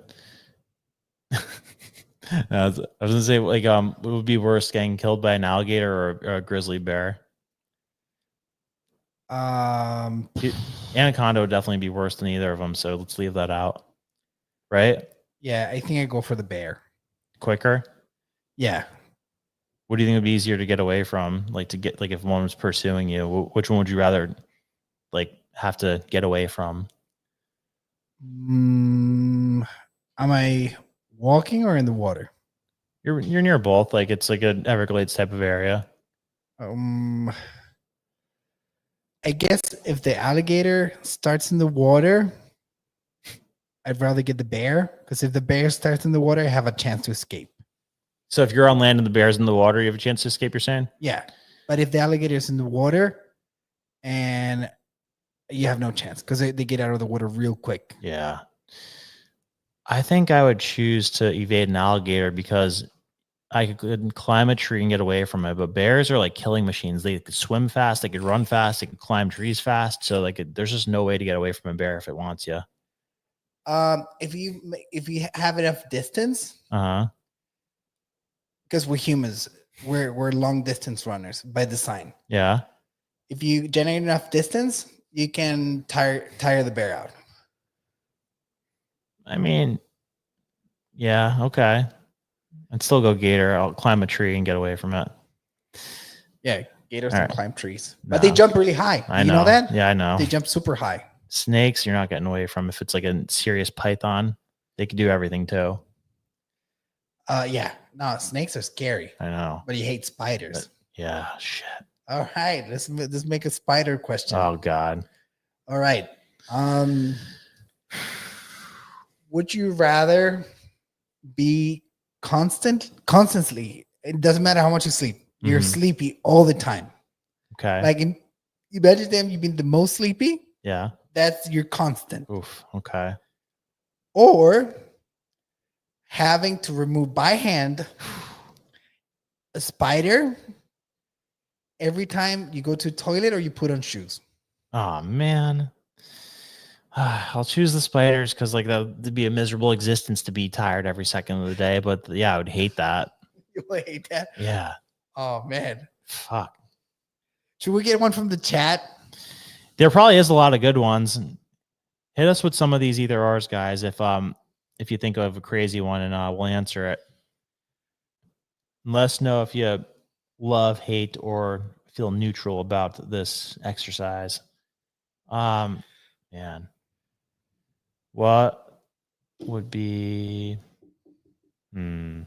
Speaker 1: I was gonna say, like, what would be worse, getting killed by an alligator or a grizzly bear? Anaconda would definitely be worse than either of them, so let's leave that out. Right?
Speaker 5: Yeah, I think I go for the bear.
Speaker 1: Quicker?
Speaker 5: Yeah.
Speaker 1: What do you think would be easier to get away from? Like to get, like, if one was pursuing you, which one would you rather like have to get away from?
Speaker 5: Am I walking or in the water?
Speaker 1: You're near both. Like it's like an Everglades type of area.
Speaker 5: I guess if the alligator starts in the water, I'd rather get the bear, because if the bear starts in the water, I have a chance to escape.
Speaker 1: So if you're on land and the bear's in the water, you have a chance to escape, you're saying?
Speaker 5: Yeah. But if the alligator is in the water, and you have no chance, because they get out of the water real quick.
Speaker 1: Yeah. I think I would choose to evade an alligator because I could climb a tree and get away from it. But bears are like killing machines. They could swim fast, they could run fast, they could climb trees fast. So like there's just no way to get away from a bear if it wants you.
Speaker 5: If you have enough distance, because we're humans, we're long distance runners by design.
Speaker 1: Yeah.
Speaker 5: If you generate enough distance, you can tire the bear out.
Speaker 1: I mean, yeah, okay. I'd still go gator. I'll climb a tree and get away from it.
Speaker 5: Yeah, gators
Speaker 1: All
Speaker 5: don't
Speaker 1: right.
Speaker 5: climb trees,
Speaker 1: No.
Speaker 5: but they jump really high. You know that?
Speaker 1: Yeah, I know.
Speaker 5: They jump super high.
Speaker 1: Snakes, you're not getting away from. If it's like a serious python, they can do everything too.
Speaker 5: Yeah. No, snakes are scary.
Speaker 1: I know.
Speaker 5: But you hate spiders.
Speaker 1: But, yeah, shit.
Speaker 5: All right, let's make a spider question.
Speaker 1: Oh God.
Speaker 5: All right. Would you rather be constantly? It doesn't matter how much you sleep. You're sleepy all the time.
Speaker 1: Okay.
Speaker 5: Like imagine them, you've been the most sleepy.
Speaker 1: Yeah.
Speaker 5: That's your constant.
Speaker 1: Oof. Okay.
Speaker 5: Or having to remove by hand a spider every time you go to the toilet or you put on shoes.
Speaker 1: Oh man. I'll choose the spiders because like that would be a miserable existence to be tired every second of the day. But yeah, I would hate that.
Speaker 5: You would hate that?
Speaker 1: Yeah.
Speaker 5: Oh man.
Speaker 1: Fuck.
Speaker 5: Should we get one from the chat?
Speaker 1: There probably is a lot of good ones. Hit us with some of these either ours, guys. If you think of a crazy one, and we'll answer it. Let us know if you love, hate, or feel neutral about this exercise. Man, what would be? Are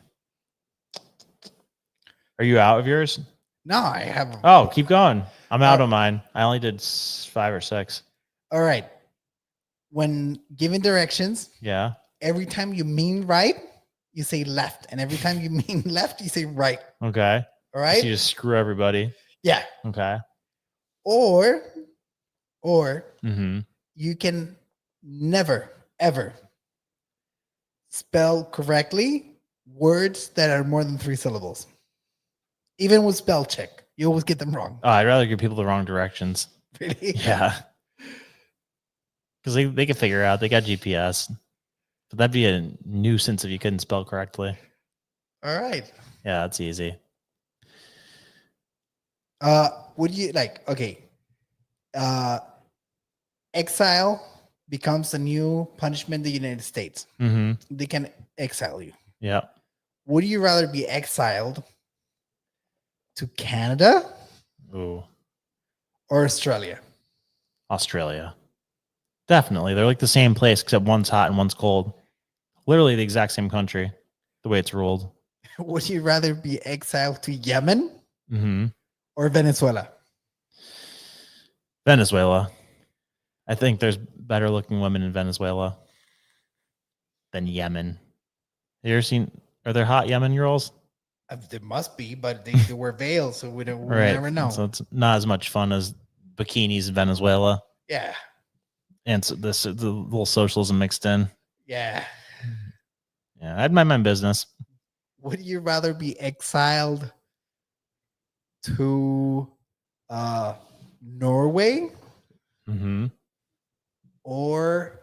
Speaker 1: you out of yours?
Speaker 5: No, I have.
Speaker 1: Oh, keep going. I'm out of mine. I only did 5 or 6.
Speaker 5: All right. When given directions,
Speaker 1: Yeah.
Speaker 5: every time you mean right, you say left, and every time you mean left, you say right.
Speaker 1: Okay.
Speaker 5: All right.
Speaker 1: So you just screw everybody.
Speaker 5: Yeah.
Speaker 1: Okay.
Speaker 5: Or
Speaker 1: Mm-hmm.
Speaker 5: you can never ever spell correctly words that are more than 3 syllables. Even with spell check, you always get them wrong.
Speaker 1: Oh, I'd rather give people the wrong directions.
Speaker 5: Really?
Speaker 1: Yeah. Because they can figure it out. They got GPS. But that'd be a nuisance if you couldn't spell correctly.
Speaker 5: All right.
Speaker 1: Yeah, that's easy.
Speaker 5: Would you like, okay, exile becomes a new punishment in the United States.
Speaker 1: Mm-hmm.
Speaker 5: They can exile you.
Speaker 1: Yeah.
Speaker 5: Would you rather be exiled to Canada
Speaker 1: Ooh.
Speaker 5: or Australia?
Speaker 1: Australia. Definitely. They're like the same place, except one's hot and one's cold. Literally the exact same country, the way it's ruled.
Speaker 5: Would you rather be exiled to Yemen
Speaker 1: Mm-hmm.
Speaker 5: or Venezuela?
Speaker 1: Venezuela. I think there's better looking women in Venezuela than Yemen. You ever seen, are there hot Yemen girls?
Speaker 5: There must be, but they wear veils, so we never know.
Speaker 1: So it's not as much fun as bikinis in Venezuela.
Speaker 5: Yeah.
Speaker 1: And so the little socialism mixed in.
Speaker 5: Yeah.
Speaker 1: Yeah, I'd mind my business.
Speaker 5: Would you rather be exiled to Norway
Speaker 1: Mm-hmm.
Speaker 5: or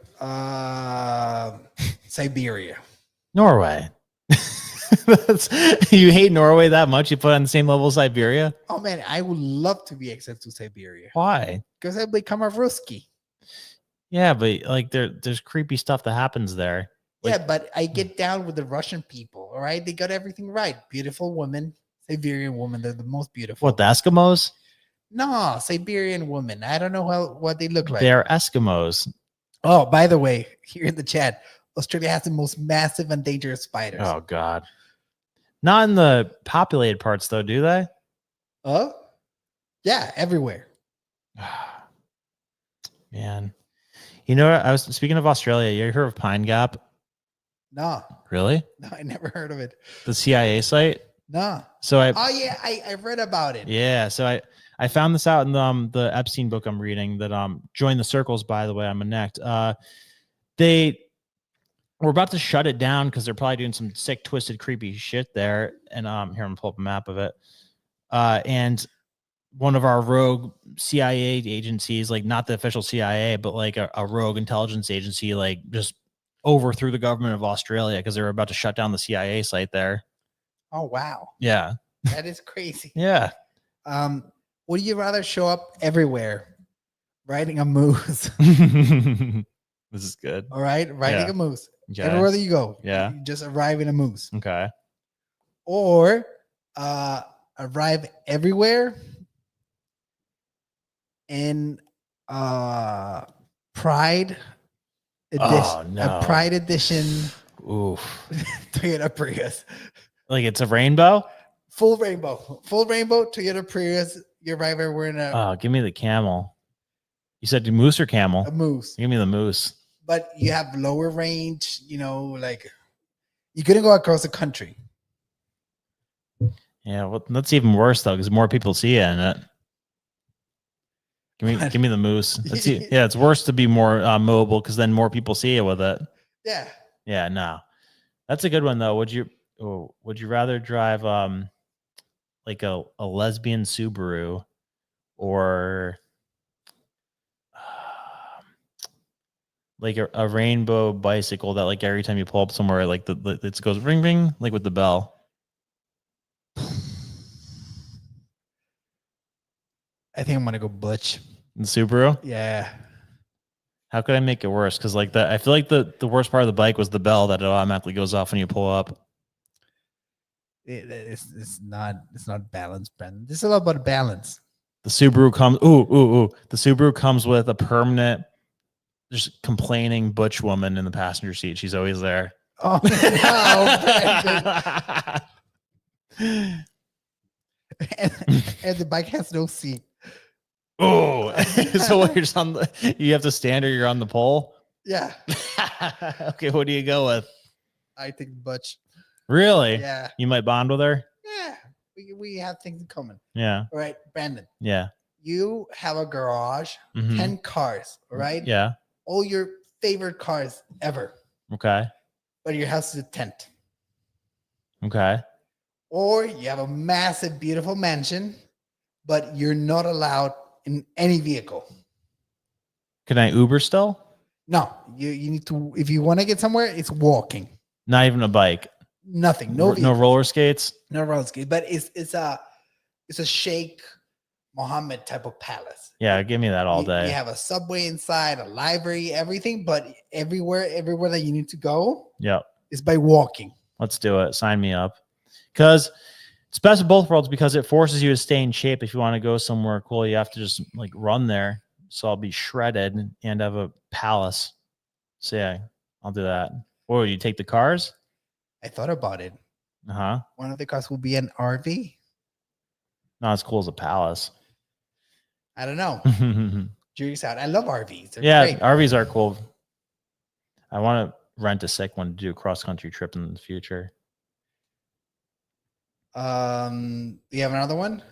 Speaker 5: Siberia?
Speaker 1: Norway. You hate Norway that much? You put it on the same level as Siberia?
Speaker 5: Oh man, I would love to be exiled to Siberia
Speaker 1: Why?
Speaker 5: because I become a Ruski.
Speaker 1: Yeah, but like there's creepy stuff that happens there. Like,
Speaker 5: Yeah, but I get down with the Russian people. All right, they got everything right. Beautiful women, Siberian women. They're the most beautiful.
Speaker 1: what, the Eskimos?
Speaker 5: No, Siberian women. I don't know what they look like.
Speaker 1: They're Eskimos.
Speaker 5: Oh, by the way, here in the chat, Australia has the most massive and dangerous spiders.
Speaker 1: Oh God. Not in the populated parts though, do they?
Speaker 5: Oh, yeah, everywhere.
Speaker 1: Man. You know what? I was speaking of Australia. You heard of Pine Gap?
Speaker 5: No,
Speaker 1: Really?
Speaker 5: no, I never heard of it.
Speaker 1: The CIA site?
Speaker 5: No.
Speaker 1: So
Speaker 5: Oh yeah, I read about it.
Speaker 1: yeah, so I found this out in the Epstein book I'm reading that Join the Circles, by the way, I'm a nect. They were about to shut it down because they're probably doing some sick, twisted, creepy shit there. And here I'm gonna pull up a map of it. And one of our rogue CIA agencies, like not the official CIA, but like a rogue intelligence agency, like just overthrew the government of Australia because they were about to shut down the CIA site there.
Speaker 5: Oh wow,
Speaker 1: Yeah.
Speaker 5: that is crazy.
Speaker 1: Yeah.
Speaker 5: Would you rather show up everywhere riding a moose?
Speaker 1: This is good.
Speaker 5: All right, riding
Speaker 1: Yeah.
Speaker 5: a moose.
Speaker 1: Okay.
Speaker 5: Everywhere that you go,
Speaker 1: Yeah.
Speaker 5: you just arrive in a moose,
Speaker 1: Okay.
Speaker 5: or arrive everywhere in Pride edition.
Speaker 1: Oh, no.
Speaker 5: A Pride edition
Speaker 1: Oof.
Speaker 5: Toyota Prius,
Speaker 1: Like it's a rainbow?
Speaker 5: full rainbow Toyota Prius. You arrive everywhere in
Speaker 1: Oh, give me the camel. You said moose or camel?
Speaker 5: a moose,
Speaker 1: Give me the moose.
Speaker 5: but you have lower range. You know, like you couldn't go across the country.
Speaker 1: Yeah, well, that's even worse though, because more people see you in it. Give me the moose. Yeah, it's worse to be more mobile because then more people see you with it.
Speaker 5: Yeah.
Speaker 1: Yeah, no, that's a good one though. Would you rather drive like a lesbian Subaru or like a rainbow bicycle that like every time you pull up somewhere like it goes ring ring like with the bell?
Speaker 5: I think I'm gonna go Butch.
Speaker 1: The Subaru?
Speaker 5: Yeah.
Speaker 1: How could I make it worse? Because like I feel like the worst part of the bike was the bell that it automatically goes off when you pull up.
Speaker 5: It's not balanced, Brendan. This is all about balance.
Speaker 1: The Subaru comes the Subaru comes with a permanent just complaining butch woman in the passenger seat. She's always there.
Speaker 5: Oh no, Brendan. and the bike has no seat.
Speaker 1: Oh, so you're just you have to stand or you're on the pole?
Speaker 5: Yeah.
Speaker 1: Okay, what do you go with?
Speaker 5: I think Butch.
Speaker 1: Really?
Speaker 5: Yeah.
Speaker 1: You might bond with her?
Speaker 5: Yeah. We have things in common.
Speaker 1: Yeah.
Speaker 5: All right, Brandon.
Speaker 1: Yeah.
Speaker 5: You have a garage,
Speaker 1: Mhm.
Speaker 5: 10 cars, all right?
Speaker 1: Yeah.
Speaker 5: All your favorite cars ever.
Speaker 1: Okay.
Speaker 5: But your house is a tent.
Speaker 1: Okay.
Speaker 5: Or you have a massive, beautiful mansion, but you're not allowed in any vehicle.
Speaker 1: Can I Uber still?
Speaker 5: No, you need to, if you want to get somewhere, it's walking.
Speaker 1: Not even a bike.
Speaker 5: Nothing. No
Speaker 1: No
Speaker 5: vehicle,
Speaker 1: roller skates.
Speaker 5: no roller skate. But it's a Sheikh Mohammed type of palace.
Speaker 1: Yeah, give me that all
Speaker 5: You
Speaker 1: day.
Speaker 5: have a subway inside, a library, everything, but everywhere that you need to go
Speaker 1: Yep.
Speaker 5: is by walking.
Speaker 1: Let's do it. Sign me up. Because it's best of both worlds because it forces you to stay in shape. If you want to go somewhere cool, you have to just like run there. so I'll be shredded and have a palace. So yeah, I'll do that. Or you take the cars?
Speaker 5: I thought about it.
Speaker 1: Uh-huh.
Speaker 5: One of the cars will be an RV.
Speaker 1: Not as cool as a palace.
Speaker 5: I don't know. Jury's out. I love RVs. They're
Speaker 1: Yeah,
Speaker 5: great.
Speaker 1: RVs are cool. I want to rent a sick one to do a cross-country trip in the future.
Speaker 5: Do you have another one?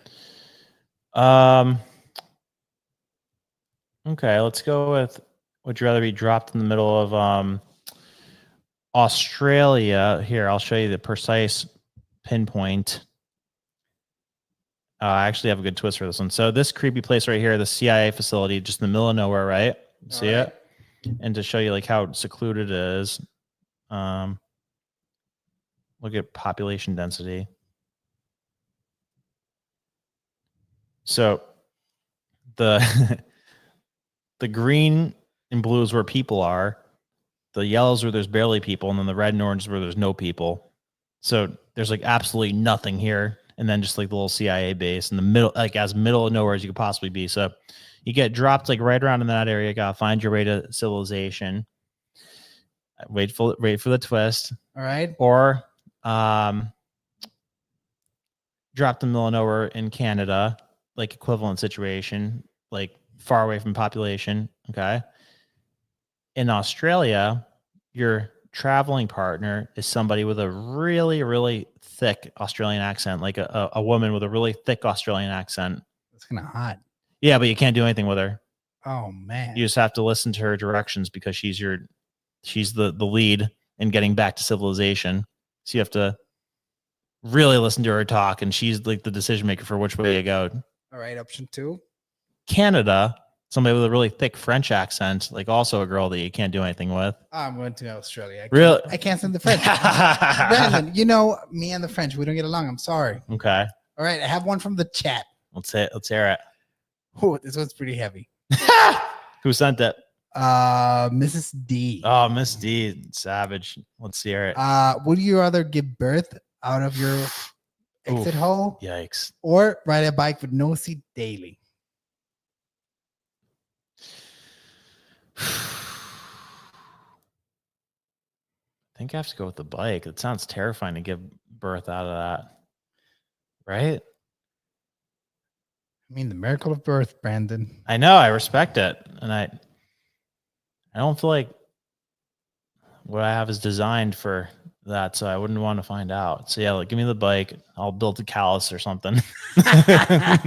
Speaker 1: Okay, let's go with would you rather be dropped in the middle of Australia? Here, I'll show you the precise pinpoint. I actually have a good twist for this one. So this creepy place right here, the CIA facility, just in the middle of nowhere, right? See it? And to show you like how secluded it is, look at population density. So the the green and blue is where people are. The yellows where there's barely people, and then the red and orange is where there's no people. So there's like absolutely nothing here. And then just like the little CIA base in the middle, like as middle of nowhere as you could possibly be. So you get dropped like right around in that area. You gotta find your way to civilization. Wait for the twist.
Speaker 5: All right.
Speaker 1: Or dropped in the middle of nowhere in Canada, like equivalent situation, like far away from population. Okay. In Australia, your traveling partner is somebody with a really, really thick Australian accent, like a woman with a really thick Australian accent.
Speaker 5: That's kind of hot.
Speaker 1: Yeah, but you can't do anything with her.
Speaker 5: Oh man.
Speaker 1: You just have to listen to her directions because she's the lead in getting back to civilization. So you have to really listen to her talk, and she's like the decision maker for which way you go.
Speaker 5: All right, option 2.
Speaker 1: Canada, somebody with a really thick French accent, like also a girl that you can't do anything with.
Speaker 5: I'm going to Australia.
Speaker 1: Really?
Speaker 5: I can't stand the French. Brandon, you know me and the French, we don't get along. I'm sorry.
Speaker 1: Okay.
Speaker 5: All right, I have one from the chat.
Speaker 1: Let's hear it.
Speaker 5: Oh, this one's pretty heavy.
Speaker 1: Who sent it?
Speaker 5: Mrs. D.
Speaker 1: Oh, Miss D, savage. Let's hear it.
Speaker 5: Would you rather give birth out of your exit hole
Speaker 1: Yikes.
Speaker 5: or ride a bike with no seat daily?
Speaker 1: I think I have to go with the bike. It sounds terrifying to give birth out of that. Right?
Speaker 5: I mean, the miracle of birth, Brandon.
Speaker 1: I know, I respect it. And I don't feel like what I have is designed for that, so I wouldn't want to find out. So yeah, like, give me the bike. I'll build a callus or something. I'm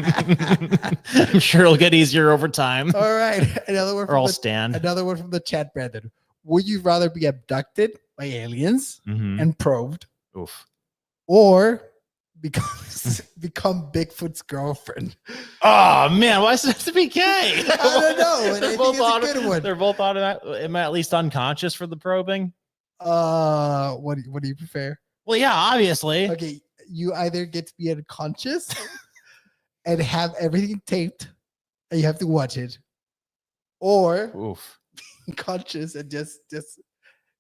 Speaker 1: sure it'll get easier over time.
Speaker 5: All right, another one.
Speaker 1: Or I'll stand.
Speaker 5: Another one from the chat, Brandon. Would you rather be abducted by aliens
Speaker 1: Mhm.
Speaker 5: and probed,
Speaker 1: Oof.
Speaker 5: or become Bigfoot's girlfriend?
Speaker 1: Oh man, why does it have to be gay?
Speaker 5: I don't know. But I think it's a good one.
Speaker 1: They're both automatic. Am I at least unconscious for the probing?
Speaker 5: What do you prefer?
Speaker 1: Well, yeah, obviously.
Speaker 5: Okay, you either get to be unconscious and have everything taped, and you have to watch it, or
Speaker 1: Oof.
Speaker 5: conscious and just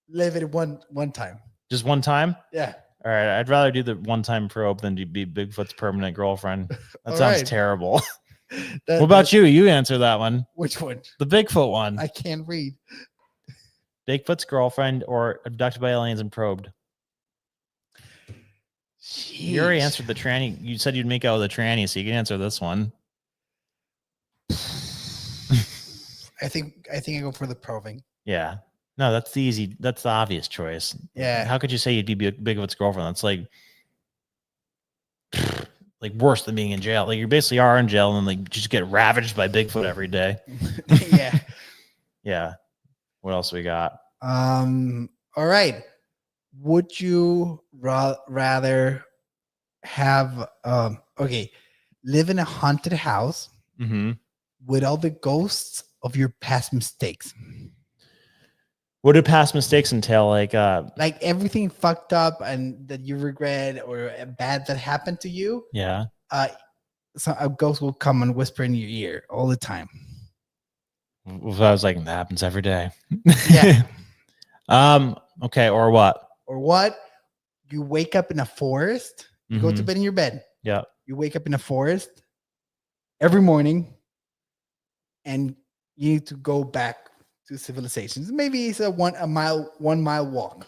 Speaker 5: live it one time.
Speaker 1: Just one time?
Speaker 5: Yeah.
Speaker 1: All right. I'd rather do the one-time probe than to be Bigfoot's permanent girlfriend. That
Speaker 5: All
Speaker 1: sounds
Speaker 5: right.
Speaker 1: terrible. What about you? You answer that one.
Speaker 5: Which one?
Speaker 1: The Bigfoot one.
Speaker 5: I can't read.
Speaker 1: Bigfoot's girlfriend or abducted by aliens and probed? You already
Speaker 5: Jeez.
Speaker 1: answered the tranny. You said you'd make out with a tranny, so you can answer this one.
Speaker 5: I think I go for the probing.
Speaker 1: Yeah. No, that's the obvious choice.
Speaker 5: Yeah.
Speaker 1: How could you say you'd be Bigfoot's girlfriend? That's like worse than being in jail. Like you basically are in jail and then like just get ravaged by Bigfoot every day.
Speaker 5: Yeah.
Speaker 1: Yeah. What else we got?
Speaker 5: All right. Would you rather have live in a haunted house
Speaker 1: Mm-hmm.
Speaker 5: with all the ghosts of your past mistakes?
Speaker 1: What do past mistakes entail? Like
Speaker 5: everything fucked up and that you regret or bad that happened to you.
Speaker 1: yeah.
Speaker 5: So a ghost will come and whisper in your ear all the time.
Speaker 1: If I was like, that happens every day.
Speaker 5: Yeah.
Speaker 1: Okay. Or what?
Speaker 5: Or what? You wake up in a forest. You go to
Speaker 1: Mhm.
Speaker 5: bed in your bed.
Speaker 1: Yeah.
Speaker 5: You wake up in a forest every morning, and you need to go back to civilizations. Maybe it's a 1 mile walk,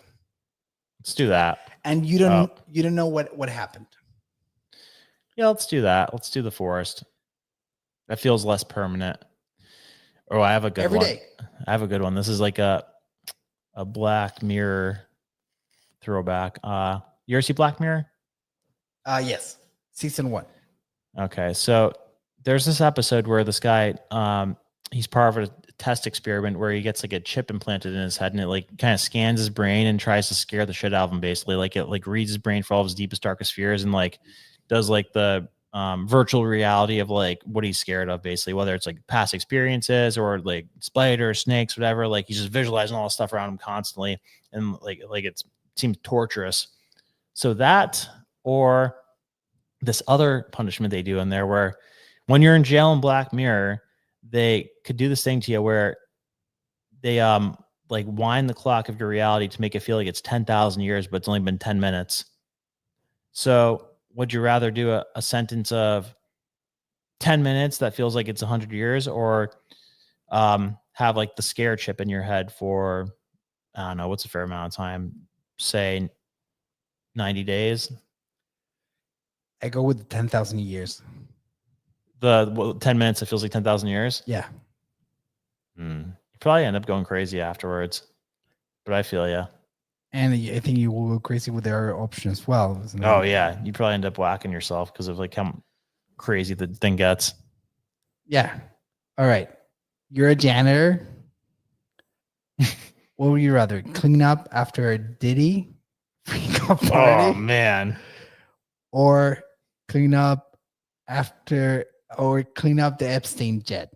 Speaker 1: Let's do that.
Speaker 5: and you don't know what happened.
Speaker 1: Yeah, let's do that. Let's do the forest. That feels less permanent. Oh, I have a good
Speaker 5: Every
Speaker 1: one.
Speaker 5: day.
Speaker 1: I have a good one. This is like a Black Mirror throwback. You ever see Black Mirror?
Speaker 5: Yes, season 1.
Speaker 1: Okay, so there's this episode where this guy, he's part of a test experiment where he gets like a chip implanted in his head, and it like kind of scans his brain and tries to scare the shit out of him. Basically, like it like reads his brain for all of his deepest, darkest fears, and like does like the virtual reality of like what he's scared of, basically, whether it's like past experiences or like spiders, snakes, whatever. Like he's just visualizing all the stuff around him constantly, and like it seems torturous. So that, or this other punishment they do in there, where when you're in jail in Black Mirror, they could do this thing to you where they like wind the clock of your reality to make it feel like it's 10,000 years, but it's only been 10 minutes. So would you rather do a sentence of 10 minutes that feels like it's 100 years, or have like the scare chip in your head for, I don't know, what's a fair amount of time? Say 90 days.
Speaker 5: I go with the 10,000 years.
Speaker 1: The 10 minutes, it feels like 10,000 years.
Speaker 5: Yeah.
Speaker 1: You probably end up going crazy afterwards, but I feel you.
Speaker 5: And I think you will go crazy with their option as well.
Speaker 1: Oh yeah, you probably end up whacking yourself because of like how crazy the thing gets.
Speaker 5: Yeah. All right. You're a janitor. What would you rather, clean up after a Diddy freak off party?
Speaker 1: Oh man.
Speaker 5: Or clean up the Epstein jet?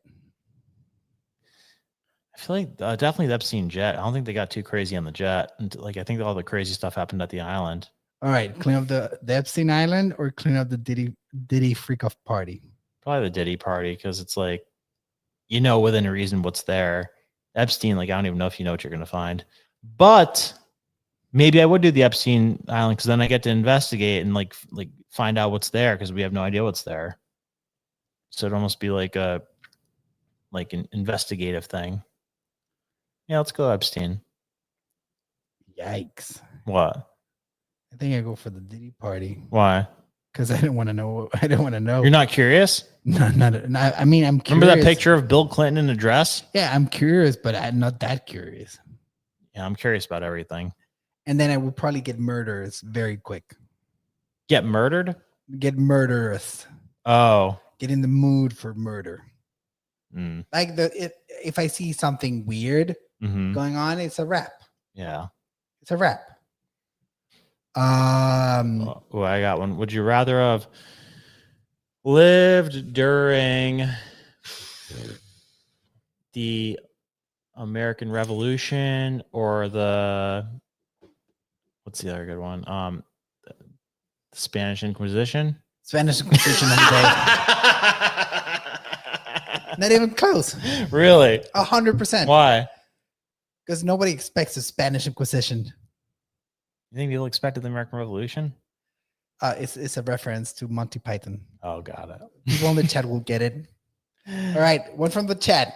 Speaker 1: I feel like definitely the Epstein jet. I don't think they got too crazy on the jet. And like I think all the crazy stuff happened at the island.
Speaker 5: All right, clean up the Epstein Island or clean up the Diddy freak off party?
Speaker 1: Probably the Diddy party, because it's like, you know, within a reason what's there. Epstein, like I don't even know if you know what you're gonna find. But maybe I would do the Epstein Island, because then I get to investigate and like find out what's there, because we have no idea what's there. So it'd almost be like an investigative thing. Yeah, let's go Epstein.
Speaker 5: Yikes.
Speaker 1: What?
Speaker 5: I think I go for the Diddy party
Speaker 1: Why?
Speaker 5: because I don't want to know. I don't want to know.
Speaker 1: You're not curious?
Speaker 5: No, I mean, I'm curious.
Speaker 1: Remember that picture of Bill Clinton in a dress?
Speaker 5: Yeah, I'm curious, but I'm not that curious.
Speaker 1: Yeah, I'm curious about everything.
Speaker 5: And then I would probably get murderous very quick.
Speaker 1: Get murdered?
Speaker 5: Get murderous.
Speaker 1: Oh.
Speaker 5: Get in the mood for murder.
Speaker 1: Mm.
Speaker 5: Like if I see something weird going on, it's a wrap.
Speaker 1: Yeah.
Speaker 5: It's a wrap.
Speaker 1: Oh, I got one. Would you rather have lived during the American Revolution or what's the other good one? The Spanish Inquisition?
Speaker 5: Spanish Inquisition of the day. Not even close.
Speaker 1: Really?
Speaker 5: 100%.
Speaker 1: Why?
Speaker 5: Because nobody expects a Spanish Inquisition.
Speaker 1: You think people expected the American Revolution?
Speaker 5: It's a reference to Monty Python.
Speaker 1: Oh, got it.
Speaker 5: People in the chat will get it. All right, one from the chat.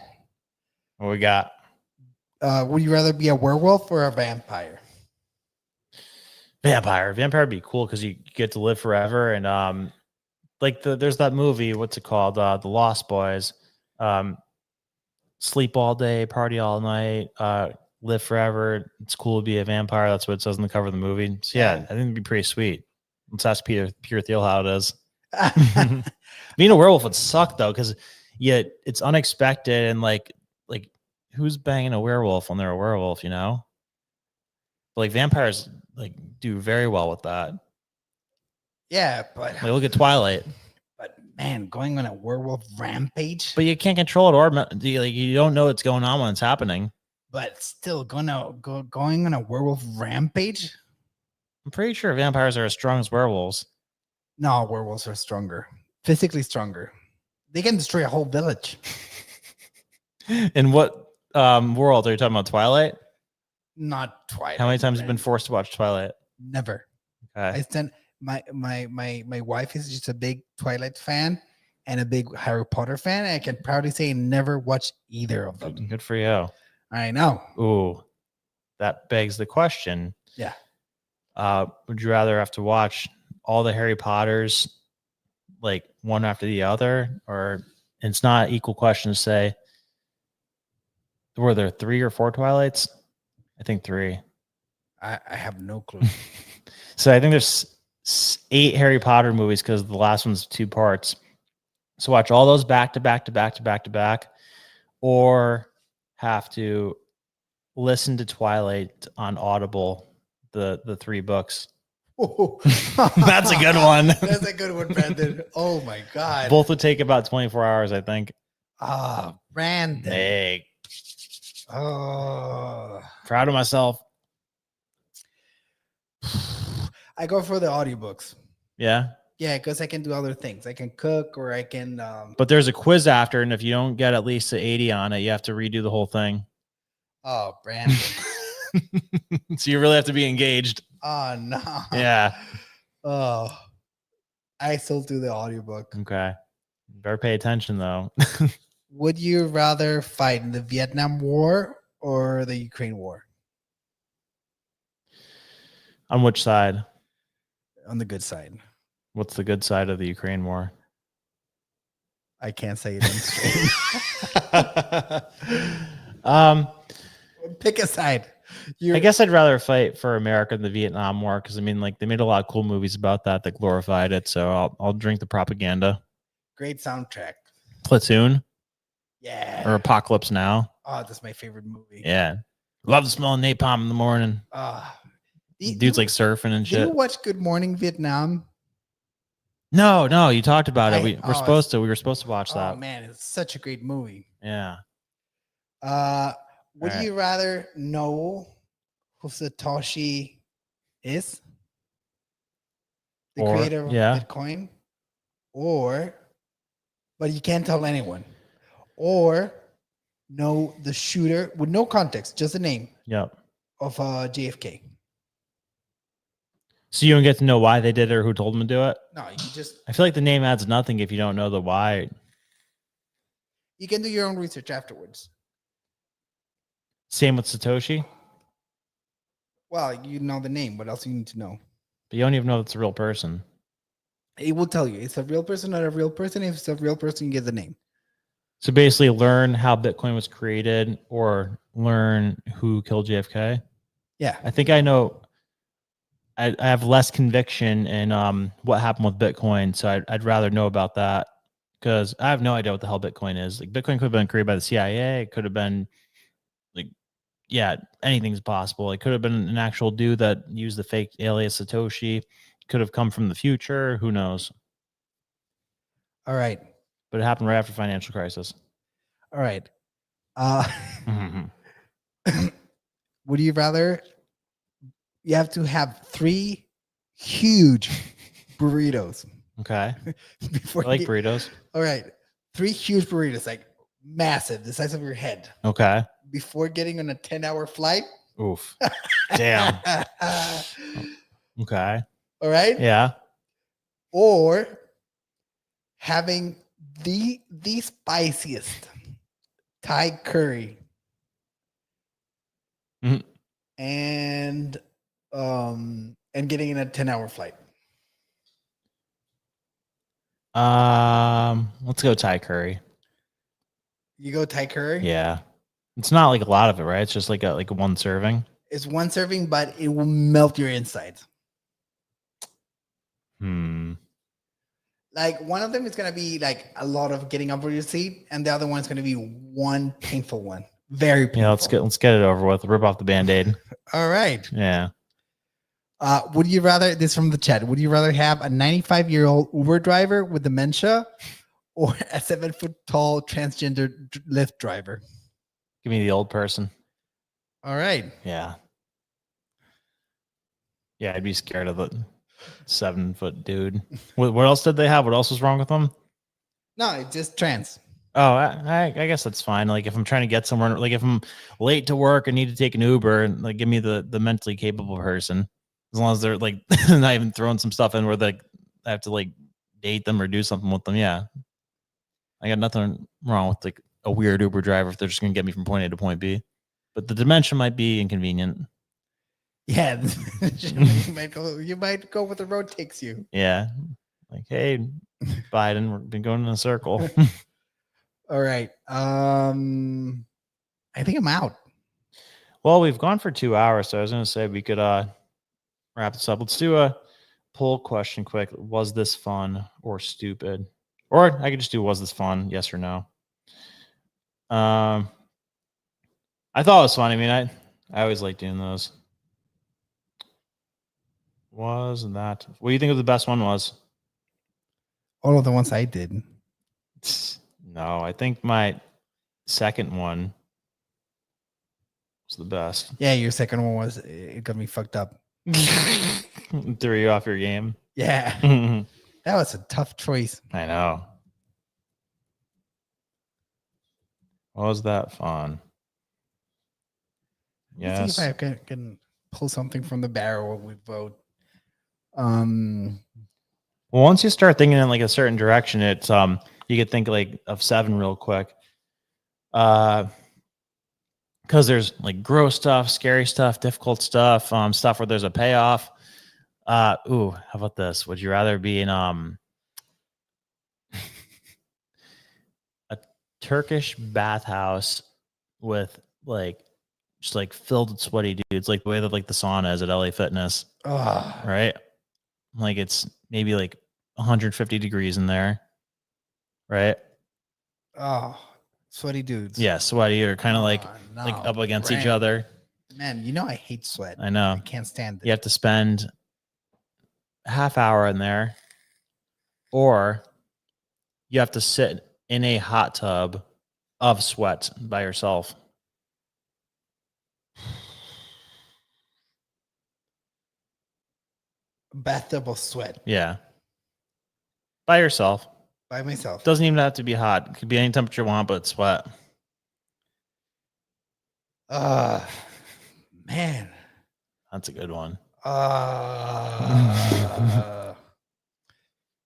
Speaker 1: What we got?
Speaker 5: Would you rather be a werewolf or a vampire?
Speaker 1: Vampire would be cool because you get to live forever. And there's that movie, what's it called? The Lost Boys. Sleep all day, party all night, live forever. It's cool to be a vampire. That's what it says on the cover of the movie. So yeah, I think it'd be pretty sweet. Let's ask Peter Thiel how it is. Being a werewolf would suck though, because it's unexpected, and like who's banging a werewolf when they're a werewolf, you know? But like vampires do very well with that.
Speaker 5: Yeah, but
Speaker 1: look at Twilight.
Speaker 5: But man, going on a werewolf rampage.
Speaker 1: But you can't control it, or you don't know what's going on when it's happening.
Speaker 5: But still, going on a werewolf rampage.
Speaker 1: I'm pretty sure vampires are as strong as werewolves.
Speaker 5: No, werewolves are stronger, physically stronger. They can destroy a whole village.
Speaker 1: In what world are you talking about? Twilight?
Speaker 5: Not Twilight.
Speaker 1: How many times have you been forced to watch Twilight?
Speaker 5: Never.
Speaker 1: Okay.
Speaker 5: I sent my wife is just a big Twilight fan, and a big Harry Potter fan. I can proudly say I never watched either of them.
Speaker 1: Good for you.
Speaker 5: I know.
Speaker 1: Ooh, that begs the question.
Speaker 5: Yeah.
Speaker 1: Would you rather have to watch all the Harry Potters like one after the other, or it's not equal question to say, were there 3 or 4 Twilights? I think 3.
Speaker 5: I have no clue.
Speaker 1: So I think there's 8 Harry Potter movies because the last one's 2 parts. So watch all those back to back to back to back to back, or have to listen to Twilight on Audible, the 3 books. That's a good one.
Speaker 5: That's a good one, Brandon. Oh my God.
Speaker 1: Both would take about 24 hours, I think.
Speaker 5: Brandon.
Speaker 1: Hey,
Speaker 5: Oh,
Speaker 1: proud of myself.
Speaker 5: I go for the audiobooks.
Speaker 1: Yeah.
Speaker 5: Yeah, because I can do other things. I can cook, or I can.
Speaker 1: But there's a quiz after, and if you don't get at least an 80 on it, you have to redo the whole thing.
Speaker 5: Oh, Brandon.
Speaker 1: So you really have to be engaged.
Speaker 5: Oh no.
Speaker 1: Yeah.
Speaker 5: Oh, I still do the audiobook.
Speaker 1: Okay. Better pay attention, though.
Speaker 5: Would you rather fight in the Vietnam War or the Ukraine War?
Speaker 1: On which side?
Speaker 5: On the good side.
Speaker 1: What's the good side of the Ukraine war?
Speaker 5: I can't say it on screen. Pick a side.
Speaker 1: I guess I'd rather fight for America than the Vietnam War, because I mean, like, they made a lot of cool movies about that glorified it. So I'll drink the propaganda.
Speaker 5: Great soundtrack.
Speaker 1: Platoon
Speaker 5: Yeah.
Speaker 1: or Apocalypse Now.
Speaker 5: Oh, that's my favorite movie.
Speaker 1: Yeah, love the smell of napalm in the morning. Dude's like surfing and
Speaker 5: Did
Speaker 1: shit.
Speaker 5: you watch Good Morning Vietnam?
Speaker 1: No, you talked about it. We were
Speaker 5: oh,
Speaker 1: supposed to. We were supposed to watch that.
Speaker 5: Oh man, it's such a great movie.
Speaker 1: Yeah.
Speaker 5: Would you rather know who Satoshi is? The creator of Bitcoin? But you can't tell anyone. Or know the shooter with no context, just the name.
Speaker 1: Yep.
Speaker 5: Of JFK.
Speaker 1: So you don't get to know why they did it or who told them to do it?
Speaker 5: No, you just
Speaker 1: I feel like the name adds nothing if you don't know the why.
Speaker 5: you can do your own research afterwards.
Speaker 1: Same with Satoshi.
Speaker 5: Well, you know the name. What else do you need to know?
Speaker 1: But you don't even know it's a real person.
Speaker 5: It will tell you. It's a real person, not a real person. If it's a real person, you get the name.
Speaker 1: So basically learn how Bitcoin was created or learn who killed JFK.
Speaker 5: Yeah.
Speaker 1: I think I know. I have less conviction in what happened with Bitcoin. So I'd rather know about that, because I have no idea what the hell Bitcoin is. Like, Bitcoin could have been created by the CIA. It could have been like, yeah, anything's possible. It could have been an actual dude that used the fake alias Satoshi. Could have come from the future. Who knows?
Speaker 5: All right.
Speaker 1: But it happened right after the financial crisis.
Speaker 5: All right. Would you rather? You have to have 3 huge burritos.
Speaker 1: Okay.
Speaker 5: Before
Speaker 1: I like burritos.
Speaker 5: All right. 3 huge burritos, like massive, the size of your head.
Speaker 1: Okay.
Speaker 5: Before getting on a 10-hour flight.
Speaker 1: Oof. Damn. Okay.
Speaker 5: All right.
Speaker 1: Yeah.
Speaker 5: Or having the spiciest Thai curry.
Speaker 1: Mhm.
Speaker 5: And getting in a 10-hour flight.
Speaker 1: Let's go Thai curry.
Speaker 5: You go Thai curry?
Speaker 1: Yeah. It's not like a lot of it, right? It's just like a one serving.
Speaker 5: It's one serving, but it will melt your insides. Like, one of them is gonna be like a lot of getting up on your seat, and the other one is gonna be one painful one. Very painful.
Speaker 1: Yeah, let's get it over with. Rip off the Band-Aid.
Speaker 5: All right.
Speaker 1: Yeah.
Speaker 5: Would you rather, this from the chat, would you rather have a 95-year-old Uber driver with dementia or a 7-foot-tall transgender Lyft driver?
Speaker 1: Give me the old person.
Speaker 5: All right.
Speaker 1: Yeah. Yeah, I'd be scared of the 7-foot dude. What else did they have? What else was wrong with them?
Speaker 5: No, it's just trans.
Speaker 1: Oh, I guess that's fine. Like, if I'm trying to get somewhere, like if I'm late to work and need to take an Uber, like, give me the mentally capable person. As long as they're like not even throwing some stuff in where I have to like date them or do something with them. Yeah. I got nothing wrong with like a weird Uber driver if they're just gonna get me from point A to point B. But the dimension might be inconvenient.
Speaker 5: Yeah, you might go where the road takes you.
Speaker 1: Yeah. Like, hey, Biden, we've been going in a circle.
Speaker 5: All right. I think I'm out.
Speaker 1: Well, we've gone for 2 hours, so I was gonna say we could wrap this up. Let's do a poll question quick. Was this fun or stupid? Or I could just do was this fun? Yes or no. I thought it was fun. I mean, I always like doing those. Was that? What do you think of the best one was?
Speaker 5: All of the ones I did.
Speaker 1: No, I think my second one was the best.
Speaker 5: Yeah, your second one was it got me fucked up.
Speaker 1: Threw you off your game.
Speaker 5: Yeah,
Speaker 1: I
Speaker 5: that was a tough choice.
Speaker 1: know. Was that fun?
Speaker 5: Let's
Speaker 1: Yes.
Speaker 5: see if I can pull something from the barrel when we vote.
Speaker 1: Well, once you start thinking in like a certain direction, it's you could think like of 7 real quick. Because there's like gross stuff, scary stuff, difficult stuff, stuff where there's a payoff. How about this? Would you rather be in a Turkish bathhouse with like just like filled with sweaty dudes, like the way that like the sauna is at LA Fitness, right? Like it's maybe like 150 degrees in there, right?
Speaker 5: Oh, sweaty dudes.
Speaker 1: Yeah, sweaty or kind of like
Speaker 5: no,
Speaker 1: up against each
Speaker 5: Brand.
Speaker 1: other.
Speaker 5: Man, you know I hate sweat.
Speaker 1: I know.
Speaker 5: I can't stand it.
Speaker 1: You have to spend a half hour in there, or you have to sit in a hot tub of sweat by yourself.
Speaker 5: Bathtub of sweat
Speaker 1: Yeah. By yourself.
Speaker 5: by myself.
Speaker 1: Doesn't even have to be hot. It could be any temperature you want, but it's sweat.
Speaker 5: Man.
Speaker 1: That's a good one.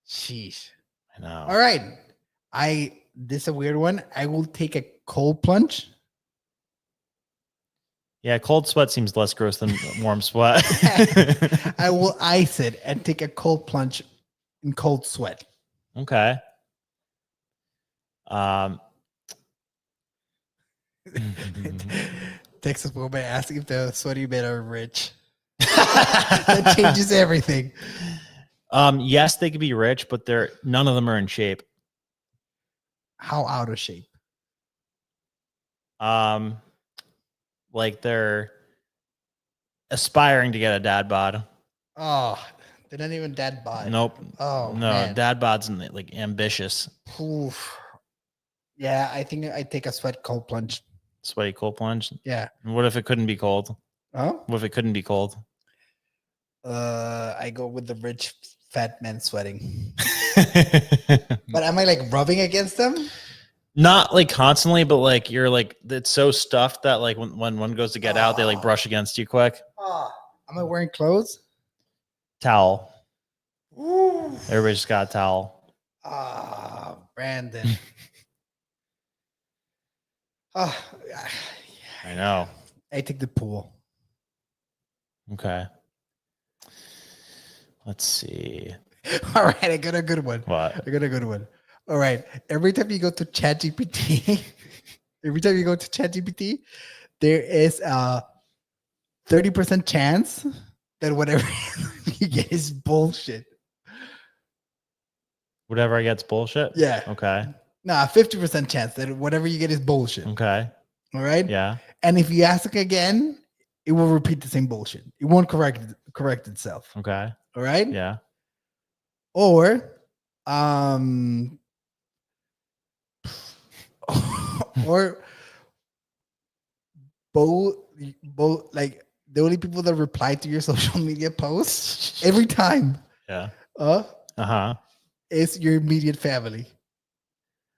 Speaker 5: Sheesh.
Speaker 1: I know.
Speaker 5: All right. This is a weird one. I will take a cold plunge.
Speaker 1: Yeah, cold sweat seems less gross than warm sweat.
Speaker 5: I will ice it and take a cold plunge in cold sweat.
Speaker 1: Okay.
Speaker 5: Texas woman asking if the sweaty men are rich. That changes everything.
Speaker 1: Yes, they could be rich, but none of them are in shape.
Speaker 5: How out of shape?
Speaker 1: Like they're aspiring to get a dad bod.
Speaker 5: Oh, they're not even dad bod.
Speaker 1: Nope.
Speaker 5: Oh
Speaker 1: no,
Speaker 5: man.
Speaker 1: dad bod's like ambitious.
Speaker 5: Oof. Yeah, I think I take a sweat cold plunge.
Speaker 1: Sweaty cold plunge.
Speaker 5: Yeah.
Speaker 1: And what if it couldn't be cold?
Speaker 5: Oh.
Speaker 1: What if it couldn't be cold?
Speaker 5: I go with the rich fat men sweating. But am I like rubbing against them?
Speaker 1: Not like constantly, but like you're like it's so stuffed that like when one goes to get out, they like brush against you quick.
Speaker 5: Am I wearing clothes?
Speaker 1: Towel.
Speaker 5: Ooh.
Speaker 1: Everybody just got a towel.
Speaker 5: Brandon. I
Speaker 1: know.
Speaker 5: I take the pool.
Speaker 1: Okay. Let's see.
Speaker 5: All right, I got a good one.
Speaker 1: What?
Speaker 5: I got a good one. All right. Every time you go to ChatGPT, there is a 30% chance that whatever you get is bullshit.
Speaker 1: Whatever I get's bullshit?
Speaker 5: Yeah.
Speaker 1: Okay.
Speaker 5: Nah, 50% chance that whatever you get is bullshit.
Speaker 1: Okay.
Speaker 5: All right.
Speaker 1: Yeah.
Speaker 5: And if you ask again, it will repeat the same bullshit. It won't correct itself.
Speaker 1: Okay.
Speaker 5: All right.
Speaker 1: Yeah.
Speaker 5: Or or both like the only people that reply to your social media posts every time
Speaker 1: Yeah.
Speaker 5: uh-huh is your immediate family.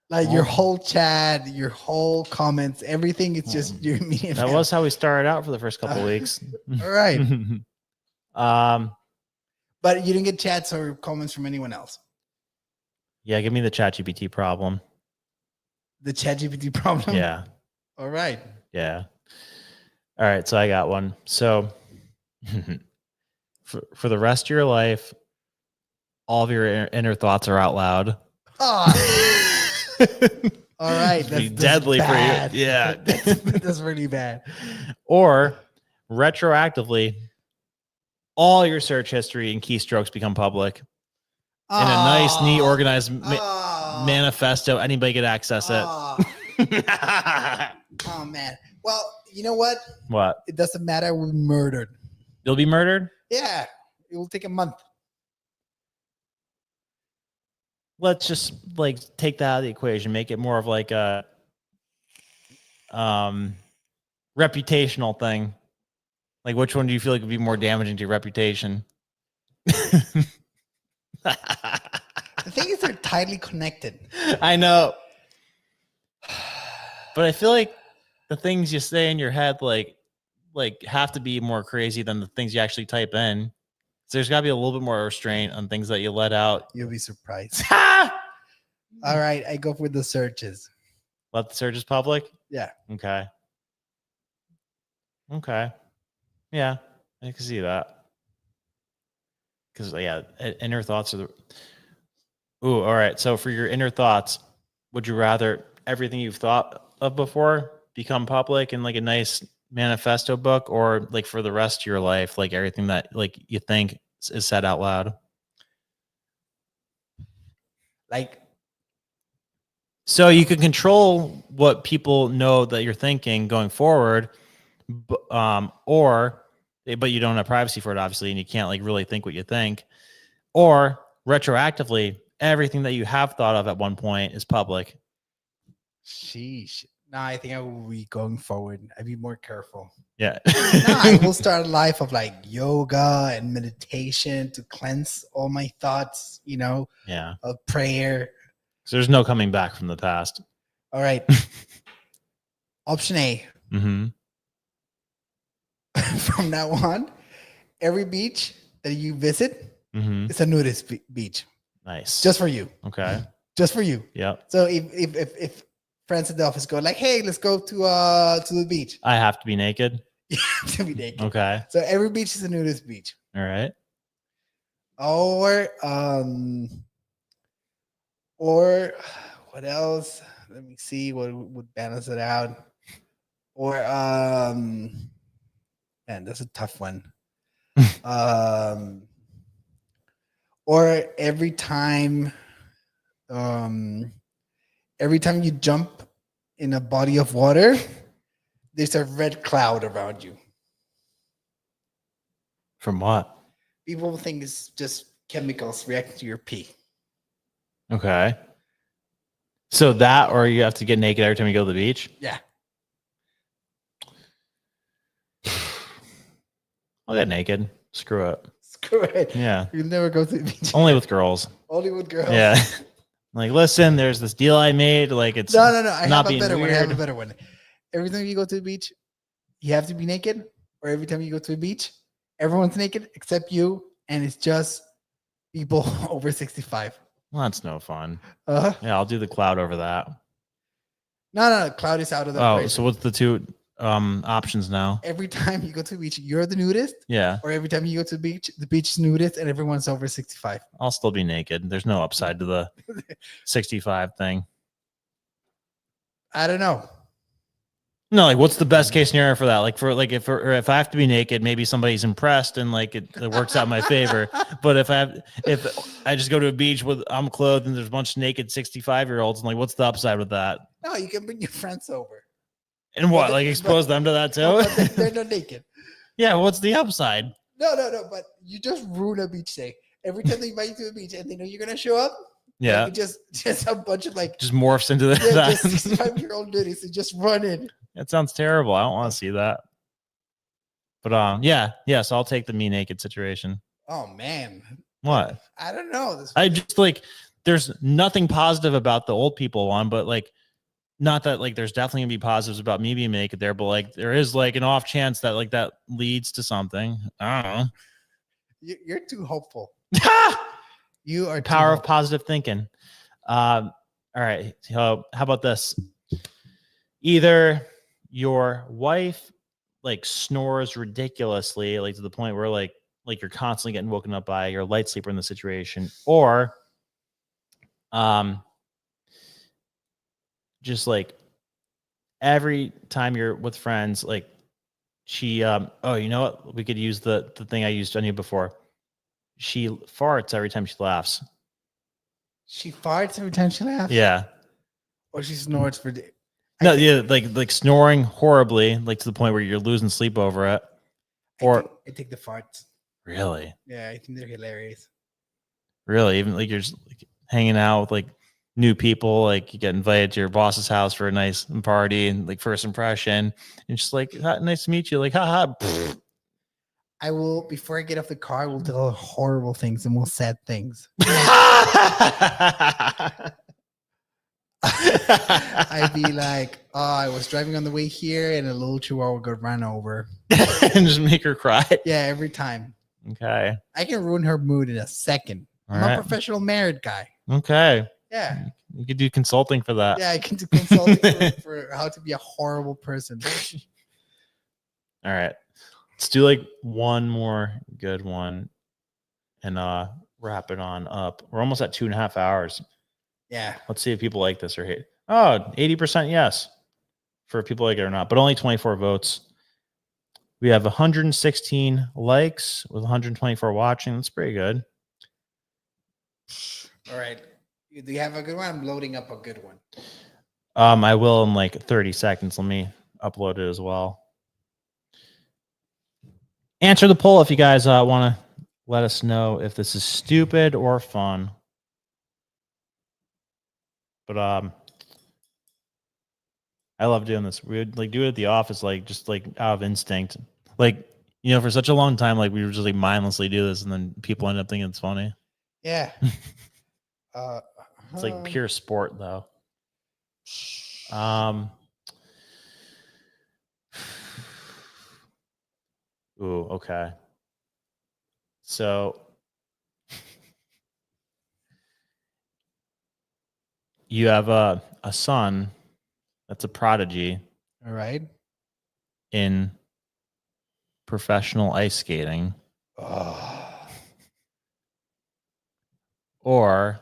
Speaker 5: Like your whole chat, your whole comments, everything, it's just your immediate
Speaker 1: That
Speaker 5: family.
Speaker 1: was how we started out for the first couple of weeks.
Speaker 5: All right. But you didn't get chats or comments from anyone else.
Speaker 1: Yeah, give me the ChatGPT problem.
Speaker 5: The ChatGPT problem.
Speaker 1: Yeah.
Speaker 5: All right.
Speaker 1: Yeah. All right. So I got one. So for the rest of your life, all of your inner thoughts are out loud.
Speaker 5: Oh. All right.
Speaker 1: Be deadly for
Speaker 5: bad.
Speaker 1: you. Yeah.
Speaker 5: That's really bad.
Speaker 1: Or retroactively, all your search history and keystrokes become public in a nice, neat, organized manifesto. Anybody could access it.
Speaker 5: Oh man. Well, you know what?
Speaker 1: What?
Speaker 5: It doesn't matter. We're murdered.
Speaker 1: You'll be murdered?
Speaker 5: Yeah. It will take a month.
Speaker 1: Let's just like take that out of the equation, make it more of like a reputational thing. Like, which one do you feel like would be more damaging to your reputation?
Speaker 5: The thing is, they're tightly connected.
Speaker 1: I know. But I feel like the things you say in your head, like have to be more crazy than the things you actually type in. So there's got to be a little bit more restraint on things that you let out.
Speaker 5: You'll be surprised. All right, I go for the searches.
Speaker 1: Let the searches public?
Speaker 5: Yeah.
Speaker 1: Okay. Yeah, I can see that. Because, yeah, inner thoughts are the... Ooh, all right. So for your inner thoughts, would you rather everything you've thought of before become public in like a nice manifesto book, or like for the rest of your life, like everything that like you think is said out loud?
Speaker 5: Like,
Speaker 1: so you can control what people know that you're thinking going forward, but you don't have privacy for it, obviously, and you can't like really think what you think. Or retroactively, everything that you have thought of at one point is public.
Speaker 5: sheesh. No, I think I will be going forward. I'd be more careful.
Speaker 1: Yeah.
Speaker 5: No, I will start a life of like yoga and meditation to cleanse all my thoughts,
Speaker 1: Yeah.
Speaker 5: Of prayer.
Speaker 1: So there's no coming back from the past.
Speaker 5: All right. Option A.
Speaker 1: Mm-hmm.
Speaker 5: From now on, every beach that you visit is a nudist beach.
Speaker 1: Nice.
Speaker 5: Just for you.
Speaker 1: Okay.
Speaker 5: Just for you.
Speaker 1: Yep.
Speaker 5: So if friends at the office go like, hey, let's go to the beach.
Speaker 1: I have to be naked.
Speaker 5: You have to be naked.
Speaker 1: Okay.
Speaker 5: So every beach is a nudist beach.
Speaker 1: All right.
Speaker 5: Or what else? Let me see what would balance it out. Or man, that's a tough one. Or every time you jump in a body of water, there's a red cloud around you.
Speaker 1: From what?
Speaker 5: People think it's just chemicals reacting to your pee.
Speaker 1: Okay. So that, or you have to get naked every time you go to the beach?
Speaker 5: Yeah.
Speaker 1: I'll get naked. Screw it.
Speaker 5: Screw it.
Speaker 1: Yeah.
Speaker 5: You'll never go to the beach.
Speaker 1: Only with girls.
Speaker 5: Only with girls.
Speaker 1: Yeah. Like, listen, there's this deal I made. Like, it's
Speaker 5: No. I
Speaker 1: not
Speaker 5: have a
Speaker 1: being
Speaker 5: better one. I
Speaker 1: weird.
Speaker 5: have a better one. Every time you go to the beach, you have to be naked. Or every time you go to the beach, everyone's naked except you, and it's just people over 65.
Speaker 1: Well, that's no fun.
Speaker 5: Uh-huh.
Speaker 1: Yeah, I'll do the cloud over that.
Speaker 5: No. Cloud is out of the
Speaker 1: Oh,
Speaker 5: equation.
Speaker 1: so what's the two options now?
Speaker 5: Every time you go to the beach, you're the nudist.
Speaker 1: Yeah.
Speaker 5: Or every time you go to the beach is nudist, and everyone's over 65.
Speaker 1: I'll still be naked. There's no upside to the 65 thing.
Speaker 5: I don't know.
Speaker 1: No, like, what's the best case scenario for that? Like, if I have to be naked, maybe somebody's impressed and like it works out in my favor. But if I just go to a beach with I'm clothed and there's a bunch of naked 65-year-olds, and like, what's the upside with that?
Speaker 5: No, you can bring your friends over.
Speaker 1: And what, like, expose them to that too?
Speaker 5: But they're not naked.
Speaker 1: Yeah, what's the upside?
Speaker 5: No. But you just ruin a beach day. Every time they invite you to a beach and they know you're gonna show up,
Speaker 1: Yeah,
Speaker 5: like, just a bunch of like
Speaker 1: just morphs into the.
Speaker 5: just 65-year-old ladies who just run in.
Speaker 1: That sounds terrible. I don't want to see that. But yes, I'll take the me naked situation.
Speaker 5: Oh man,
Speaker 1: What?
Speaker 5: I don't know.
Speaker 1: I just like there's nothing positive about the old people one, but like not that like there's definitely gonna be positives about me being naked there, but like there is like an off chance that like that leads to something. I don't know.
Speaker 5: You're too hopeful. You are
Speaker 1: Power
Speaker 5: too
Speaker 1: of positive thinking. All right. So how about this? Either your wife like snores ridiculously, like to the point where like you're constantly getting woken up by your light sleeper in the situation, or just like every time you're with friends, like she oh, you know what? We could use the thing I used on you before. She farts every time she laughs.
Speaker 5: She farts every time she laughs.
Speaker 1: Yeah.
Speaker 5: Or she snorts for.
Speaker 1: No, yeah, like snoring horribly, like to the point where you're losing sleep over it. Or
Speaker 5: I take the farts.
Speaker 1: really,
Speaker 5: Yeah, I think they're hilarious.
Speaker 1: really, even like you're just like, hanging out with like new people, like you get invited to your boss's house for a nice party and like first impression, and just like nice to meet you, like haha.
Speaker 5: I will, before I get off the car, we'll tell her horrible things and we'll sad things. I'd be like, oh, I was driving on the way here and a little chihuahua got run over.
Speaker 1: And just make her cry.
Speaker 5: Yeah, every time.
Speaker 1: Okay.
Speaker 5: I can ruin her mood in a second. I'm a professional married guy.
Speaker 1: Okay.
Speaker 5: Yeah.
Speaker 1: You could do consulting for that.
Speaker 5: Yeah, I can do consulting for how to be a horrible person.
Speaker 1: All right. Let's do like one more good one and wrap it on up. We're almost at 2.5 hours.
Speaker 5: Yeah.
Speaker 1: Let's see if people like this or hate. Oh, 80% yes for if people like it or not, but only 24 votes. We have 116 likes with 124 watching. That's pretty good.
Speaker 5: All right. Do you have a good one? I'm loading up a good one.
Speaker 1: I will in like 30 seconds. Let me upload it as well. Answer the poll if you guys want to let us know if this is stupid or fun. But I love doing this. We would like do it at the office, like just like out of instinct. Like, you know, for such a long time, like we would just like mindlessly do this, and then people end up thinking it's funny.
Speaker 5: Yeah.
Speaker 1: It's like pure sport, though. Ooh, okay. So you have a son that's a prodigy.
Speaker 5: All right.
Speaker 1: In professional ice skating.
Speaker 5: Oh.
Speaker 1: Or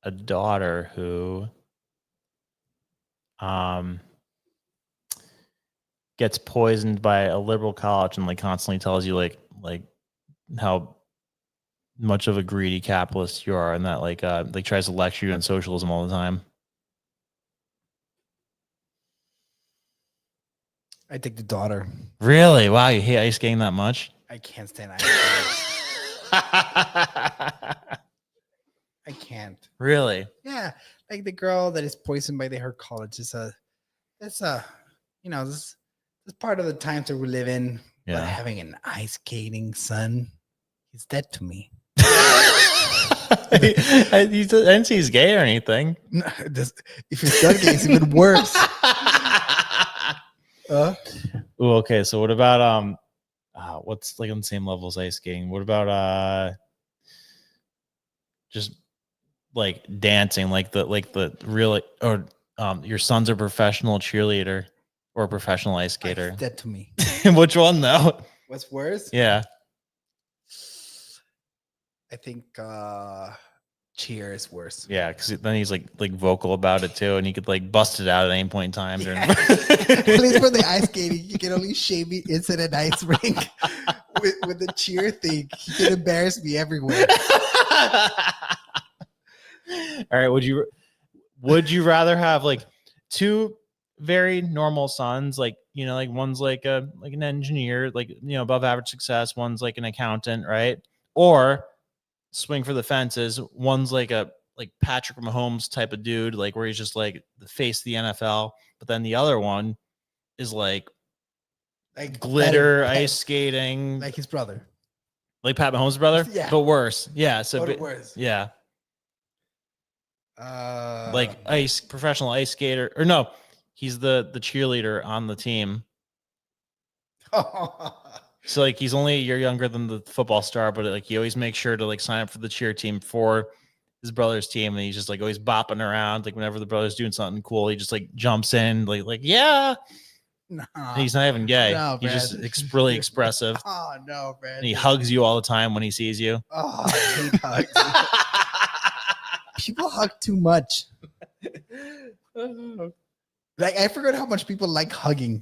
Speaker 1: a daughter who gets poisoned by a liberal college and like constantly tells you like how much of a greedy capitalist you are, and that like tries to lecture you on socialism all the time.
Speaker 5: I take the daughter.
Speaker 1: Really? Wow, you hate ice skating that much?
Speaker 5: I can't stand ice skating. I can't.
Speaker 1: Really?
Speaker 5: Yeah, like the girl that is poisoned by her college is that's you know, this part of the times that we live in.
Speaker 1: Yeah.
Speaker 5: But having an ice skating son, he's dead to me.
Speaker 1: I didn't see he's gay or anything.
Speaker 5: No, if he's not gay, it's even worse.
Speaker 1: Ooh, okay. So what about what's like on the same level as ice skating? What about just like dancing, like the real, or your son's a professional cheerleader or a professional ice skater?
Speaker 5: He's dead to me.
Speaker 1: Which one though?
Speaker 5: What's worse?
Speaker 1: Yeah.
Speaker 5: I think cheer is worse.
Speaker 1: Yeah, because then he's like vocal about it too, and he could like bust it out at any point in time.
Speaker 5: Yeah. At least for the ice skating, you can only shame me inside an ice rink. With the cheer thing, he can embarrass me everywhere.
Speaker 1: All right, would you rather have like two very normal sons, like, you know, like one's like an engineer, like, you know, above average success, one's like an accountant, right? Or swing for the fences, one's like Patrick Mahomes type of dude, like where he's just like the face of the NFL, but then the other one is like glitter ice skating,
Speaker 5: like his brother,
Speaker 1: like Pat Mahomes' brother.
Speaker 5: Yeah,
Speaker 1: but worse. Yeah, so
Speaker 5: worse.
Speaker 1: Yeah, like professional ice skater, or no, he's the cheerleader on the team. So like he's only a year younger than the football star, but like he always makes sure to like sign up for the cheer team for his brother's team, and he's just like always bopping around. Like whenever the brother's doing something cool, he just like jumps in, like yeah.
Speaker 5: Nah.
Speaker 1: And he's not even gay.
Speaker 5: No,
Speaker 1: He's just
Speaker 5: Brandon.
Speaker 1: really expressive.
Speaker 5: Oh no, Brandon.
Speaker 1: And he hugs you all the time when he sees you.
Speaker 5: Oh, I hate hugs. People hug too much. Like I forgot how much people like hugging.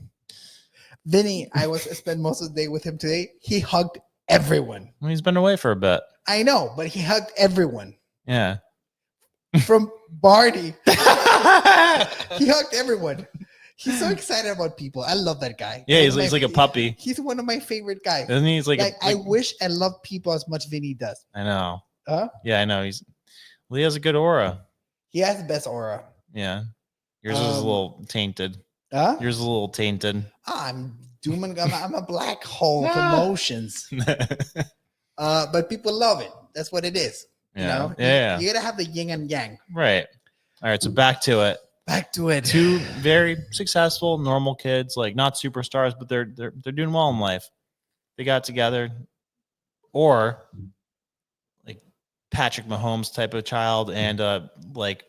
Speaker 5: Vinny, I spent most of the day with him today. He hugged everyone.
Speaker 1: Well, he's been away for a bit.
Speaker 5: I know, but he hugged everyone.
Speaker 1: Yeah.
Speaker 5: From Barney. He hugged everyone. He's so excited about people. I love that guy.
Speaker 1: Yeah, he's like a puppy.
Speaker 5: He's one of my favorite guys.
Speaker 1: Isn't he? He's like,
Speaker 5: I wish I love people as much Vinny does.
Speaker 1: I know.
Speaker 5: Huh?
Speaker 1: Yeah, I know. He has a good aura.
Speaker 5: He has the best aura.
Speaker 1: Yeah. Yours is a little tainted.
Speaker 5: Huh?
Speaker 1: Yours is a little tainted.
Speaker 5: I'm dooming. I'm a black hole of emotions. But people love it. That's what it is.
Speaker 1: Yeah.
Speaker 5: You know?
Speaker 1: Yeah.
Speaker 5: You gotta have the yin and yang.
Speaker 1: Right. All right. So back to it.
Speaker 5: Back to it.
Speaker 1: Two very successful, normal kids, like not superstars, but they're doing well in life. They got together, or like Patrick Mahomes type of child, and like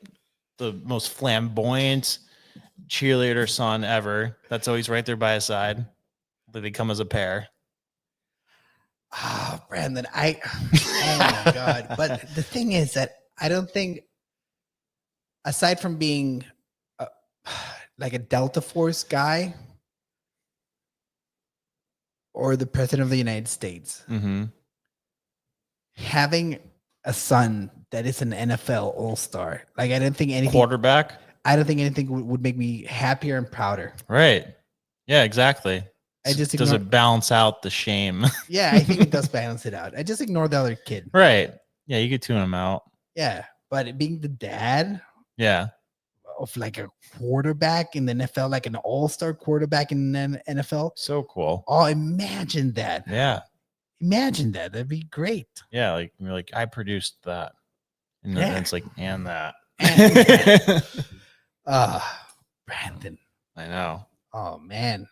Speaker 1: the most flamboyant cheerleader son ever. That's always right there by his side. They come as a pair.
Speaker 5: Ah, Brandon, oh my God. But the thing is that I don't think, aside from being like a Delta Force guy or the president of the United States, having a son that is an NFL All-Star, like I don't think anything
Speaker 1: Quarterback.
Speaker 5: I don't think anything would make me happier and prouder.
Speaker 1: Right. Yeah, exactly.
Speaker 5: I just
Speaker 1: Does it balance out the shame?
Speaker 5: Yeah, I think it does balance it out. I just ignore the other kid.
Speaker 1: Right. Yeah, you could tune him out.
Speaker 5: Yeah, but being the dad
Speaker 1: Yeah.
Speaker 5: of like a quarterback in the NFL, like an all-star quarterback in the NFL.
Speaker 1: So cool.
Speaker 5: Oh, imagine that.
Speaker 1: Yeah.
Speaker 5: Imagine that. That'd be great.
Speaker 1: Yeah, like you're like, I produced that. And
Speaker 5: Yeah.
Speaker 1: then it's like, and that.
Speaker 5: Brandon.
Speaker 1: I know.
Speaker 5: Oh man.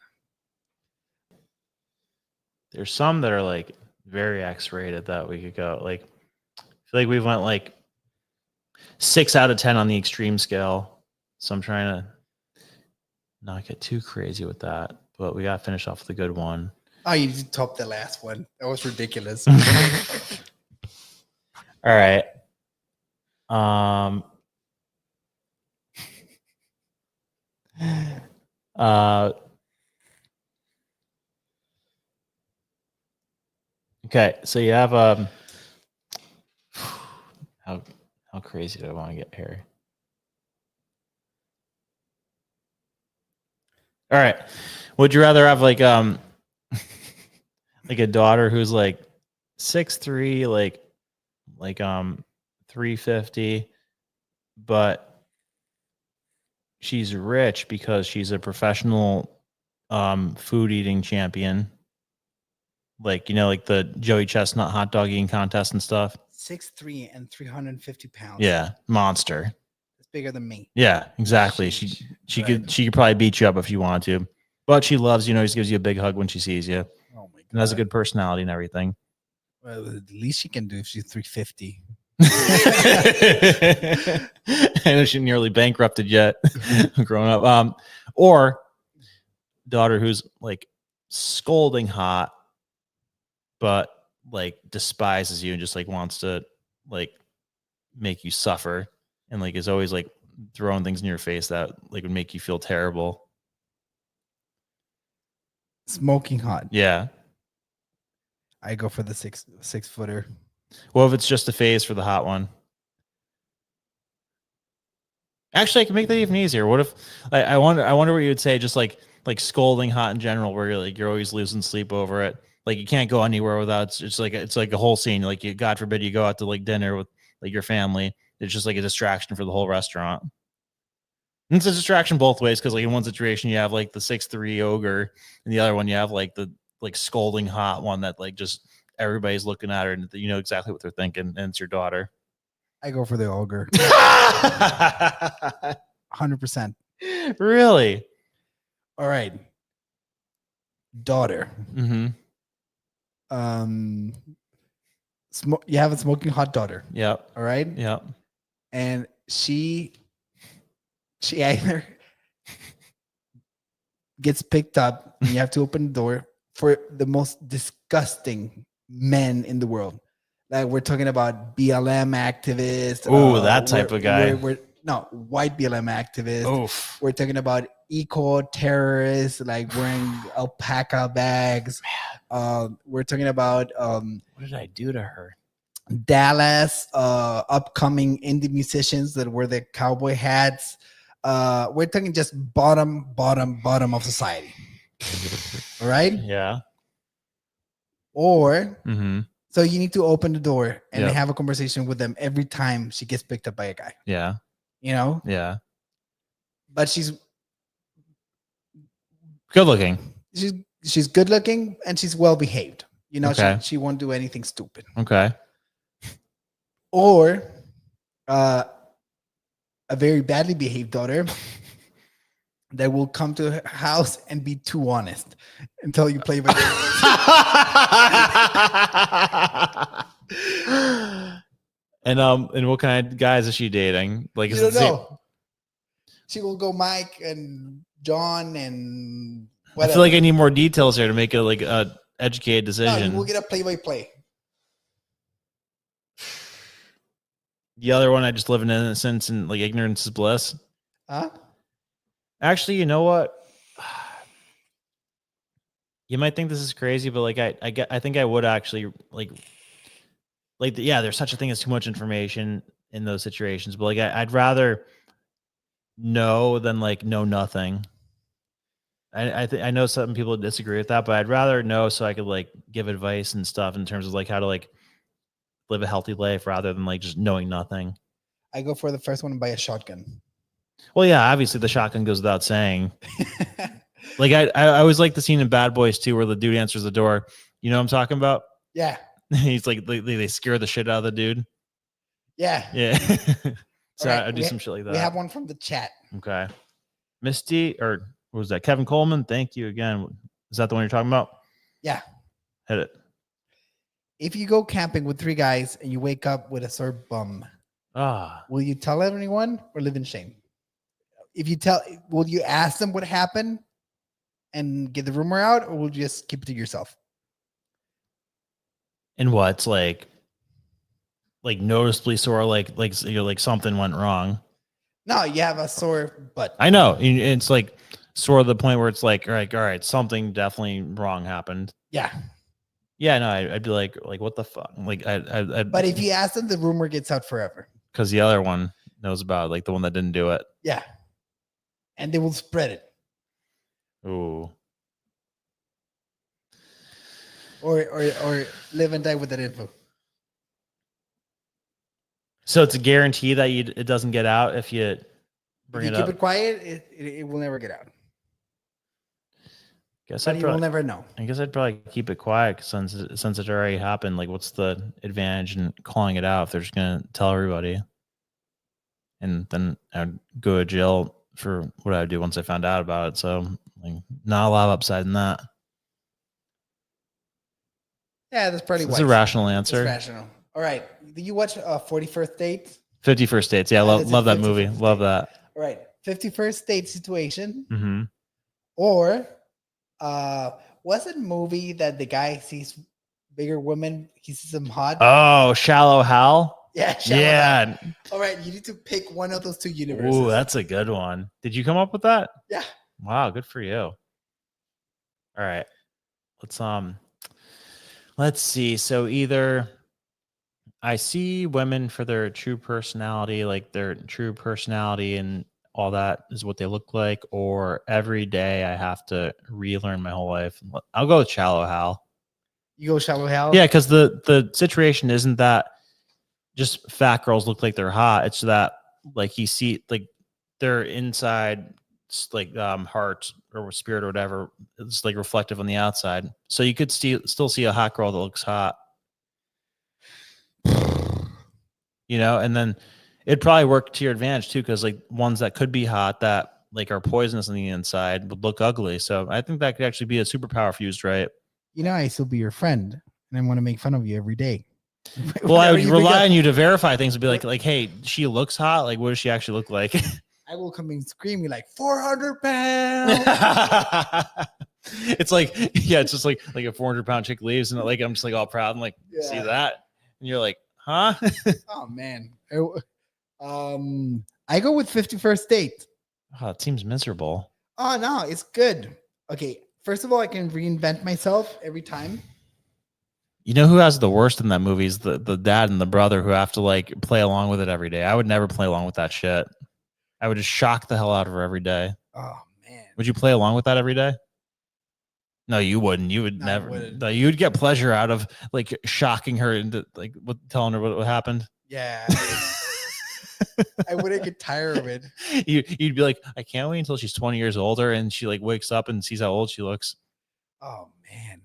Speaker 1: There's some that are like very X-rated that we could go. Like, I feel like we went like 6 out of 10 on the extreme scale. So I'm trying to not get too crazy with that, but we got to finish off with a good one.
Speaker 5: Oh, you just topped the last one. That was ridiculous.
Speaker 1: All right. Okay, so you have how crazy do I want to get here? All right. Would you rather have like like a daughter who's like 6'3", like 350, but she's rich because she's a professional food eating champion? Like, you know, like the Joey Chestnut hot dog eating contest and stuff.
Speaker 5: 6'3" and 350 pounds.
Speaker 1: Yeah, monster.
Speaker 5: It's bigger than me.
Speaker 1: Yeah, exactly. She could probably beat you up if you wanted to, but she loves you. Know, she gives you a big hug when she sees you.
Speaker 5: Oh my God.
Speaker 1: And has a good personality and everything.
Speaker 5: Well, the least she can do if she's 350.
Speaker 1: I know she nearly bankrupted yet, growing up. Or daughter who's like scolding hot, but like despises you and just like wants to like make you suffer, and like is always like throwing things in your face that like would make you feel terrible.
Speaker 5: Smoking hot.
Speaker 1: Yeah.
Speaker 5: I go for the six footer.
Speaker 1: Well, if it's just a phase for the hot one. Actually, I can make that even easier. What if I wonder what you would say, just like scolding hot in general, where you're always losing sleep over it. Like you can't go anywhere without it's like a whole scene. Like you, God forbid, you go out to like dinner with like your family. It's just like a distraction for the whole restaurant. And it's a distraction both ways, because like in one situation you have like the 6'3" ogre, and the other one you have like the like scolding hot one that like just everybody's looking at her and you know exactly what they're thinking, and it's your daughter.
Speaker 5: I go for the ogre. 100%.
Speaker 1: Really?
Speaker 5: All right. Daughter.
Speaker 1: Mm-hmm.
Speaker 5: You have a smoking hot daughter.
Speaker 1: Yep.
Speaker 5: All right.
Speaker 1: Yep.
Speaker 5: and she either gets picked up and you have to open the door for the most disgusting men in the world. Like we're talking about BLM activists.
Speaker 1: Ooh, that type of guy.
Speaker 5: We're no white BLM activists.
Speaker 1: Oof.
Speaker 5: We're talking about eco terrorists, like wearing alpaca bags. We're talking about
Speaker 1: What did I do to her?
Speaker 5: Dallas upcoming indie musicians that wear the cowboy hats. We're talking just bottom of society. All right.
Speaker 1: Yeah.
Speaker 5: Or
Speaker 1: Mm-hmm.
Speaker 5: so you need to open the door and
Speaker 1: Yep.
Speaker 5: have a conversation with them every time she gets picked up by a guy.
Speaker 1: Yeah.
Speaker 5: You know,
Speaker 1: Yeah.
Speaker 5: but she's
Speaker 1: Good looking.
Speaker 5: she's good looking and she's well behaved. You know,
Speaker 1: Okay.
Speaker 5: she won't do anything stupid.
Speaker 1: Okay.
Speaker 5: Or a very badly behaved daughter that will come to her house and be too honest until you play with her.
Speaker 1: And what kind of guys is she dating? Like,
Speaker 5: You
Speaker 1: is
Speaker 5: don't
Speaker 1: it the same-
Speaker 5: know. She will go Mike and John and
Speaker 1: I
Speaker 5: whatever.
Speaker 1: feel like I need more details here to make it like a educated
Speaker 5: No,
Speaker 1: decision.
Speaker 5: we'll get a play-by-play.
Speaker 1: The other one, I just live in innocence and like ignorance is bliss.
Speaker 5: Huh?
Speaker 1: Actually, you know what? You might think this is crazy, but like I think I would actually yeah, there's such a thing as too much information in those situations, but like I'd rather know than like know nothing. I know some people disagree with that, but I'd rather know so I could like give advice and stuff in terms of like how to like live a healthy life rather than like just knowing nothing.
Speaker 5: I go for the first one and buy a shotgun.
Speaker 1: Well, yeah, obviously the shotgun goes without saying. Like I always like the scene in Bad Boys 2 where the dude answers the door. You know what I'm talking about?
Speaker 5: Yeah.
Speaker 1: He's like they scare the shit out of the dude.
Speaker 5: Yeah.
Speaker 1: Yeah. So
Speaker 5: All right,
Speaker 1: I do
Speaker 5: we
Speaker 1: some shit like that.
Speaker 5: We have one from the chat.
Speaker 1: Okay. Misty, or what was that? Kevin Coleman. Thank you again. Is that the one you're talking about?
Speaker 5: Yeah.
Speaker 1: Hit it.
Speaker 5: If you go camping with 3 guys and you wake up with a sore bum, will you tell anyone or live in shame? If you tell, will you ask them what happened and get the rumor out, or will you just keep it to yourself?
Speaker 1: And what's like noticeably sore, like you're like something went wrong.
Speaker 5: No, you have a sore butt.
Speaker 1: I know. It's like sore to the point where it's like, all right, something definitely wrong happened.
Speaker 5: Yeah.
Speaker 1: Yeah, no, I'd be like what the fuck? Like,
Speaker 5: But if you ask them, the rumor gets out forever.
Speaker 1: Because the other one knows about it, like the one that didn't do it.
Speaker 5: Yeah. And they will spread it.
Speaker 1: Ooh.
Speaker 5: Or live and die with that info.
Speaker 1: So it's a guarantee that it doesn't get out if you bring
Speaker 5: If
Speaker 1: it
Speaker 5: you
Speaker 1: up.
Speaker 5: keep it quiet, it will never get out.
Speaker 1: Guess
Speaker 5: But you will never know.
Speaker 1: I guess I'd probably keep it quiet 'cause since it already happened. Like, what's the advantage in calling it out if they're just gonna tell everybody? And then I'd go to jail for what I'd do once I found out about it. So, like, not a lot of upside in that.
Speaker 5: Yeah, that's pretty
Speaker 1: It's
Speaker 5: wise.
Speaker 1: a rational
Speaker 5: It's
Speaker 1: answer.
Speaker 5: rational. All right. Did you watch 41st Date?
Speaker 1: 51st Dates. Yeah,
Speaker 5: That's
Speaker 1: love
Speaker 5: a
Speaker 1: that movie.
Speaker 5: 51st
Speaker 1: Love
Speaker 5: Date.
Speaker 1: that.
Speaker 5: All right. 51st Date situation.
Speaker 1: Mm-hmm.
Speaker 5: Or was it a movie that the guy sees bigger women, he sees them hot?
Speaker 1: Oh, Shallow Hal.
Speaker 5: Yeah. Shallow Hal.
Speaker 1: Yeah.
Speaker 5: All right. You need to pick one of those 2 universes.
Speaker 1: Ooh, that's a good one. Did you come up with that?
Speaker 5: Yeah.
Speaker 1: Wow, good for you. All right. Let's see. So either I see women for their true personality, like their true personality and all that is what they look like, or every day I have to relearn my whole life. I'll go with Shallow Hal.
Speaker 5: You go Shallow Hal?
Speaker 1: Yeah, because the situation isn't that just fat girls look like they're hot. It's that like he see like their inside like heart or spirit or whatever is like reflective on the outside. So you could still see a hot girl that looks hot. You know, and then it'd probably work to your advantage too, because like ones that could be hot that like are poisonous on the inside would look ugly. So I think that could actually be a superpower if used right.
Speaker 5: You know, I still be your friend and I want to make fun of you every day.
Speaker 1: Well, I
Speaker 5: Whenever
Speaker 1: would
Speaker 5: you
Speaker 1: rely
Speaker 5: become-
Speaker 1: on you to verify things and be like, hey, she looks hot. Like, what does she actually look like?
Speaker 5: I will come in screaming like 400 pounds.
Speaker 1: It's like, yeah, it's just like a 400-pound chick leaves, and like I'm just like all proud and like, see
Speaker 5: Yeah.
Speaker 1: that, and you're like, huh?
Speaker 5: Oh man. I go with 51st date.
Speaker 1: Oh, it seems miserable.
Speaker 5: Oh no, it's good. Okay, first of all, I can reinvent myself every time.
Speaker 1: You know who has the worst in that movie is the dad and the brother who have to like play along with it every day. I would never play along with that shit. I would just shock the hell out of her every day.
Speaker 5: Oh man.
Speaker 1: Would you play along with that every day? No, you wouldn't. You would
Speaker 5: No, I
Speaker 1: never.
Speaker 5: wouldn't.
Speaker 1: No, you'd get pleasure out of like shocking her into like telling her what happened.
Speaker 5: Yeah. I wouldn't get tired of it.
Speaker 1: You'd be like, I can't wait until she's 20 years older and she like wakes up and sees how old she looks.
Speaker 5: Oh man.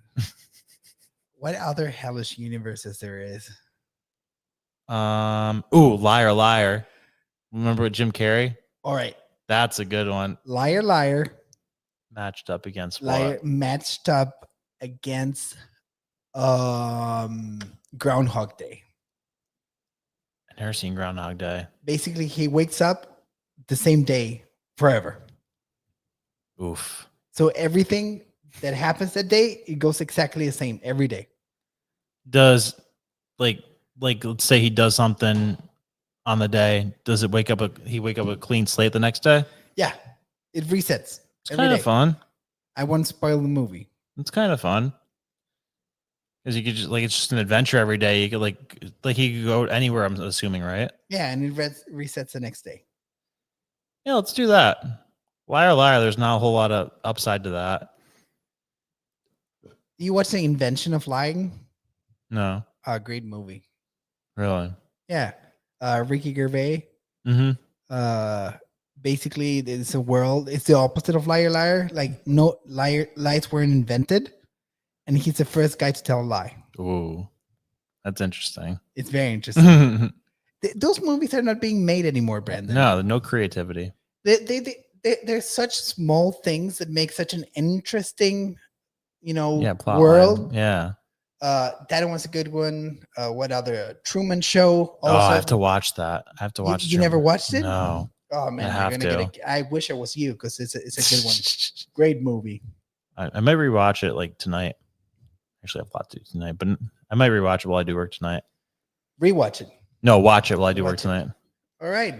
Speaker 5: What other hellish universes there is?
Speaker 1: Ooh, Liar Liar. Remember with Jim Carrey?
Speaker 5: All right.
Speaker 1: That's a good one.
Speaker 5: Liar Liar.
Speaker 1: Matched up against
Speaker 5: Liar
Speaker 1: what?
Speaker 5: matched up against Groundhog Day.
Speaker 1: I've never seen Groundhog Day.
Speaker 5: Basically, he wakes up the same day forever.
Speaker 1: Oof.
Speaker 5: So everything that happens that day, it goes exactly the same every day.
Speaker 1: Does like let's say he does something on the day, does it wake up a clean slate the next day?
Speaker 5: Yeah, it resets.
Speaker 1: It's
Speaker 5: every
Speaker 1: kind of
Speaker 5: day.
Speaker 1: fun.
Speaker 5: I won't spoil the movie.
Speaker 1: It's kind of fun. Because you could just like it's just an adventure every day. You could like he could go anywhere, I'm assuming, right?
Speaker 5: Yeah, and it resets the next day.
Speaker 1: Yeah, let's do that. Liar Liar, there's not a whole lot of upside to that.
Speaker 5: You watch The Invention of Lying?
Speaker 1: No,
Speaker 5: Great movie.
Speaker 1: really.
Speaker 5: Yeah. Ricky Gervais.
Speaker 1: Mm-hmm.
Speaker 5: Basically, it's a world. It's the opposite of Liar Liar. Like no lies weren't invented, and he's the first guy to tell a lie.
Speaker 1: Ooh, that's interesting.
Speaker 5: It's very interesting.
Speaker 1: No,
Speaker 5: Those movies are not being made anymore, Brandon.
Speaker 1: no creativity.
Speaker 5: They're such small things that make such an interesting,
Speaker 1: Yeah, plot
Speaker 5: world.
Speaker 1: line. Yeah.
Speaker 5: That one's a good one. What other Truman Show?
Speaker 1: Oh, I have to watch that. I have to watch.
Speaker 5: You never
Speaker 1: Truman.
Speaker 5: watched it?
Speaker 1: No.
Speaker 5: Oh man,
Speaker 1: I
Speaker 5: you're
Speaker 1: have
Speaker 5: gonna
Speaker 1: to.
Speaker 5: get I wish I was you because it's a good one. Great movie.
Speaker 1: I might rewatch it like tonight. Actually, I have a lot to do tonight, but I might rewatch it while I do work tonight.
Speaker 5: Rewatch it.
Speaker 1: No, watch it while I do work
Speaker 5: Watch it.
Speaker 1: tonight.
Speaker 5: All right.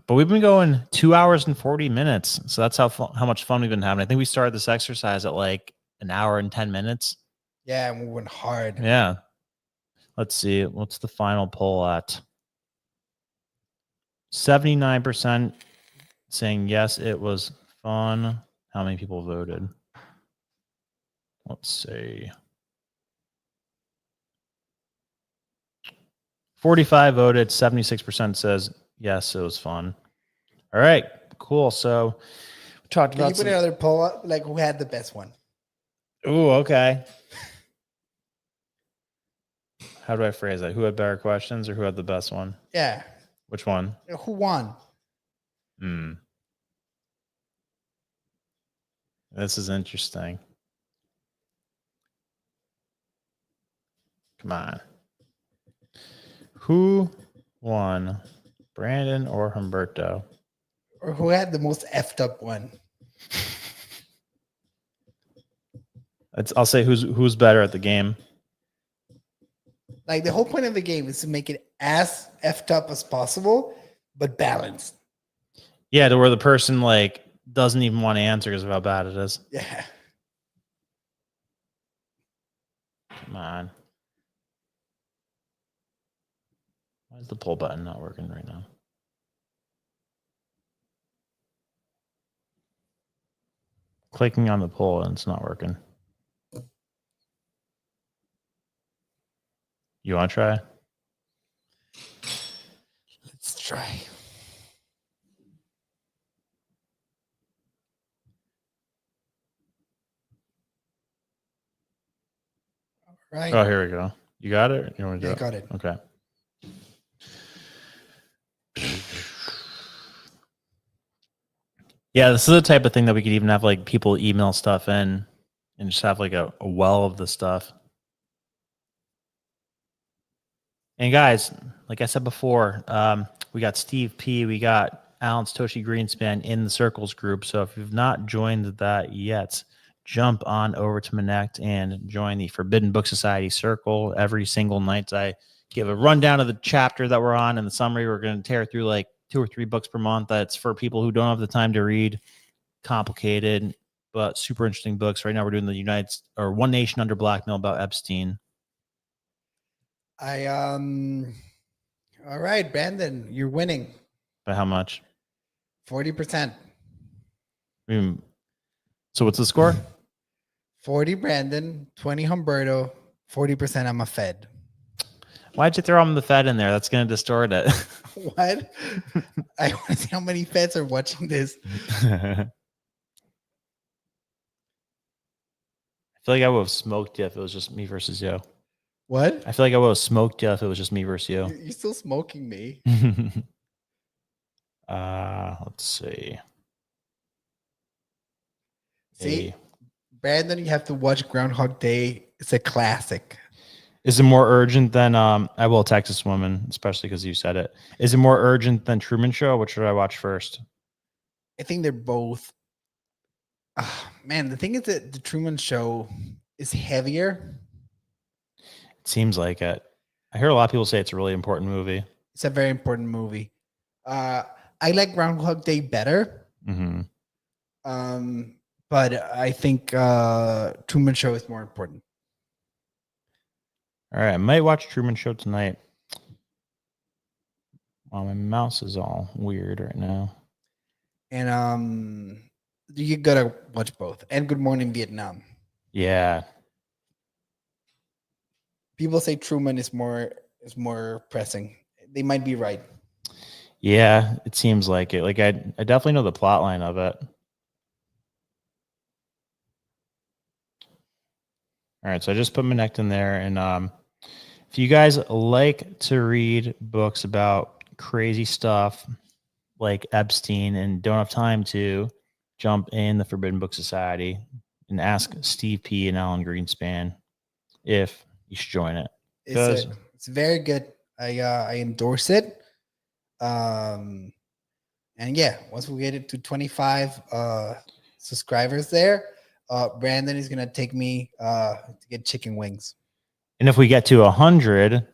Speaker 1: But we've been going 2 hours and 40 minutes. So that's how much fun we've been having. I think we started this exercise at like an hour and 10 minutes.
Speaker 5: Yeah, and we went hard.
Speaker 1: Yeah. Let's see. What's the final poll at? 79% saying yes, it was fun. How many people voted? Let's see. 45 voted. 76% says yes, it was fun. All right, cool. So we talked
Speaker 5: Can you
Speaker 1: about
Speaker 5: put another poll up? Like who had the best one?
Speaker 1: Ooh, okay. How do I phrase that? Who had better questions or who had the best one?
Speaker 5: Yeah.
Speaker 1: Which one?
Speaker 5: Who won?
Speaker 1: This is interesting. Come on. Who won? Brandon or Humberto?
Speaker 5: Or who had the most effed up one?
Speaker 1: I'll say who's better at the game.
Speaker 5: Like the whole point of the game is to make it as effed up as possible, but balanced.
Speaker 1: Yeah, to where the person like doesn't even want to answer because of how bad it is.
Speaker 5: Yeah.
Speaker 1: Come on. Why is the pull button not working right now? Clicking on the poll and it's not working. You want to try?
Speaker 5: Let's try. All right.
Speaker 1: Oh, here we go. You got it? You want to do
Speaker 5: Yeah,
Speaker 1: it?
Speaker 5: got it.
Speaker 1: Okay. Yeah, this is the type of thing that we could even have like people email stuff in and just have like a well of the stuff. And guys, like I said before, we got Steve P, we got Alan Satoshi Greenspan in the Circles group. So if you've not joined that yet, jump on over to Connect and join the Forbidden Book Society Circle. Every single night, I give a rundown of the chapter that we're on and the summary. We're going to tear through like 2 or 3 books per month. That's for people who don't have the time to read complicated but super interesting books. Right now, we're doing the One Nation Under Blackmail about Epstein.
Speaker 5: All right, Brandon, you're winning.
Speaker 1: By how much?
Speaker 5: 40%.
Speaker 1: So what's the score?
Speaker 5: 40 Brandon, 20 Humberto, 40% I'm a Fed.
Speaker 1: Why'd you throw him the Fed in there? That's going to distort it.
Speaker 5: What? I want to see how many Feds are watching this.
Speaker 1: I feel like I would have smoked you if it was just me versus you.
Speaker 5: What?
Speaker 1: I feel like I would have smoked you if it was just me versus you.
Speaker 5: You're still smoking me.
Speaker 1: Let's see.
Speaker 5: See, Brandon, you have to watch Groundhog Day. It's a classic.
Speaker 1: Is it more urgent than I Will Texas Woman, especially because you said it? Is it more urgent than Truman Show? What should I watch first?
Speaker 5: I think they're both. Man, the thing is that the Truman Show is heavier.
Speaker 1: It seems like it. I hear a lot of people say it's a really important movie.
Speaker 5: It's a very important movie. I like Groundhog Day better.
Speaker 1: Mm-hmm.
Speaker 5: But I think Truman Show is more important.
Speaker 1: All right, I might watch Truman Show tonight. Well, my mouse is all weird right now.
Speaker 5: And you gotta watch both. And Good Morning Vietnam.
Speaker 1: Yeah.
Speaker 5: People say Truman is more pressing. They might be right.
Speaker 1: Yeah, it seems like it. Like I definitely know the plot line of it. All right, so I just put Manect in there, and if you guys like to read books about crazy stuff like Epstein and don't have time to jump in the Forbidden Book Society and ask Steve P and Alan Greenspan if you should join it.
Speaker 5: It's very good. I endorse it. And yeah, once we get it to 25 subscribers there, Brandon is gonna take me to get chicken wings.
Speaker 1: And if we get to 100,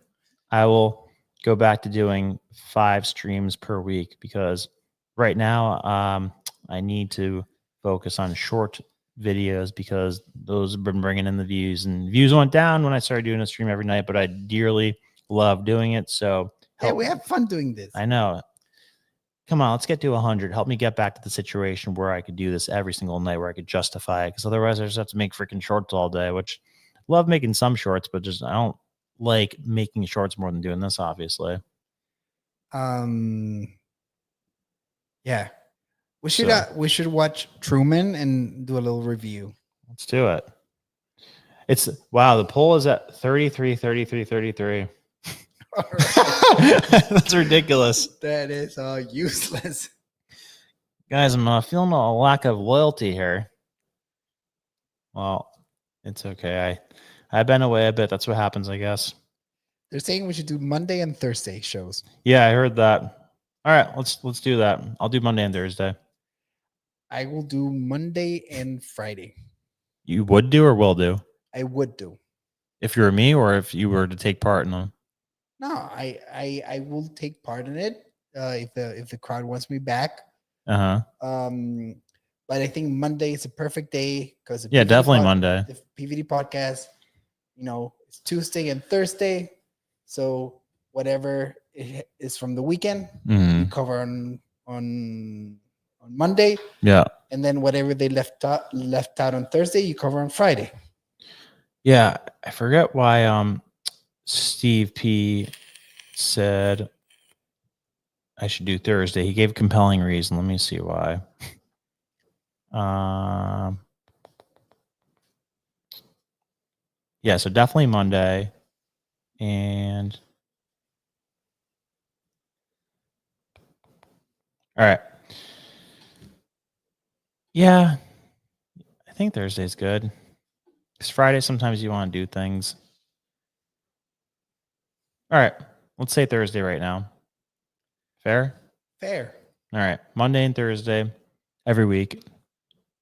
Speaker 1: I will go back to doing 5 streams per week because right now I need to focus on short videos because those have been bringing in the views, and views went down when I started doing a stream every night, but I dearly love doing it. So
Speaker 5: yeah, we have fun doing this.
Speaker 1: I know. Come on, let's get to 100. Help me get back to the situation where I could do this every single night, where I could justify it. Because otherwise, I just have to make freaking shorts all day. Which I love making some shorts, but just I don't like making shorts more than doing this. Obviously.
Speaker 5: Yeah, we should watch Truman and do a little review.
Speaker 1: Let's do it. It's wow. The poll is at 33. That's ridiculous.
Speaker 5: That is useless.
Speaker 1: Guys, I'm feeling a lack of loyalty here. Well, it's okay. I've been away a bit. That's what happens, I guess.
Speaker 5: They're saying we should do Monday and Thursday shows.
Speaker 1: Yeah, I heard that. All right, let's do that. I'll do Monday and Thursday.
Speaker 5: I will do Monday and Friday.
Speaker 1: You would do or will do?
Speaker 5: I would do.
Speaker 1: If you're me or if you were to take part in them?
Speaker 5: No, I will take part in it if the crowd wants me back.
Speaker 1: But
Speaker 5: I think Monday is a perfect day because
Speaker 1: definitely Monday.
Speaker 5: The PVD podcast, it's Tuesday and Thursday, so whatever it is from the weekend, you cover on Monday.
Speaker 1: Yeah,
Speaker 5: and then whatever they left out on Thursday, you cover on Friday.
Speaker 1: Yeah, I forget why Steve P said I should do Thursday. He gave a compelling reason. Let me see why. Yeah, so definitely Monday. And all right. Yeah, I think Thursday's good. Because Friday, sometimes you want to do things. All right. Let's say Thursday right now. Fair?
Speaker 5: Fair.
Speaker 1: All right. Monday and Thursday every week,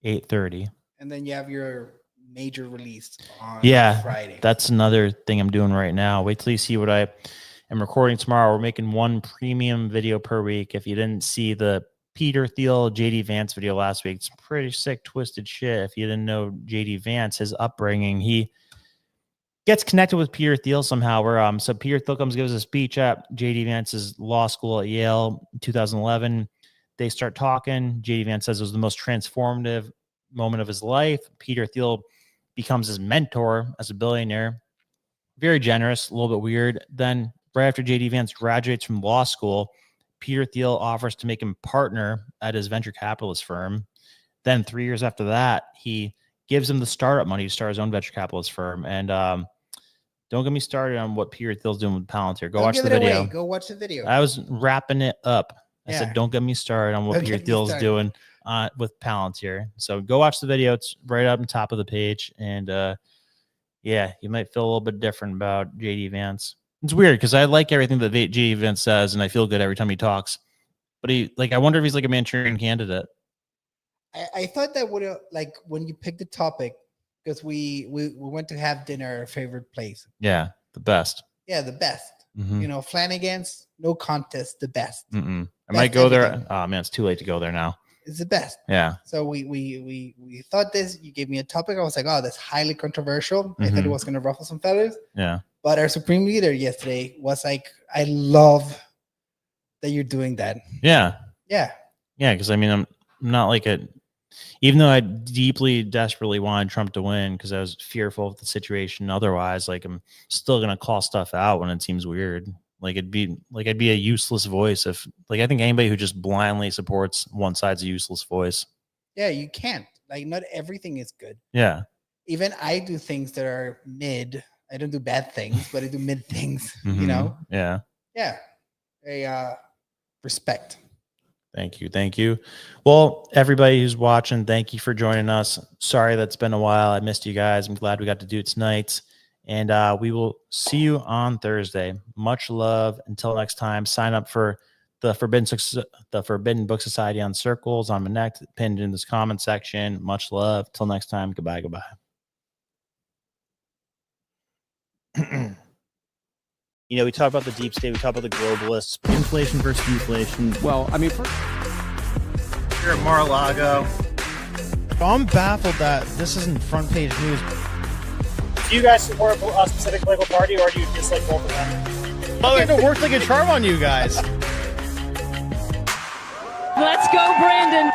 Speaker 1: 8:30.
Speaker 5: And then you have your major release on Friday.
Speaker 1: That's another thing I'm doing right now. Wait till you see what I am recording tomorrow. We're making one premium video per week. If you didn't see the Peter Thiel, JD Vance video last week, it's pretty sick, twisted shit. If you didn't know JD Vance, his upbringing, he gets connected with Peter Thiel somehow. Where so Peter Thiel gives a speech at JD Vance's law school at Yale in 2011. They start talking. JD Vance says it was the most transformative moment of his life. Peter Thiel becomes his mentor as a billionaire. Very generous, a little bit weird. Then right after JD Vance graduates from law school, Peter Thiel offers to make him partner at his venture capitalist firm. Then 3 years after that, he gives him the startup money to start his own venture capitalist firm. And don't get me started on what Peter Thiel's doing with Palantir. Go watch the video.
Speaker 5: Go watch the video.
Speaker 1: I was wrapping it up. I said, don't get me started on what Peter Thiel's doing with Palantir. So go watch the video. It's right up on top of the page. And yeah, you might feel a little bit different about JD Vance. It's weird because I like everything that JD Vance says, and I feel good every time he talks. But I wonder if he's like a Manchurian candidate.
Speaker 5: I thought that would have, like, when you picked the topic, because we went to have dinner at our favorite place.
Speaker 1: Yeah, the best.
Speaker 5: Yeah, the best.
Speaker 1: Mm-hmm.
Speaker 5: You know, Flanagan's, no contest, the best.
Speaker 1: I might go there. Oh man, it's too late to go there now.
Speaker 5: It's the best.
Speaker 1: Yeah.
Speaker 5: So we thought this. You gave me a topic. I was like, oh, that's highly controversial. I thought it was going to ruffle some feathers.
Speaker 1: Yeah.
Speaker 5: But our supreme leader yesterday was like, I love that you're doing that.
Speaker 1: Yeah.
Speaker 5: Yeah.
Speaker 1: Yeah, because I mean, I'm not like even though I deeply, desperately wanted Trump to win because I was fearful of the situation. Otherwise, like, I'm still gonna call stuff out when it seems weird. Like I'd be a useless voice if, like, I think anybody who just blindly supports one side's a useless voice.
Speaker 5: Yeah, you can't. Like, not everything is good.
Speaker 1: Yeah.
Speaker 5: Even I do things that are mid. I don't do bad things, but I do mid things. You know.
Speaker 1: Yeah.
Speaker 5: Yeah. Respect.
Speaker 1: Thank you. Well, everybody who's watching, thank you for joining us. Sorry that's been a while. I missed you guys. I'm glad we got to do it tonight. And we will see you on Thursday. Much love. Until next time, sign up for the Forbidden Book Society on Circles on my neck, pinned in this comment section. Much love. Till next time. Goodbye. You know, we talk about the deep state, we talk about the globalists, inflation versus deflation.
Speaker 8: Well, I mean,
Speaker 1: Here at Mar-a-Lago. I'm baffled that this isn't front page news.
Speaker 3: Do you guys support a specific political party, or do you dislike both of them?
Speaker 1: Oh, it worked like a charm on you guys.
Speaker 9: Let's go, Brandon.